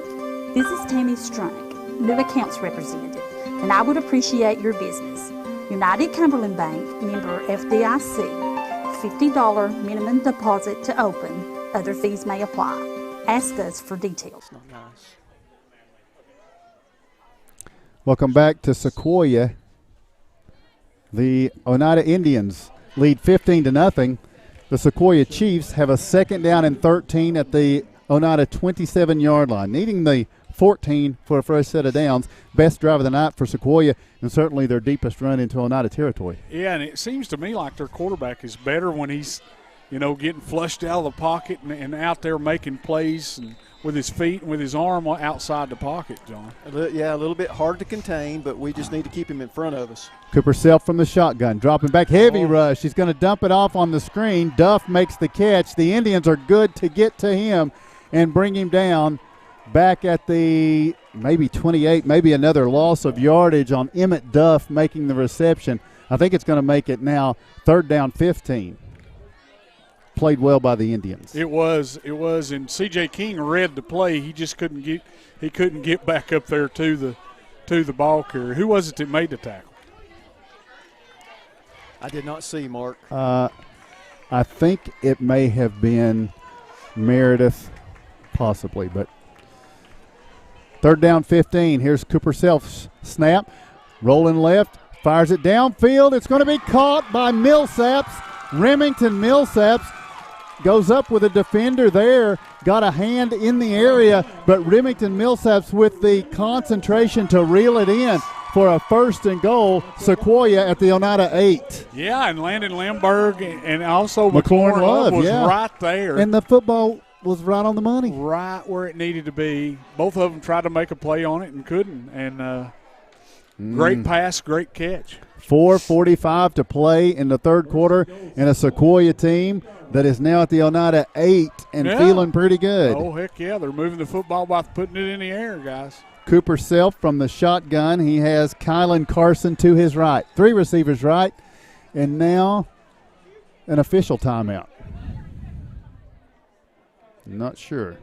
This is Tammy Strunk, new accounts representative, and I would appreciate your business. United Cumberland Bank, member FDIC, $50 minimum deposit to open. Other fees may apply. Ask us for details.
Not nice.
Welcome back to Sequoyah. The Oneida Indians lead 15-0. The Sequoyah Chiefs have a 2nd down and 13 at the Oneida 27-yard line, needing the 14 for a fresh set of downs. Best drive of the night for Sequoyah, and certainly their deepest run into Oneida territory.
Yeah, and it seems to me like their quarterback is better when he's, getting flushed out of the pocket and out there making plays and with his feet and with his arm outside the pocket, John.
Yeah, a little bit hard to contain, but we just need to keep him in front of us.
Cooper Self from the shotgun, dropping back, heavy rush. He's going to dump it off on the screen. Duff makes the catch. The Indians are good to get to him and bring him down back at the maybe 28, maybe another loss of yardage on Emmett Duff making the reception. I think it's going to make it now 3rd down 15. Played well by the Indians.
It was, and C.J. King read the play. He just couldn't get back up there to the ball carrier. Who was it that made the tackle?
I did not see, Mark.
I think it may have been Meredith, possibly, but 3rd down 15. Here's Cooper Self's snap, rolling left, fires it downfield. It's going to be caught by Millsaps, Remington Millsaps. goes up with a defender there, got a hand in the area, but Remington Millsaps with the concentration to reel it in for a 1st and goal. Sequoyah at the Oneida 8.
Yeah, and Landon Limburg and also
McLaurin Love
was right there.
And the football was right on the money.
Right where it needed to be. Both of them tried to make a play on it and couldn't. And great pass, great catch.
4:45 to play in the third quarter, and a Sequoyah team that is now at the Oneida 8 and feeling pretty good.
Oh, heck yeah. They're moving the football by putting it in the air, guys.
Cooper Self from the shotgun. He has Kylan Carson to his right. 3 receivers right, and now an official timeout. Not sure.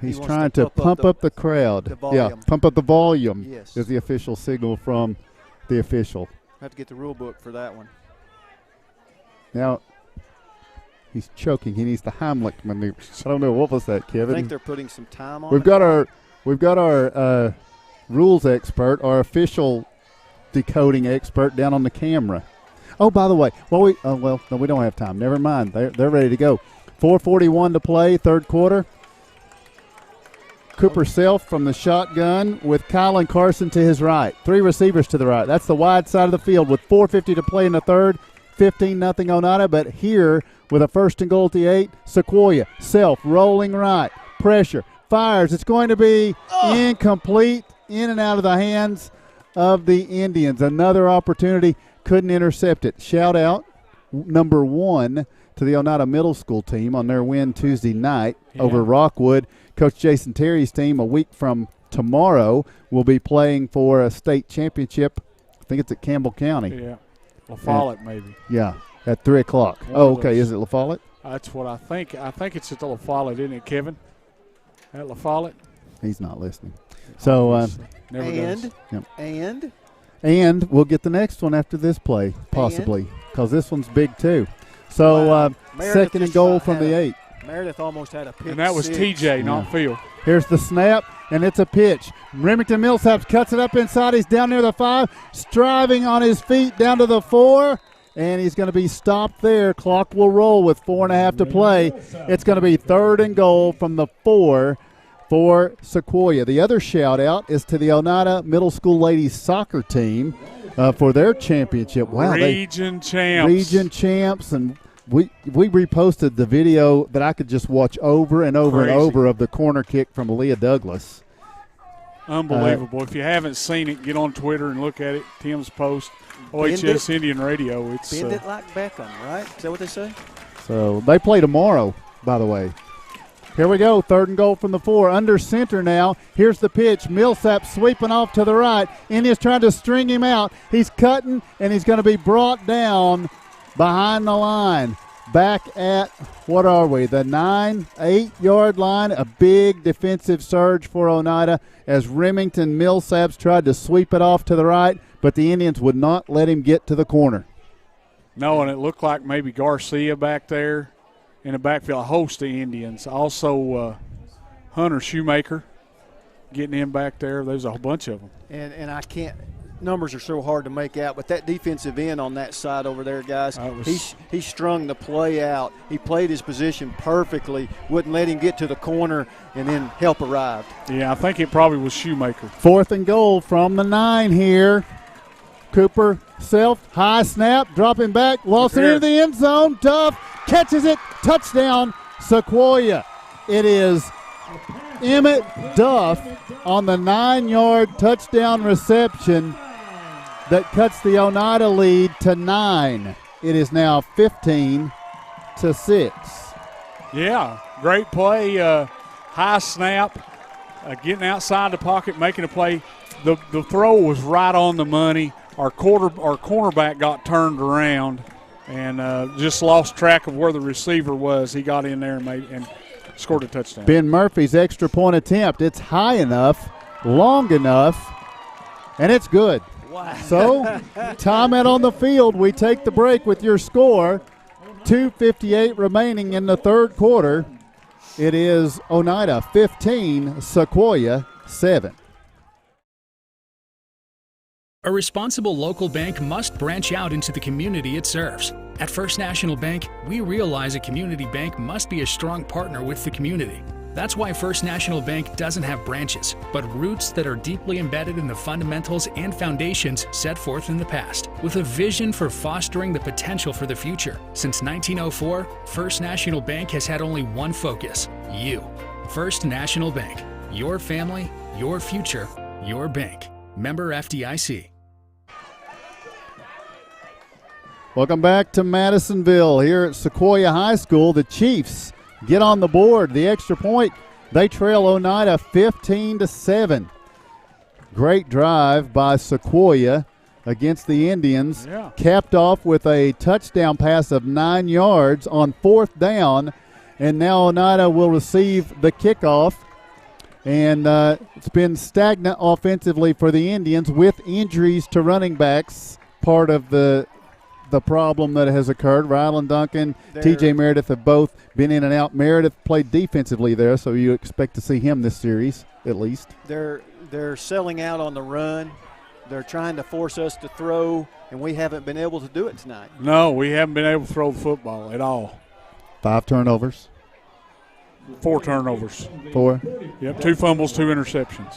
He's trying to pump up the crowd. Yeah, pump up the volume.
Yes.
Is the official signal from the official.
I have to get the rule book for that one.
Now, he's choking. He needs the Heimlich maneuver. I don't know. What was that, Kevin?
I think they're putting some time on
We've got our rules expert, our official decoding expert down on the camera. Oh, by the way, no, we don't have time. Never mind. They're ready to go. 4:41 to play, third quarter. Cooper Self from the shotgun with Kylan Carson to his right. 3 receivers to the right. That's the wide side of the field with 4:50 to play in the third. 15-0 Oneida, but here with a 1st and goal at the 8, Sequoyah. Self rolling right. Pressure. Fires. It's going to be incomplete. In and out of the hands of the Indians. Another opportunity. Couldn't intercept it. Shout out number 1 to the Oneida Middle School team on their win Tuesday night over Rockwood. Coach Jason Terry's team a week from tomorrow will be playing for a state championship. I think it's at Campbell County.
Yeah, La Follette maybe.
Yeah, at 3 o'clock. Oh, okay. Is it La Follette?
That's what I think. I think it's at the La Follette, isn't it, Kevin? At La Follette?
He's not listening. So, and we'll get the next one after this play, possibly, because this one's big too. So, 2nd and goal from the 8.
Meredith almost had a pick.
And that was TJ, not Phil.
Here's the snap, and it's a pitch. Remington Millsaps cuts it up inside. He's down near the 5, striving on his feet down to the 4, and he's going to be stopped there. Clock will roll with 4.5 to play. It's going to be 3rd and goal from the 4 for Sequoyah. The other shout-out is to the Oneida Middle School ladies soccer team for their championship. Wow,
Region champs,
and we reposted the video that I could just watch over and over and over of the corner kick from Leah Douglas.
Unbelievable. If you haven't seen it, get on Twitter and look at it. Tim's post, OHS Indian Radio.
Bend it like Beckham, right? Is that what they say?
So they play tomorrow, by the way. Here we go, 3rd and goal from the 4. Under center now. Here's the pitch. Millsap sweeping off to the right. Indians trying to string him out. He's cutting, and he's going to be brought down behind the line. Back at, what are we, the 8-yard line. A big defensive surge for Oneida as Remington Millsaps tried to sweep it off to the right, but the Indians would not let him get to the corner.
No, and it looked like maybe Garcia back there in the backfield, a host of Indians. Also, Hunter Shoemaker getting him back there. There's a whole bunch of them.
And I can't – numbers are so hard to make out, but that defensive end on that side over there, guys, he strung the play out. He played his position perfectly, wouldn't let him get to the corner, and then help arrived.
Yeah, I think it probably was Shoemaker.
4th and goal from the 9 here. Cooper Self, high snap, dropping back, lost it into the end zone. Duff catches it, touchdown, Sequoyah. It is Emmett Duff on the 9-yard touchdown reception that cuts the Oneida lead to 9. It is now 15-6.
Yeah, great play, high snap, getting outside the pocket, making a play. The throw was right on the money. Our cornerback got turned around and just lost track of where the receiver was. He got in there and scored a touchdown.
Ben Murphy's extra point attempt. It's high enough, long enough, and it's good.
Wow.
So, timeout on the field. We take the break with your score. 2:58 remaining in the third quarter. It is Oneida 15, Sequoyah 7.
A responsible local bank must branch out into the community it serves. At First National Bank, we realize a community bank must be a strong partner with the community. That's why First National Bank doesn't have branches, but roots that are deeply embedded in the fundamentals and foundations set forth in the past, with a vision for fostering the potential for the future. Since 1904, First National Bank has had only one focus: you. First National Bank. Your family, your future, your bank. Member FDIC.
Welcome back to Madisonville here at Sequoyah High School. The Chiefs get on the board. The extra point, they trail Oneida 15-7. Great drive by Sequoyah against the Indians.
Yeah. Capped
off with a touchdown pass of 9 yards on 4th down. And now Oneida will receive the kickoff. And it's been stagnant offensively for the Indians with injuries to running backs, part of the problem that has occurred. Rylan Duncan, T.J. Meredith have both been in and out. Meredith played defensively there, so you expect to see him this series at least.
They're selling out on the run. They're trying to force us to throw, and we haven't been able to do it tonight.
No, we haven't been able to throw the football at all.
5 turnovers.
4 turnovers.
4.
Yep, 2 fumbles, 2 interceptions.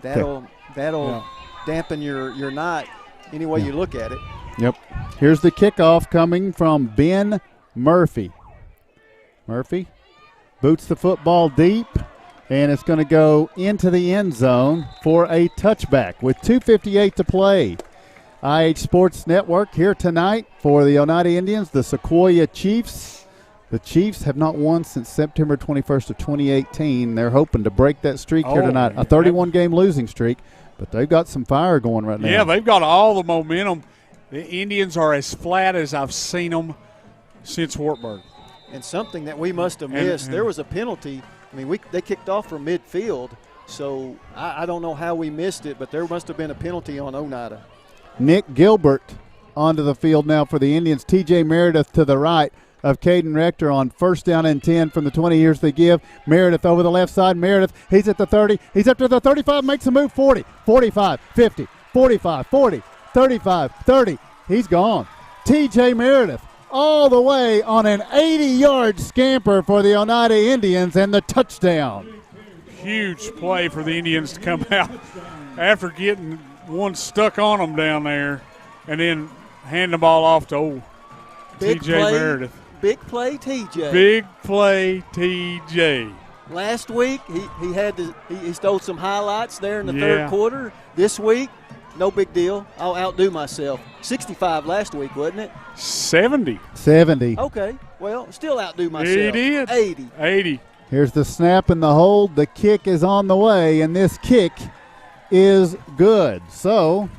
That'll dampen your night any way you look at it.
Yep. Here's the kickoff coming from Ben Murphy. Murphy boots the football deep, and it's going to go into the end zone for a touchback with 2:58 to play. IH Sports Network here tonight for the Oneida Indians, the Sequoyah Chiefs. The Chiefs have not won since September 21st of 2018. They're hoping to break that streak here tonight, a 31-game losing streak, but they've got some fire going right now.
Yeah, they've got all the momentum. The Indians are as flat as I've seen them since Wartburg.
And something that we must have missed, there was a penalty. I mean, they kicked off from midfield, so I don't know how we missed it, but there must have been a penalty on Oneida.
Nick Gilbert onto the field now for the Indians. T.J. Meredith to the right of Caden Rector on 1st down and 10 from the 20 years they give. Meredith over the left side. Meredith, he's at the 30. He's up to the 35, makes a move, 40, 45, 50, 45, 40. 35, 30, he's gone. T.J. Meredith all the way on an 80-yard scamper for the Oneida Indians and the touchdown.
Huge play for the Indians to come out after getting one stuck on them down there and then hand the ball off to old T.J. Meredith.
Big play T.J.
Big play T.J.
Last week he stole some highlights there in the third quarter. This week, no big deal. I'll outdo myself. 65 last week, wasn't it?
70.
Okay. Well, still outdo myself.
He did. 80.
Here's the snap and the hold. The kick is on the way, and this kick is good. So,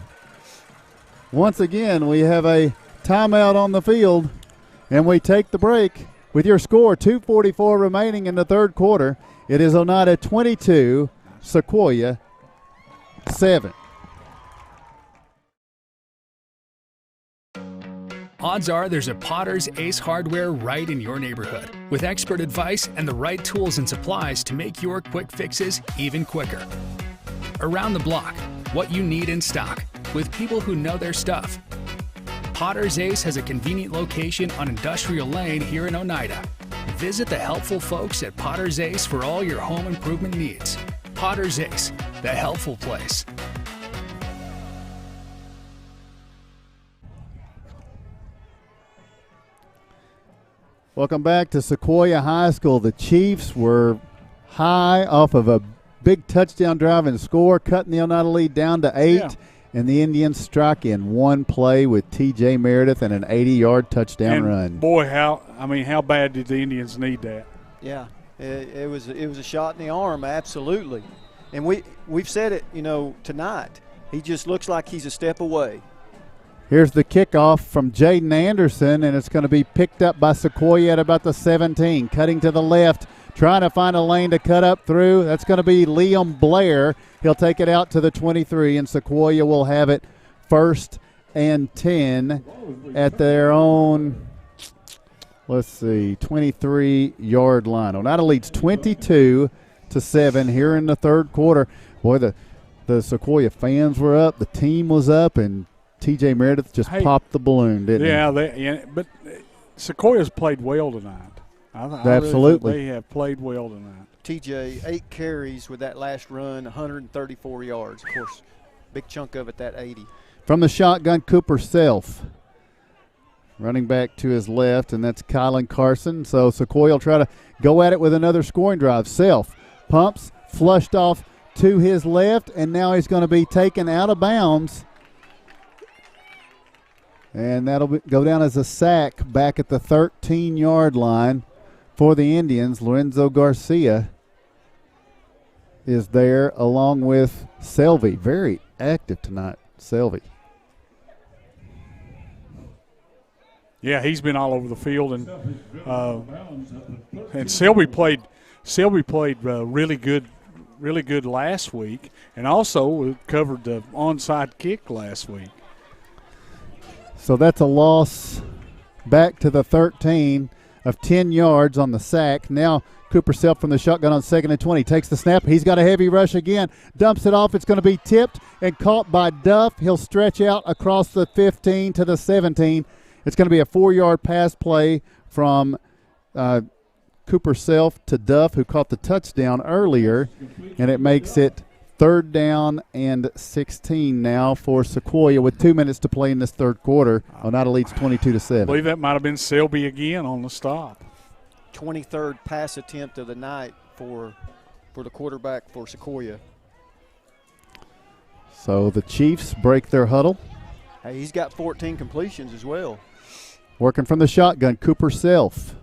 once again, we have a timeout on the field, and we take the break with your score, 2:44 remaining in the third quarter. It is Oneida 22, Sequoyah 7.
Odds are there's a Potter's Ace Hardware right in your neighborhood, with expert advice and the right tools and supplies to make your quick fixes even quicker. Around the block, what you need in stock, with people who know their stuff. Potter's Ace has a convenient location on Industrial Lane here in Oneida. Visit the helpful folks at Potter's Ace for all your home improvement needs. Potter's Ace, the helpful place.
Welcome back to Sequoyah High School. The Chiefs were high off of a big touchdown drive and score, cutting the Oneida lead down to 8. Yeah. And the Indians struck in one play with T.J. Meredith and an 80-yard touchdown run.
Boy, how bad did the Indians need that?
Yeah, it was a shot in the arm, absolutely. And we've said it, tonight. He just looks like he's a step away.
Here's the kickoff from Jaden Anderson, and it's going to be picked up by Sequoyah at about the 17. Cutting to the left, trying to find a lane to cut up through. That's going to be Liam Blair. He'll take it out to the 23, and Sequoyah will have it 1st and 10 at their own, 23-yard line. Oneida leads 22-7 here in the third quarter. Boy, the the Sequoyah fans were up, the team was up, and T.J. Meredith just popped the balloon, didn't he?
But Sequoiah's played well tonight.
Absolutely.
They have played well tonight.
TJ, 8 carries with that last run, 134 yards. Of course, big chunk of it, that 80.
From the shotgun, Cooper Self. Running back to his left, and that's Kylan Carson. So Sequoyah will try to go at it with another scoring drive. Self pumps, flushed off to his left, and now he's going to be taken out of bounds. And that'll go down as a sack back at the 13-yard line for the Indians. Lorenzo Garcia is there along with Selvey. Very active tonight, Selvey.
Yeah, he's been all over the field, and Selby played really good last week, and also covered the onside kick last week.
So that's a loss back to the 13 of 10 yards on the sack. Now Cooper Self from the shotgun on 2nd and 20 takes the snap. He's got a heavy rush again, dumps it off. It's going to be tipped and caught by Duff. He'll stretch out across the 15 to the 17. It's going to be a 4-yard pass play from Cooper Self to Duff, who caught the touchdown earlier, and it makes it 3rd down and 16 now for Sequoyah with 2 minutes to play in this third quarter. Oneida leads 22-7.
I believe that might have been Selby again on the stop.
23rd pass attempt of the night for the quarterback for Sequoyah.
So the Chiefs break their huddle.
Hey, he's got 14 completions as well.
Working from the shotgun, Cooper Self.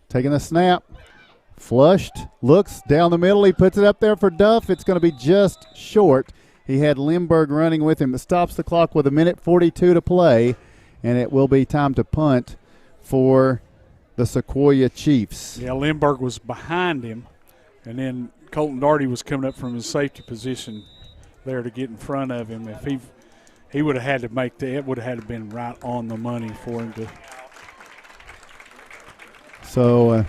Taking the snap. Flushed. Looks down the middle. He puts it up there for Duff. It's going to be just short. He had Lindbergh running with him. It stops the clock with 1:42 to play, and it will be time to punt for the Sequoyah Chiefs.
Yeah, Lindbergh was behind him, and then Colton Darty was coming up from his safety position there to get in front of him. If he would have had to make that, it would have had to been right on the money for him to.
So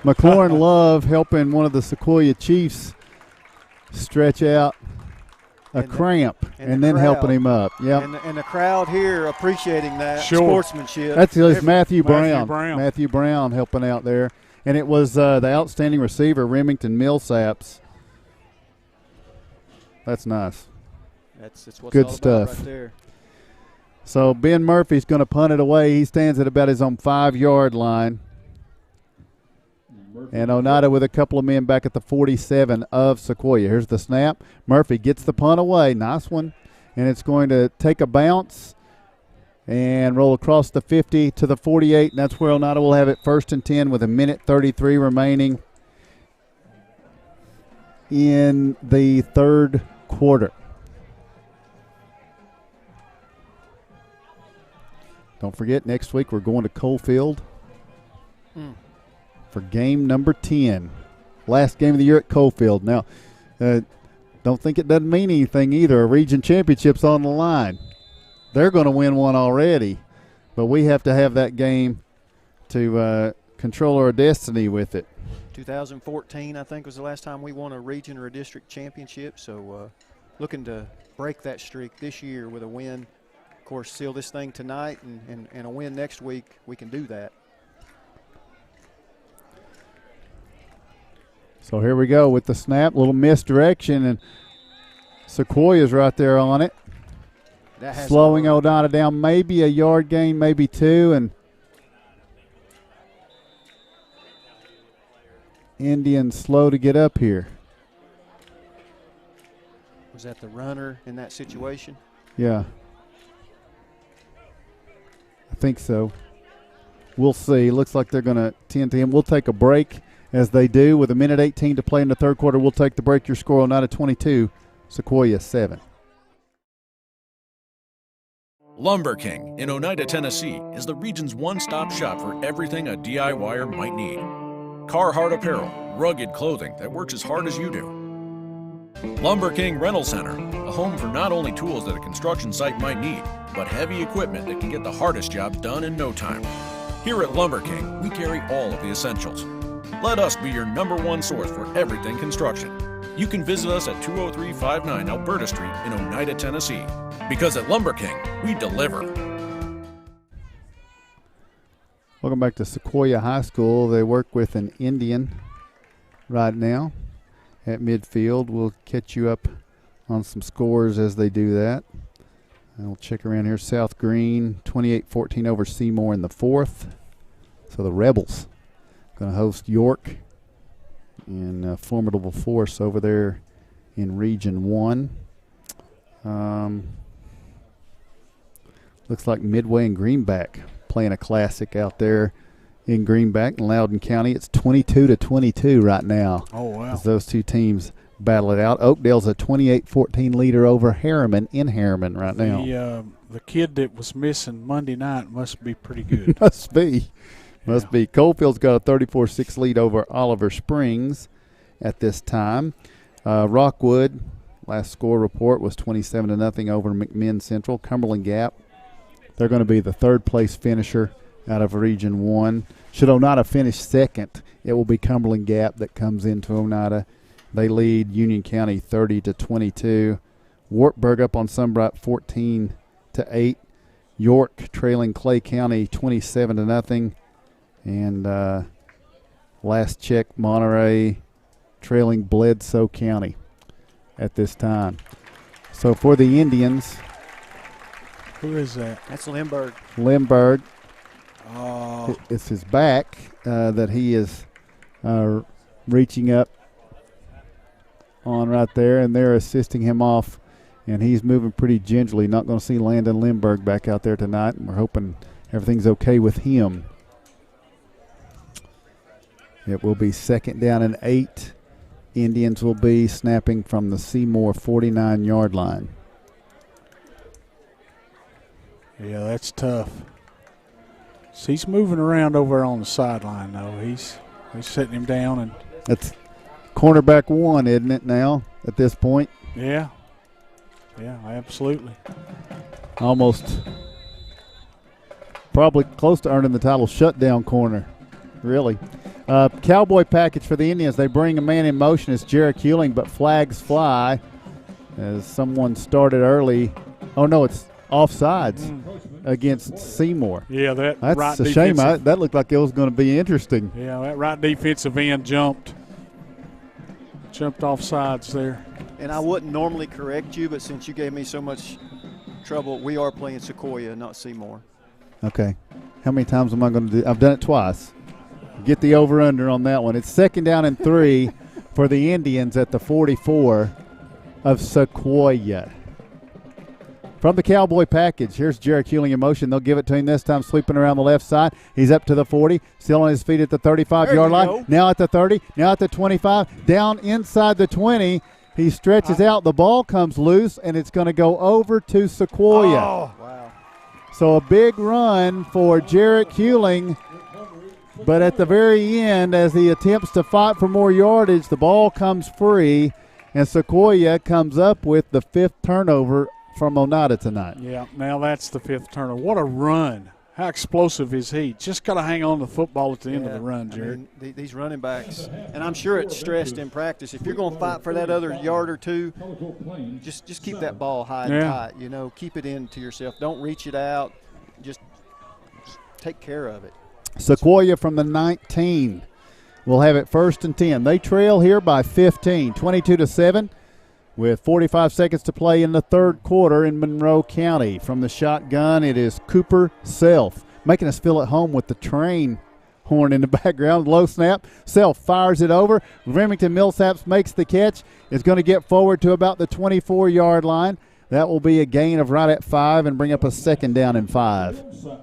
McLaurin Love helping one of the Sequoyah Chiefs stretch out a cramp and then helping him up. Yeah,
and the crowd here appreciating that sportsmanship.
That's Matthew Brown. Matthew Brown helping out there. And it was the outstanding receiver, Remington Millsaps. That's nice.
That's what's
good
all
stuff.
About right there.
So Ben Murphy's going to punt it away. He stands at about his own 5-yard line. And Oneida with a couple of men back at the 47 of Sequoyah. Here's the snap. Murphy gets the punt away. Nice one. And it's going to take a bounce and roll across the 50 to the 48. And that's where Oneida will have it 1st and 10 with 1:33 remaining in the third quarter. Don't forget, next week we're going to Coalfield for game number 10. Last game of the year at Coalfield. Now, don't think it doesn't mean anything either. A region championship's on the line. They're going to win one already, but we have to have that game to control our destiny with it.
2014, I think, was the last time we won a region or a district championship, so looking to break that streak this year with a win. Of course, seal this thing tonight and a win next week, we can do that.
So here we go with the snap, little misdirection, and Sequoyah's right there on it. Slowing Oneida down, maybe a yard gain, maybe 2, and Indians slow to get up here.
Was that the runner in that situation?
Yeah. I think so. We'll see. Looks like they're going to tend to him. We'll take a break as they do with 1:18 to play in the third quarter. We'll take the break. Your score Oneida 22, Sequoyah 7.
Lumber King in Oneida, Tennessee is the region's one-stop shop for everything a DIYer might need. Carhartt apparel, rugged clothing that works as hard as you do. Lumber King Rental Center, a home for not only tools that a construction site might need, but heavy equipment that can get the hardest jobs done in no time. Here at Lumber King, we carry all of the essentials. Let us be your #1 source for everything construction. You can visit us at 20359 Alberta Street in Oneida, Tennessee. Because at Lumber King, we deliver.
Welcome back to Sequoyah High School. They work with an Indian right now at midfield. We'll catch you up on some scores as they do that. And we'll check around here. South Green, 28-14 over Seymour in the fourth. So the Rebels going to host York in a formidable force over there in Region 1. Looks like Midway and Greenback playing a classic out there in Greenback in Loudoun County. It's 22-22 right now.
Oh, wow.
As those two teams battle it out. Oakdale's a 28-14 leader over Harriman in Harriman right now.
The kid that was missing Monday night must be pretty good.
Must be. Coalfield's got a 34-6 lead over Oliver Springs at this time. Rockwood, last score report was 27-0 over McMinn Central. Cumberland Gap, they're going to be the third-place finisher out of Region 1. Should Oneida finish second, it will be Cumberland Gap that comes into Oneida. They lead Union County 30-22. Wartburg up on Sunbright 14-8. York trailing Clay County 27-0. And last check, Monterey trailing Bledsoe County at this time. So for the Indians,
who is that?
That's Lindbergh.
Lindbergh.
Oh.
It's his back that he is reaching up on right there, and they're assisting him off, and he's moving pretty gingerly. Not going to see Landon Lindbergh back out there tonight, and we're hoping everything's okay with him. It will be 2nd down and 8. Indians will be snapping from the Seymour 49-yard line.
Yeah, that's tough. So he's moving around over on the sideline, though. He's setting him down. And
that's cornerback 1, isn't it, now at this point?
Yeah, absolutely.
Almost probably close to earning the title shutdown corner, really. Cowboy package for the Indians. They bring a man in motion. It's Jarek Hewling, but flags fly as someone started early. Oh, no, it's offsides against Seymour.
Yeah, that's right.
A shame. That looked like it was going to be interesting.
Yeah, that right defensive end jumped offsides there.
And I wouldn't normally correct you, but since you gave me so much trouble, we are playing Sequoyah, not Seymour.
Okay. How many times am I going to do? I've done it twice. Get the over-under on that one. It's 2nd down and 3 for the Indians at the 44 of Sequoyah. From the Cowboy package, here's Jarek Hewling in motion. They'll give it to him this time, sweeping around the left side. He's up to the 40, still on his feet at the 35-yard line.
Go.
Now at the 30, now at the 25, down inside the 20. He stretches out. The ball comes loose, and it's going to go over to Sequoyah.
Oh, wow.
So a big run for Jarek Hewling. But at the very end, as he attempts to fight for more yardage, the ball comes free, and Sequoyah comes up with the 5th turnover from Oneida tonight.
Yeah, now that's the 5th turnover. What a run. How explosive is he? Just got to hang on to the football at the end of the run, Jared.
I mean, these running backs, and I'm sure it's stressed in practice. If you're going to fight for that other yard or two, just keep that ball high and tight. Keep it into yourself. Don't reach it out. Just take care of it.
Sequoyah from the 19 will have it 1st and 10. They trail here by 15, 22-7, with 45 seconds to play in the 3rd quarter in Monroe County. From the shotgun, it is Cooper Self, making us feel at home with the train horn in the background. Low snap. Self fires it over. Remington Millsaps makes the catch. Is going to get forward to about the 24-yard line. That will be a gain of right at 5 and bring up a 2nd down and 5.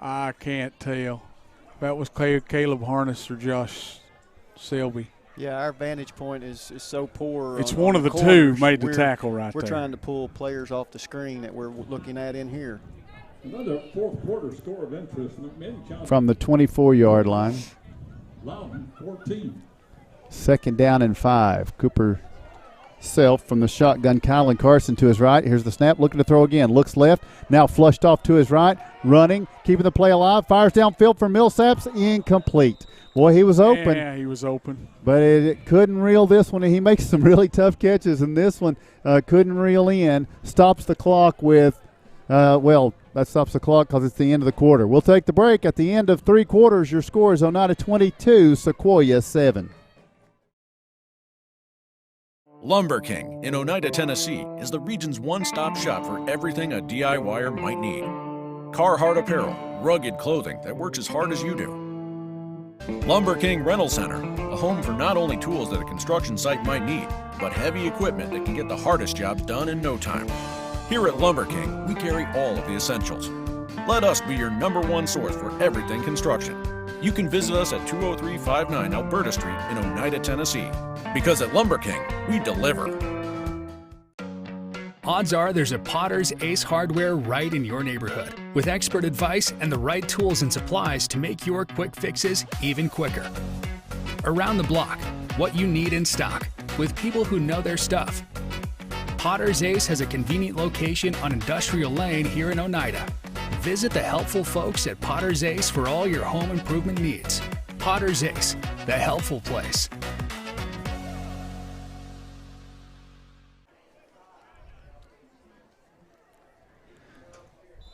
I can't tell. That was Caleb Harness or Josh Selby.
Yeah, our vantage point is so poor.
It's one of the two made the tackle right there.
We're trying to pull players off the screen that we're looking at in here.
Another 4th quarter score of interest.
From the 24-yard line.
Loudoun 14.
2nd down and 5. Cooper Self from the shotgun. Kylan Carson to his right. Here's the snap. Looking to throw again. Looks left. Now flushed off to his right. Running. Keeping the play alive. Fires downfield for Millsaps. Incomplete. Boy, he was open.
Yeah, he was open.
But it couldn't reel this one. He makes some really tough catches, and this one couldn't reel in. Stops the clock with, that stops the clock because it's the end of the quarter. We'll take the break. At the end of 3 quarters, your score is Oneida 22, Sequoyah 7.
Lumber King in Oneida, Tennessee is the region's one-stop shop for everything a DIYer might need. Carhartt apparel, rugged clothing that works as hard as you do. Lumber King Rental Center, a home for not only tools that a construction site might need, but heavy equipment that can get the hardest jobs done in no time. Here at Lumber King, we carry all of the essentials. Let us be your #1 source for everything construction. You can visit us at 20359 Alberta Street in Oneida, Tennessee. Because at Lumber King, we deliver.
Odds are there's a Potter's Ace Hardware right in your neighborhood, with expert advice and the right tools and supplies to make your quick fixes even quicker. Around the block, what you need in stock, with people who know their stuff. Potter's Ace has a convenient location on Industrial Lane here in Oneida. Visit the helpful folks at Potter's Ace for all your home improvement needs. Potter's Ace, the helpful place.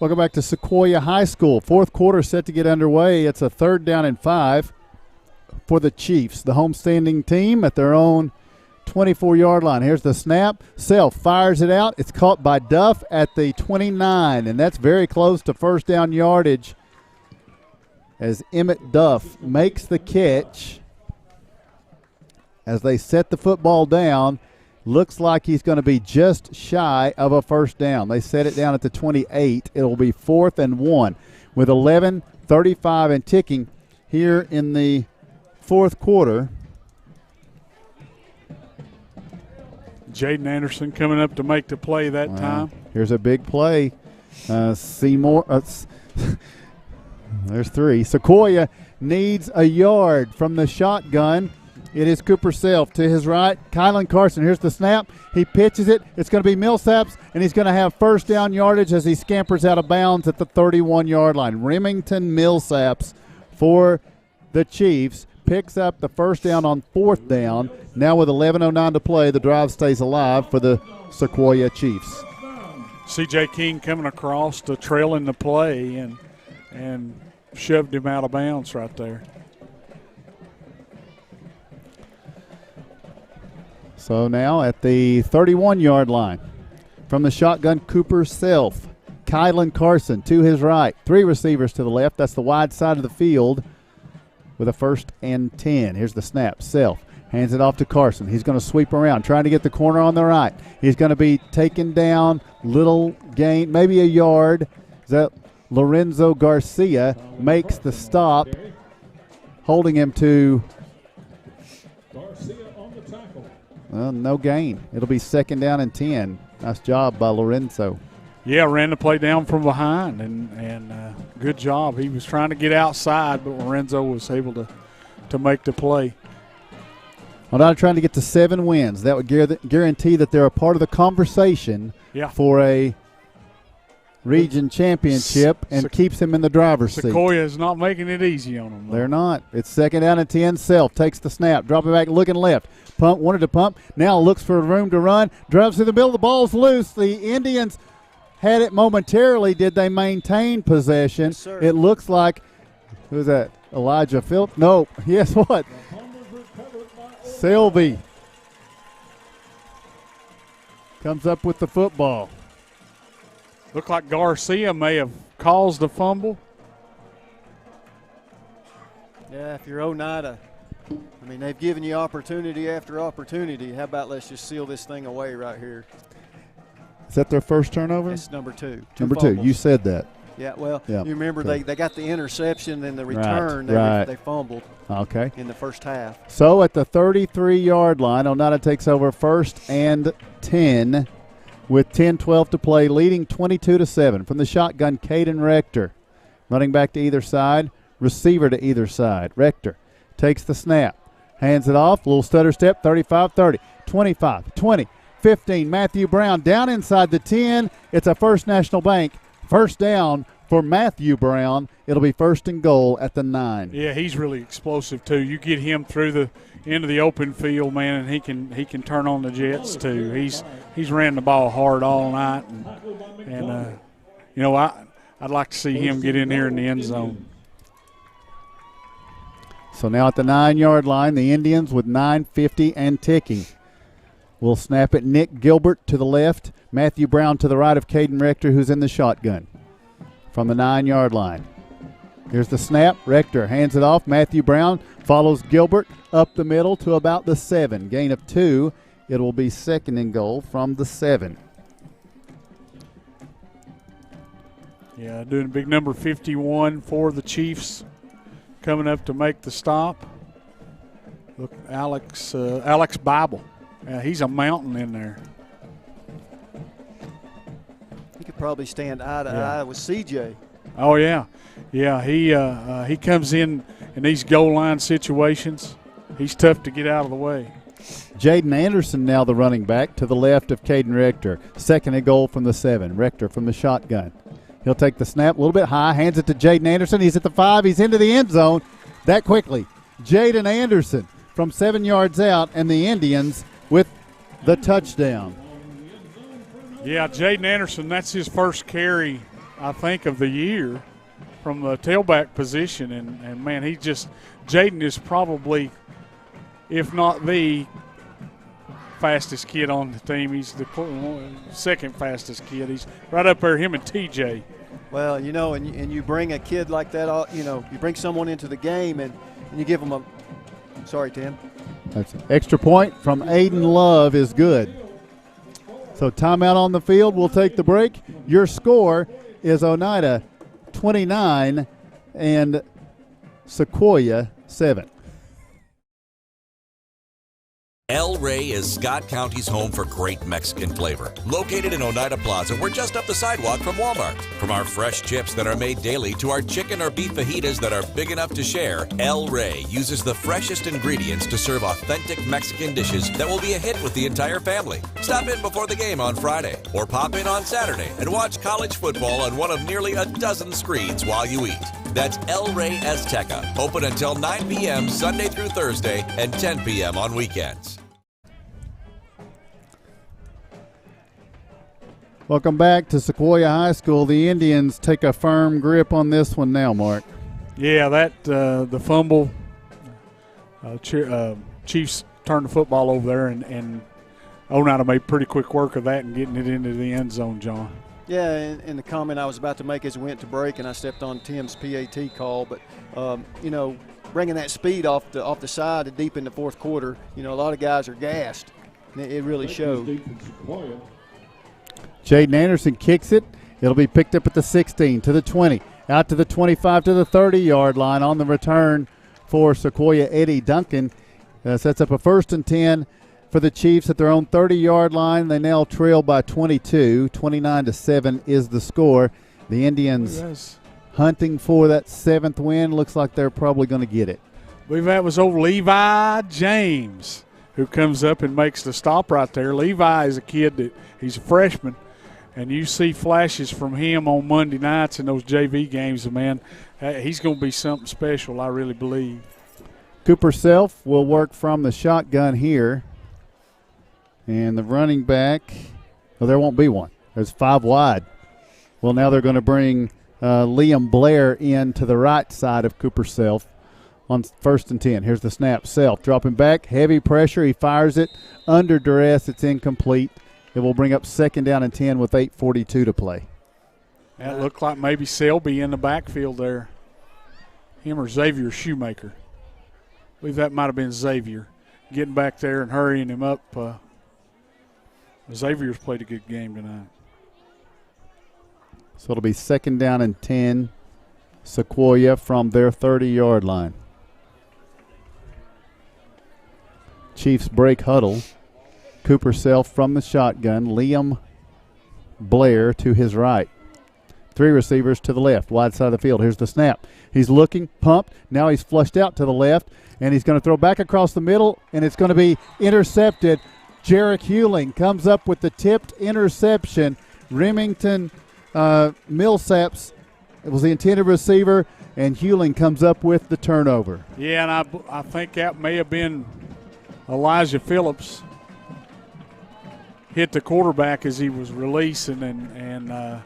Welcome back to Sequoyah High School. 4th quarter set to get underway. It's a 3rd down and 5 for the Chiefs, the homestanding team at their own 24-yard line. Here's the snap. Self fires it out. It's caught by Duff at the 29, and that's very close to first down yardage as Emmett Duff makes the catch. As they set the football down, looks like he's going to be just shy of a first down. They set it down at the 28. It'll be 4th and 1 with 11:35 and ticking here in the 4th quarter.
Jaden Anderson coming up to make the play that time.
Here's a big play. Seymour. There's 3. Sequoyah needs a yard from the shotgun. It is Cooper Self to his right. Kylan Carson, here's the snap. He pitches it. It's going to be Millsaps, and he's going to have first down yardage as he scampers out of bounds at the 31-yard line. Remington Millsaps for the Chiefs picks up the first down on 4th down. Now with 11:09 to play, the drive stays alive for the Sequoyah Chiefs.
C.J. King coming across to trail in the play and shoved him out of bounds right there.
So now at the 31-yard line, from the shotgun, Cooper Self. Kylan Carson to his right. 3 receivers to the left. That's the wide side of the field with a 1st and 10. Here's the snap. Self hands it off to Carson. He's going to sweep around, trying to get the corner on the right. He's going to be taken down, little gain, maybe a yard. Is that Lorenzo Garcia makes the stop, holding him to no gain. It'll be 2nd down and 10. Nice job by Lorenzo.
Yeah, ran the play down from behind, and good job. He was trying to get outside, but Lorenzo was able to make the play.
Oneida trying to get to 7 wins. That would guarantee that they're a part of the conversation for a region championship and keeps him in the driver's seat.
Sequoyah is not making it easy on them.
They're not. It's 2nd down and 10. Self takes the snap, dropping back, looking left. Wanted to pump. Now looks for room to run. Drives through the middle. The ball's loose. The Indians had it momentarily. Did they maintain possession?
Yes, sir.
It looks like, who's that? Elijah Phillips? No. Yes, what? Sylvie comes up with the football.
Looked like Garcia may have caused the fumble.
Yeah, if you're Oneida, I mean, they've given you opportunity after opportunity. How about let's just seal this thing away right here?
Is that their first turnover?
It's number 2.
Number
fumbles.
2. You said that.
Yeah, well,
Yeah.
you remember
Okay.
they got the interception and the return.
Right.
They fumbled
Okay.
in the first half.
So at the 33-yard line, Oneida takes over 1st and 10 with 10:12 to play, leading 22-7 from the shotgun. Caden Rector running back to either side, receiver to either side. Rector takes the snap, hands it off, little stutter step, 35-30, 25, 20, 15. Matthew Brown down inside the 10. It's a First National Bank first down for for Matthew Brown. It'll be 1st and goal at the 9.
Yeah, he's really explosive too. You get him through the into the open field, man, and he can turn on the jets too. He's ran the ball hard all night, and you know, I'd like to see him get in here in the end zone.
So now at the 9-yard line, the Indians with 9:50 and ticking. We'll snap it. Nick Gilbert to the left, Matthew Brown to the right of Caden Rector, who's in the shotgun from the 9-yard line. Here's the snap. Rector hands it off. Matthew Brown follows Gilbert up the middle to about the 7. Gain of 2. It will be 2nd and goal from the 7.
Yeah, doing big number 51 for the Chiefs, coming up to make the stop. Look, Alex Bible. He's a mountain in there.
He could probably stand eye to eye with CJ.
Oh yeah, he comes in these goal line situations. He's tough to get out of the way.
Jaden Anderson now the running back to the left of Caden Rector. 2nd and goal from the 7. Rector from the shotgun. He'll take the snap a little bit high, hands it to Jaden Anderson. He's at the 5. He's into the end zone that quickly. Jaden Anderson from 7 yards out, and the Indians with the touchdown.
Yeah, Jaden Anderson, that's his first carry, I think, of the year from the tailback position. And man, Jaden is probably, if not the fastest kid on the team. He's the second fastest kid. He's right up there, him and TJ.
Well, you know, and you bring a kid like that, you know, you bring someone into the game and you give them a – sorry, Tim.
That's an extra point from Aiden Love is good. So timeout on the field. We'll take the break. Your score is Oneida 29 and Sequoyah 7.
El Rey is Scott County's home for great Mexican flavor. Located in Oneida Plaza, we're just up the sidewalk from Walmart. From our fresh chips that are made daily to our chicken or beef fajitas that are big enough to share, El Rey uses the freshest ingredients to serve authentic Mexican dishes that will be a hit with the entire family. Stop in before the game on Friday or pop in on Saturday and watch college football on one of nearly a dozen screens while you eat. That's El Rey Azteca, open until 9 p.m. Sunday through Thursday and 10 p.m. on weekends.
Welcome back to Sequoyah High School. The Indians take a firm grip on this one now, Mark.
Yeah, the fumble, Chiefs turned the football over there, and Oneida made pretty quick work of that and getting it into the end zone, John.
Yeah, and the comment I was about to make as we went to break, and I stepped on Tim's PAT call, but you know, bringing that speed off the side and deep in the fourth quarter, you know, a lot of guys are gassed. And it really showed.
Jaden Anderson kicks it. It'll be picked up at the 16 to the 20, out to the 25 to the 30-yard line on the return for Sequoyah. Eddie Duncan sets up a 1st and 10 for the Chiefs at their own 30-yard line. They now trail by 22. 29-7 is the score. The Indians hunting for that 7th win. Looks like they're probably going to get it.
I believe that was old Levi James who comes up and makes the stop right there. Levi is a kid he's a freshman. And you see flashes from him on Monday nights in those JV games, and man, he's going to be something special, I really believe.
Cooper Self will work from the shotgun here. And the running back, well, there won't be one. There's 5 wide. Well, now they're going to bring Liam Blair in to the right side of Cooper Self on 1st and 10. Here's the snap. Self dropping back, heavy pressure. He fires it under duress. It's incomplete. It will bring up 2nd down and 10 with 8:42 to play.
That looked like maybe Selby in the backfield there. Him or Xavier Shoemaker. I believe that might have been Xavier getting back there and hurrying him up. Xavier's played a good game tonight.
So it'll be 2nd down and 10, Sequoyah from their 30-yard line. Chiefs break huddle. Cooper Self from the shotgun. Liam Blair to his right. 3 receivers to the left, wide side of the field. Here's the snap. He's looking, pumped. Now he's flushed out to the left, and he's going to throw back across the middle, and it's going to be intercepted. Jarek Hewling comes up with the tipped interception. Remington Millsaps it was the intended receiver, and Hewling comes up with the turnover.
Yeah, and I think that may have been Elijah Phillips hit the quarterback as he was releasing, and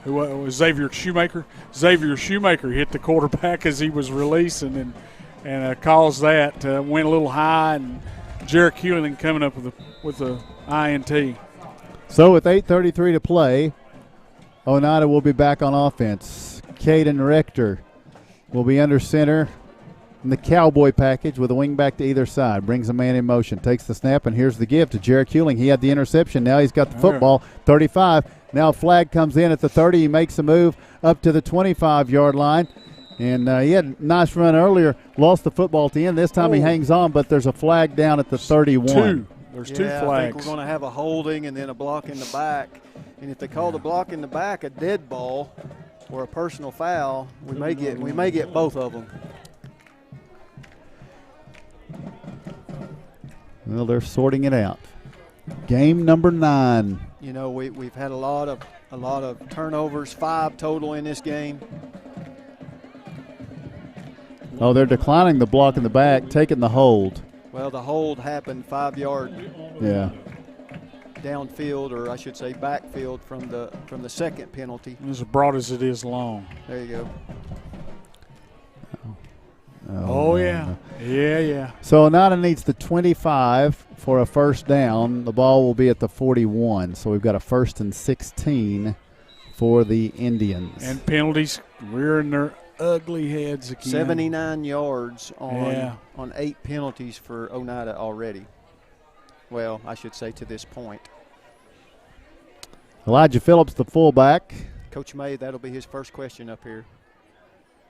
who was Xavier Shoemaker? Xavier Shoemaker hit the quarterback as he was releasing, and caused that went a little high, and Jarek Hewling coming up with the INT.
So with 8:33 to play, Oneida will be back on offense. Caden Rector will be under center in the cowboy package with a wing back to either side. Brings a man in motion, takes the snap, and here's the give to Jarek Hewling. He had the interception. Now he's got the football, 35. Now a flag comes in at the 30. He makes a move up to the 25-yard line. And he had a nice run earlier, lost the football at the end. This time he hangs on, but there's a flag down at the 31.
There's two flags.
I think we're going to have a holding and then a block in the back. And if they call the block in the back a dead ball or a personal foul, we may get both of them.
Well, they're sorting it out. Game number 9.
You know, we've had a lot of turnovers, 5 total in this game.
Oh, they're declining the block in the back, taking the hold.
Well, the hold happened 5 yard downfield, or I should say backfield from the second penalty.
It's as broad as it is long.
There you go.
Oh yeah. Yeah.
So Oneida needs the 25 for a first down. The ball will be at the 41. So we've got a 1st and 16 for the Indians.
And penalties rearing their ugly heads again.
79 yards on 8 penalties for Oneida already. Well, I should say to this point.
Elijah Phillips, the fullback.
Coach May, that'll be his first question up here.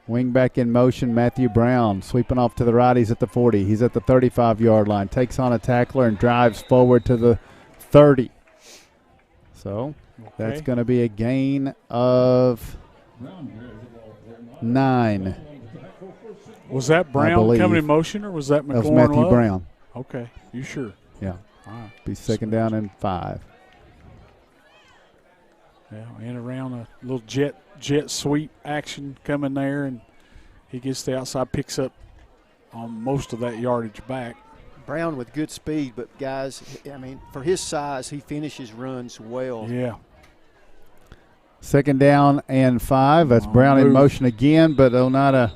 Wing back in motion, Matthew Brown sweeping off to the right. He's at the 40. He's at the 35-yard line. Takes on a tackler and drives forward to the 30. So that's going to be a gain of 9.
Was that Brown coming in motion, or was that McLaurin?
That was Matthew
Love?
Brown.
Okay, you sure?
Yeah.
All right.
Be second down and 5.
Yeah, and around a little jet sweep action coming there, and he gets the outside, picks up on most of that yardage back.
Brown with good speed, but guys, I mean, for his size, he finishes runs well.
Yeah.
Second down and 5. That's Brown in motion again, but Oneida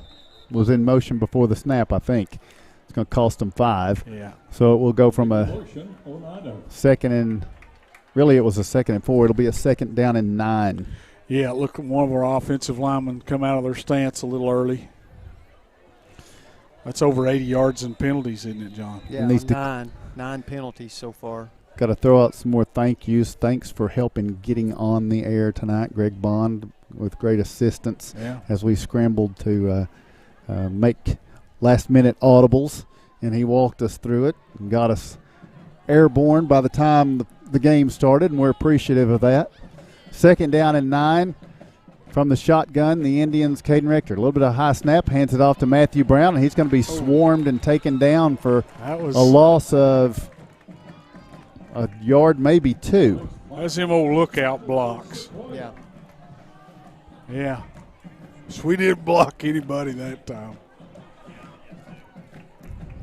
was in motion before the snap, I think. It's going to cost him 5.
Yeah.
So it will go from a second and really it was a 2nd and 4. It'll be a 2nd down and 9.
Yeah, look at one of our offensive linemen come out of their stance a little early. That's over 80 yards in penalties, isn't it, John?
Yeah, 9 penalties so far.
Got to throw out some more thank yous. Thanks for helping getting on the air tonight, Greg Bond, with great assistance as we scrambled to make last-minute audibles, and he walked us through it and got us airborne by the time the game started, and we're appreciative of that. 2nd down and 9 from the shotgun. The Indians, Caden Rector, a little bit of high snap, hands it off to Matthew Brown, and he's going to be swarmed and taken down for a loss of a yard, maybe 2.
That's them old lookout blocks.
Yeah.
Yeah. So we didn't block anybody that time.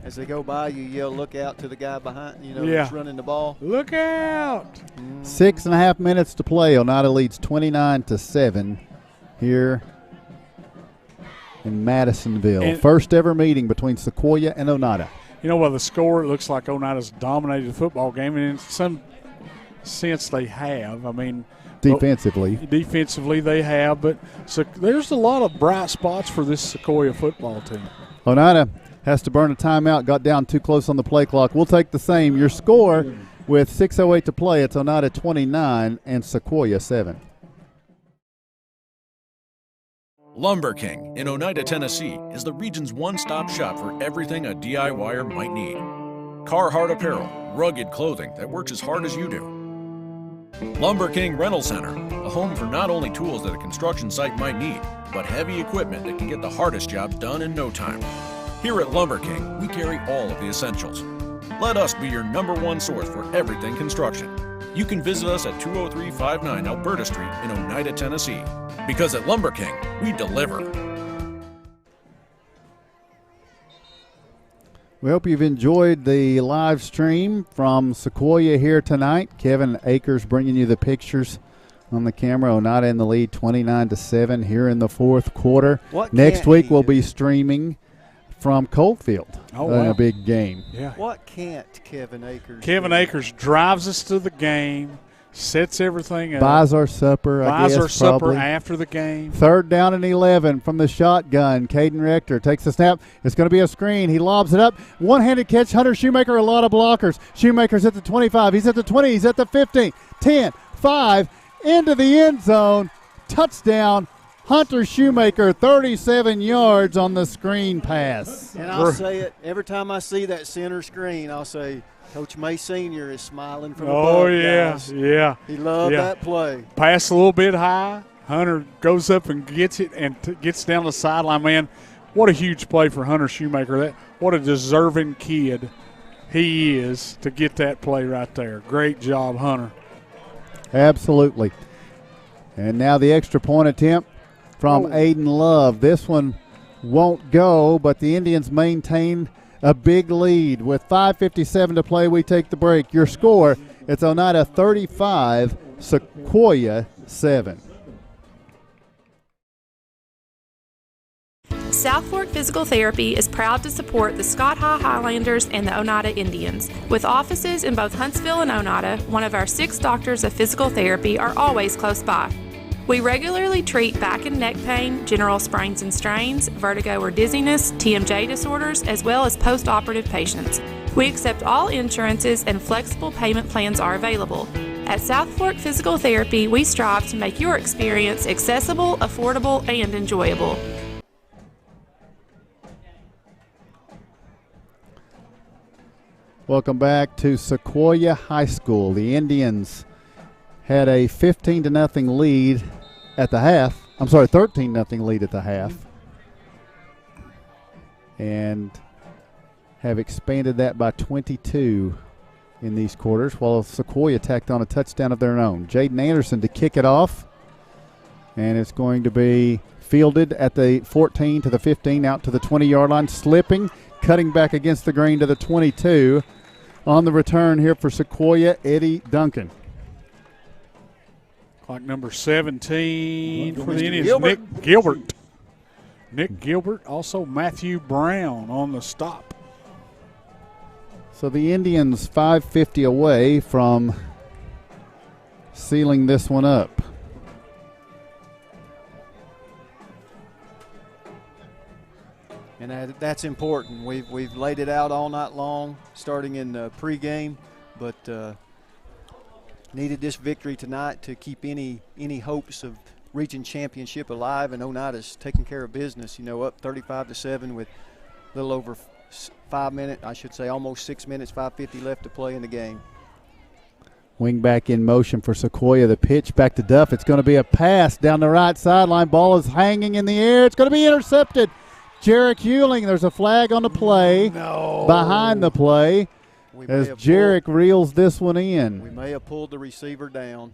As they go by, you yell, look out to the guy behind, that's running the ball.
Look out.
6.5 minutes to play. Oneida leads 29-7 here in Madisonville. First ever meeting between Sequoyah and Oneida.
You know, by the score, it looks like Oneida's dominated the football game, and in some sense they have. I mean,
defensively
they have, but there's a lot of bright spots for this Sequoyah football team.
Oneida has to burn a timeout, got down too close on the play clock. We'll take the same. Your score with 6:08 to play, it's Oneida 29 and Sequoyah 7.
Lumber King in Oneida, Tennessee is the region's one-stop shop for everything a DIYer might need. Carhartt apparel, rugged clothing that works as hard as you do. Lumber King Rental Center, a home for not only tools that a construction site might need, but heavy equipment that can get the hardest jobs done in no time. Here at Lumber King, we carry all of the essentials. Let us be your #1 source for everything construction. you can visit us at 20359 Alberta Street in Oneida, Tennessee. Because at Lumber King, we deliver.
We hope you've enjoyed the live stream from Sequoyah here tonight. Kevin Akers bringing you the pictures on the camera. Oneida in the lead 29-7 here in the fourth quarter. Next week we'll be streaming from Coalfield in a big game.
Yeah.
What can't Kevin Akers
Kevin
do?
Akers drives us to the game, sets everything up.
Buys our supper,
Buys our supper
probably.
after the game.
3rd down and 11 from the shotgun. Caden Rector takes the snap. It's going to be a screen. He lobs it up. One-handed catch. Hunter Shoemaker, a lot of blockers. Shoemaker's at the 25. He's at the 20. He's at the 15. 10, 5, into the end zone. Touchdown. Hunter Shoemaker, 37 yards on the screen pass.
And I'll say it every time I see that center screen, I'll say, Coach May Sr. is smiling from above.
Oh, yeah,
guys.
yeah.
He loved that play.
Pass a little bit high. Hunter goes up and gets it and gets down the sideline. Man, what a huge play for Hunter Shoemaker. What a deserving kid he is to get that play right there. Great job, Hunter.
Absolutely. And now the extra point attempt from Aiden Love. This one won't go, but the Indians maintain a big lead. With 5:57 to play, we take the break. Your score, it's Oneida 35, Sequoyah 7.
South Fork Physical Therapy is proud to support the Scott Highlanders and the Oneida Indians. With offices in both Huntsville and Oneida, one of our 6 doctors of physical therapy are always close by. We regularly treat back and neck pain, general sprains and strains, vertigo or dizziness, TMJ disorders, as well as post-operative patients. We accept all insurances and flexible payment plans are available. At South Fork Physical Therapy, we strive to make your experience accessible, affordable, and enjoyable.
Welcome back to Sequoyah High School. The Indians had a 15-0 lead at the half. 13-0 lead at the half. And have expanded that by 22 in these quarters, while Sequoyah tacked on a touchdown of their own. Jaden Anderson to kick it off. And it's going to be fielded at the 14 to the 15, out to the 20-yard line, slipping, cutting back against the grain to the 22. On the return here for Sequoyah, Eddie Duncan.
Clock number 17 for the Indians,
Gilbert.
Nick Gilbert. Nick Gilbert, also Matthew Brown on the stop.
So the Indians 5:50 away from sealing this one up.
And that's important. We've laid it out all night long, starting in the pregame, but needed this victory tonight to keep any hopes of region championship alive. And Oneida's taking care of business. Up 35-7 with a little over 5 minutes. I should say almost 6 minutes. 5:50 left to play in the game.
Wing back in motion for Sequoyah. The pitch back to Duff. It's going to be a pass down the right sideline. Ball is hanging in the air. It's going to be intercepted. Jarek Hewling, there's a flag on the play.
No.
Behind the play as Jarek reels this one in.
We may have pulled the receiver down.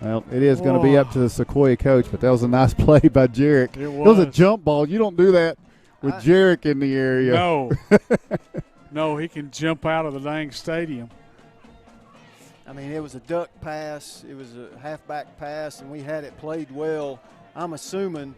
Well, it is going to be up to the Sequoyah coach, but that was a nice play by Jarek.
It
was a jump ball. You don't do that with Jarek in the area.
No. No, he can jump out of the dang stadium.
I mean, it was a duck pass. It was a halfback pass, and we had it played well. I'm assuming.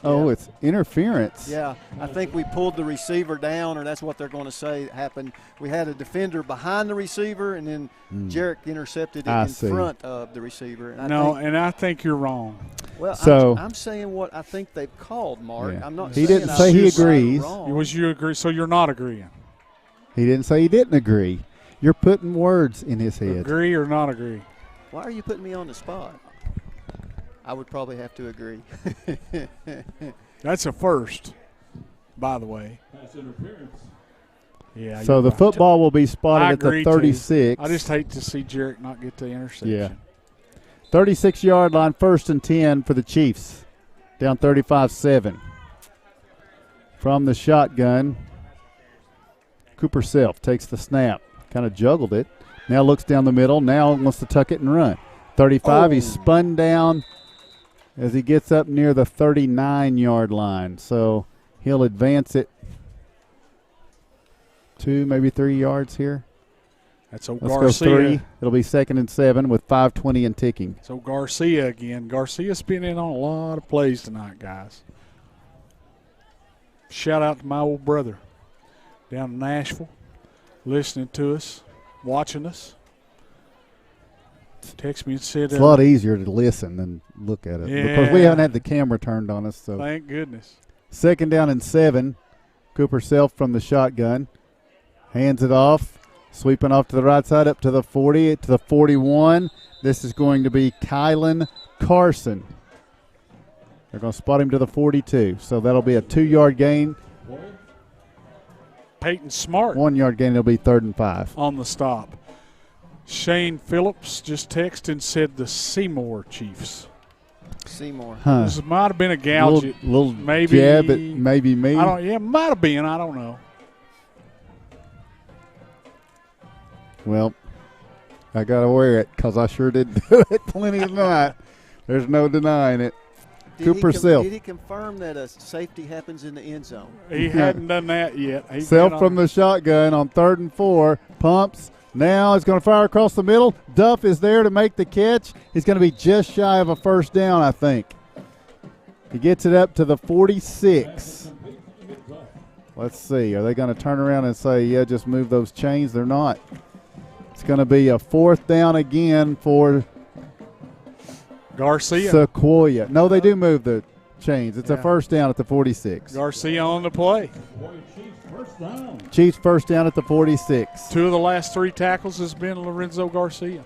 Oh, it's interference.
Yeah, I think we pulled the receiver down, or that's what they're going to say happened. We had a defender behind the receiver, and then Jarek intercepted it in front of the receiver. And I think
you're wrong.
Well,
so,
I'm saying what I think they've called, Mark.
Yeah.
I'm not.
He didn't say he agrees.
Was you agree? So you're not agreeing?
He didn't say he didn't agree. You're putting words in his head.
Agree or not agree?
Why are you putting me on the spot? I would probably have to agree.
That's a first, by the way. That's interference. Yeah.
So the football will be spotted at the 36.
I just hate to see Jarek not get the interception.
Yeah. 36-yard line, 1st and 10 for the Chiefs. Down 35-7. From the shotgun, Cooper Self takes the snap, kind of juggled it. Now looks down the middle. Now wants to tuck it and run. 35, He's spun down as he gets up near the 39-yard line. So he'll advance it 2, maybe 3 yards here.
That's old
Let's
Garcia.
go 3. It'll be 2nd and 7 with 5:20 and ticking.
So Garcia again. Garcia's been in on a lot of plays tonight, guys. Shout out to my old brother down in Nashville, listening to us, watching us. Text me and said
it's a lot easier to listen than look at it because we haven't had the camera turned on us. So
thank goodness.
2nd down and 7. Cooper Self from the shotgun. Hands it off. Sweeping off to the right side up to the 40, to the 41. This is going to be Kylan Carson. They're going to spot him to the 42. So that'll be a 2-yard gain.
Peyton Smart.
1-yard gain. It'll be 3rd and 5.
On the stop. Shane Phillips just texted and said the Seymour Chiefs.
Seymour.
Huh.
This might have been a gouge.
Little
maybe
jab at maybe me.
Might have been. I don't know.
Well, I got to wear it because I sure did do it plenty of night. There's no denying it. Cooper Self.
Did he confirm that a safety happens in the end zone?
He hadn't done that yet.
Self from the shotgun on 3rd and 4. Pumps. Now he's going to fire across the middle. Duff is there to make the catch. He's going to be just shy of a 1st down, I think. He gets it up to the 46. Let's see. Are they going to turn around and say, yeah, just move those chains? They're not. It's going to be a 4th down again for
Garcia.
Sequoyah. No, they do move the chains. It's a 1st down at the 46.
Garcia on the play.
Chiefs 1st down at the 46.
2 of the last 3 tackles has been Lorenzo Garcia.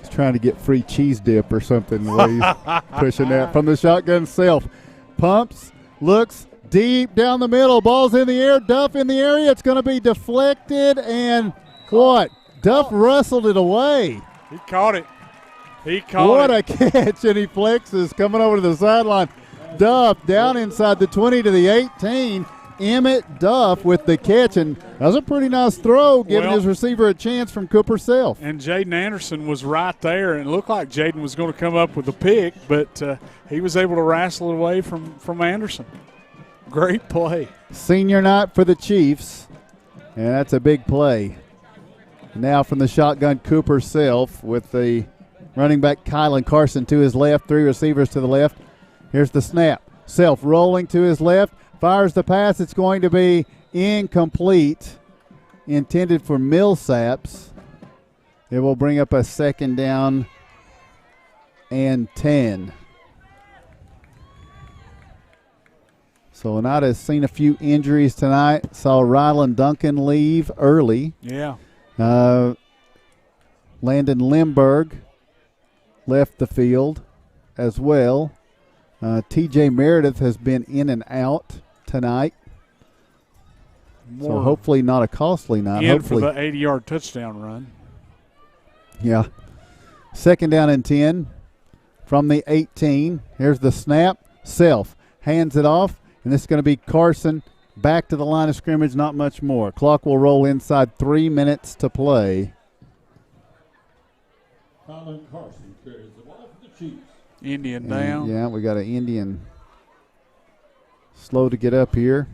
He's trying to get free cheese dip or something the way he's pushing that from the shotgun Self. Pumps, looks deep down the middle. Ball's in the air. Duff in the area. It's going to be deflected. And what? Duff wrestled it away.
He caught it.
What a catch. And he flexes coming over to the sideline. Duff down inside the 20 to the 18. Emmett Duff with the catch. And that was a pretty nice throw, giving his receiver a chance from Cooper Self.
And Jaden Anderson was right there. And it looked like Jaden was going to come up with a pick, but he was able to wrestle it away from Anderson. Great play.
Senior night for the Chiefs, and that's a big play. Now from the shotgun, Cooper Self with the running back Kylan Carson to his left, 3 receivers to the left. Here's the snap. Self rolling to his left, fires the pass. It's going to be incomplete, intended for Millsaps. It will bring up a 2nd down and 10. So Oneida has seen a few injuries tonight. Saw Rylan Duncan leave early.
Yeah.
Landon Limburg left the field as well. TJ Meredith has been in and out tonight. So hopefully not a costly night.
Hopefully for the 80-yard touchdown run.
Yeah. 2nd down and 10 from the 18. Here's the snap. Self hands it off. And this is going to be Carson back to the line of scrimmage, not much more. Clock will roll inside 3 minutes to play.
Colin Carson carries the ball for the Chiefs.
Indian down.
Yeah, we got an Indian slow to get up here.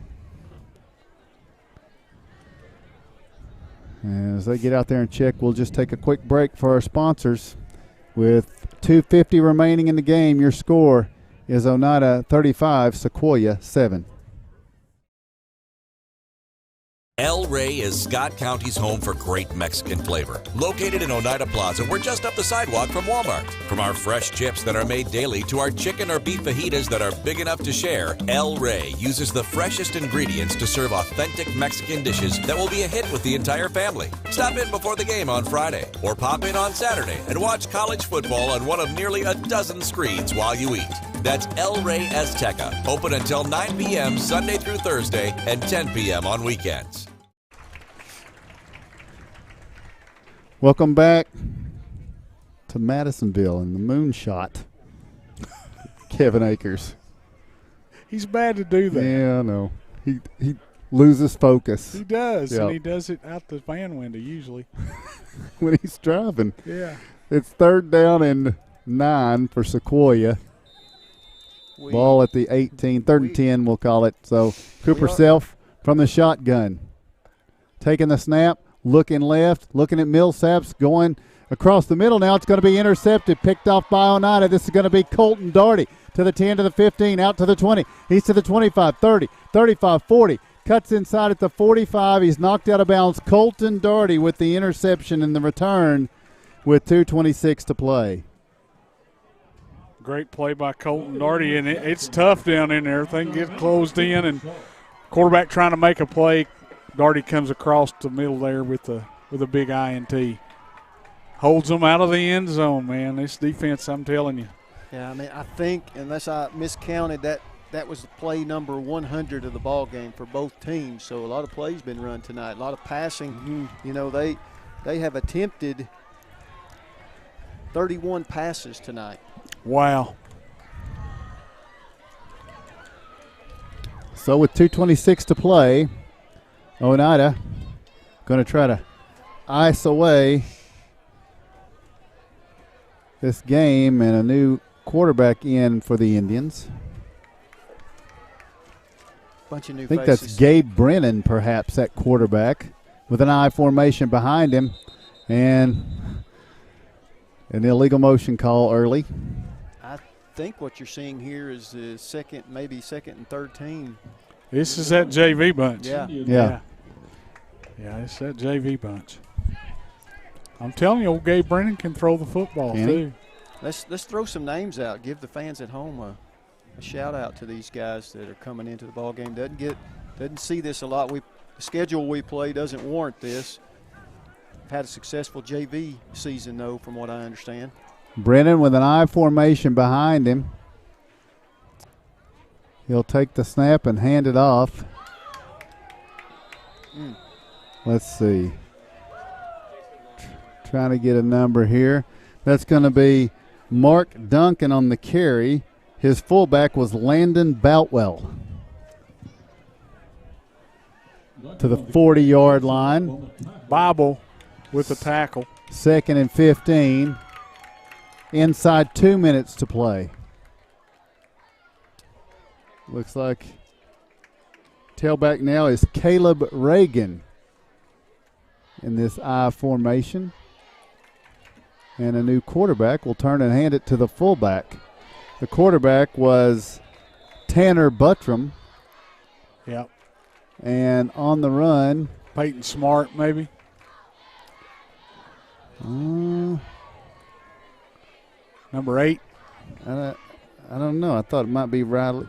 And as they get out there and check, we'll just take a quick break for our sponsors. With 2:50 remaining in the game, your score is Oneida 35, Sequoyah 7.
El Rey is Scott County's home for great Mexican flavor. Located in Oneida Plaza, we're just up the sidewalk from Walmart. From our fresh chips that are made daily to our chicken or beef fajitas that are big enough to share, El Rey uses the freshest ingredients to serve authentic Mexican dishes that will be a hit with the entire family. Stop in before the game on Friday or pop in on Saturday and watch college football on one of nearly a dozen screens while you eat. That's El Rey Azteca, open until 9 p.m. Sunday through Thursday and 10 p.m. on weekends.
Welcome back to Madisonville and the moonshot. Kevin Akers.
He's bad to do that.
Yeah, I know. he loses focus.
He does,
Yep.
and he does it out the van window usually.
When he's driving.
Yeah.
It's 3rd down and 9 for Sequoyah. Ball at the 18, 3rd and 10 we'll call it. So Cooper Self from the shotgun. Taking the snap, looking left, looking at Millsaps, going across the middle now. It's going to be intercepted, picked off by Oneida. This is going to be Colton Doherty to the 10, to the 15, out to the 20. He's to the 25, 30, 35, 40. Cuts inside at the 45. He's knocked out of bounds. Colton Doherty with the interception and the return with 2:26 to play.
Great play by Colton Doherty, and it's tough down in there. Everything gets closed in, and quarterback trying to make a play. Doherty comes across the middle there with a big INT. Holds them out of the end zone, man. This defense, I'm telling you.
Yeah, I mean, I think, unless I miscounted, that was play number 100 of the ball game for both teams. So a lot of plays been run tonight, a lot of passing.
Mm-hmm.
You know, they have attempted 31 passes tonight.
Wow.
So with 2:26 to play, Oneida going to try to ice away this game, and a new quarterback in for the Indians.
Bunch of new
I think
faces.
that's Gabe Brennan, perhaps, at quarterback, with an I formation behind him, and an illegal motion call early.
I think what you're seeing here is the second and third team.
This is that JV bunch.
Yeah.
Yeah.
Yeah, it's that JV bunch. I'm telling you, old Gabe Brennan can throw the football,
Can he?
too.
Let's throw some names out. Give the fans at home a shout out to these guys that are coming into the ball game. Doesn't see this a lot. The schedule we play doesn't warrant this. Had a successful JV season though, from what I understand.
Brennan with an I formation behind him. He'll take the snap and hand it off. Let's see. Trying to get a number here. That's going to be Mark Duncan on the carry. His fullback was Landon Boutwell. To the 40-yard line.
Bible with the tackle.
2nd and 15. Inside 2 minutes to play. Looks like tailback now is Caleb Reagan in this I formation. And a new quarterback will turn and hand it to the fullback. The quarterback was Tanner Buttram.
Yep.
And on the run,
Peyton Smart, maybe. Number 8.
I don't know. I thought it might be Riley.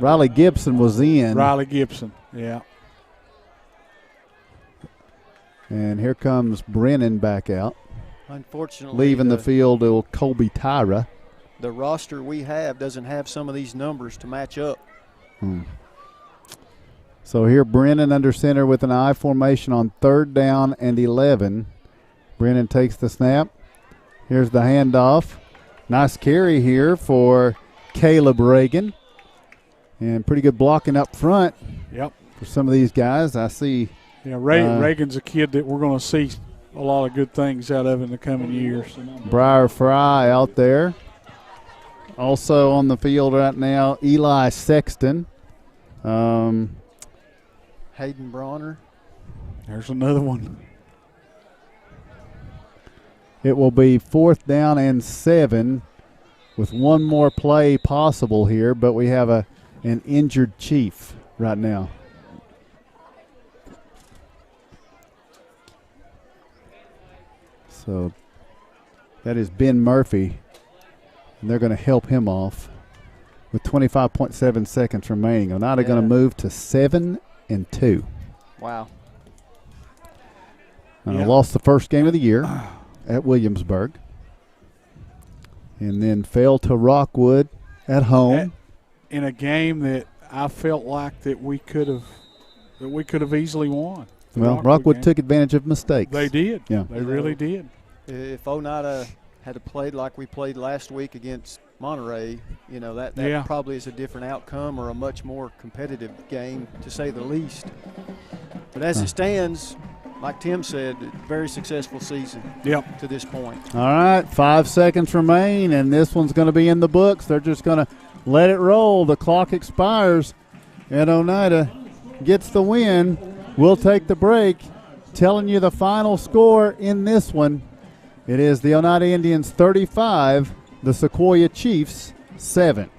Riley Gibson was in.
Riley Gibson, yeah.
And here comes Brennan back out.
Unfortunately,
leaving the field to Colby Tyra.
The roster we have doesn't have some of these numbers to match up.
So here Brennan under center with an I formation on 3rd down and 11. Brennan takes the snap. Here's the handoff. Nice carry here for Caleb Reagan. And pretty good blocking up front.
Yep.
For some of these guys. I see.
Yeah, Reagan's a kid that we're going to see a lot of good things out of in the coming years.
Briar Fry out there. Also on the field right now, Eli Sexton.
Hayden Bronner.
There's another one.
It will be 4th down and 7 with one more play possible here, but we have an injured Chief right now. So that is Ben Murphy, and they're going to help him off with 25.7 seconds remaining. Oneida going to move to 7-2.
Wow.
Lost the first game of the year at Williamsburg, and then fell to Rockwood at home.
In a game that I felt like that we could have easily won.
Well, Rockwood took advantage of mistakes.
They did.
Yeah.
They really did.
If Oneida had played like we played last week against Monterey, that
Yeah.
probably is a different outcome or a much more competitive game, to say the least. But as it stands, like Tim said, very successful season to this point.
All right, 5 seconds remain, and this one's going to be in the books. They're just going to let it roll. The clock expires, and Oneida gets the win. We'll take the break. Telling you the final score in this one. It is the Oneida Indians 35, the Sequoyah Chiefs 7.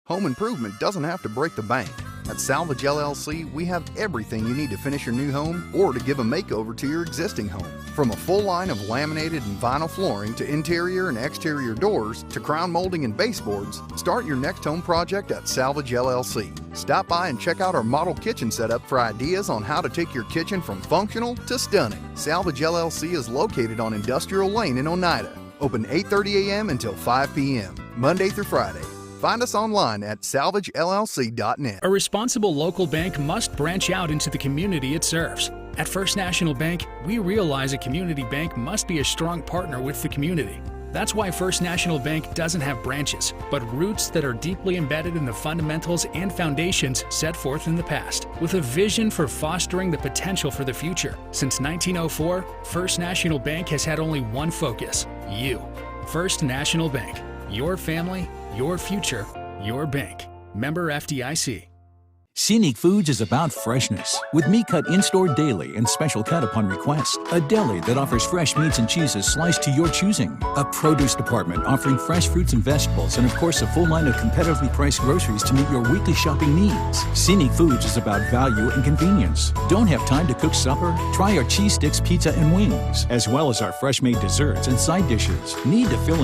Home improvement doesn't have to break the bank. At Salvage LLC, we have everything you need to finish your new home or to give a makeover to your existing home. From a full line of laminated and vinyl flooring to interior and exterior doors to crown molding and baseboards, start your next home project at Salvage LLC. Stop by and check out our model kitchen setup for ideas on how to take your kitchen from functional to stunning. Salvage LLC is located on Industrial Lane in Oneida. Open 8:30 a.m. until 5 p.m., Monday through Friday. Find us online at salvagellc.net.
A responsible local bank must branch out into the community it serves. At First National Bank, we realize a community bank must be a strong partner with the community. That's why First National Bank doesn't have branches, but roots that are deeply embedded in the fundamentals and foundations set forth in the past, with a vision for fostering the potential for the future. Since 1904, First National Bank has had only one focus: you. First National Bank. Your family, your future, your bank. Member FDIC.
Scenic Foods is about freshness, with meat cut in-store daily and special cut upon request. A deli that offers fresh meats and cheeses sliced to your choosing. A produce department offering fresh fruits and vegetables, and of course a full line of competitively priced groceries to meet your weekly shopping needs. Scenic Foods is about value and convenience. Don't have time to cook supper? Try our cheese sticks, pizza, and wings, as well as our fresh-made desserts and side dishes. Need to fill in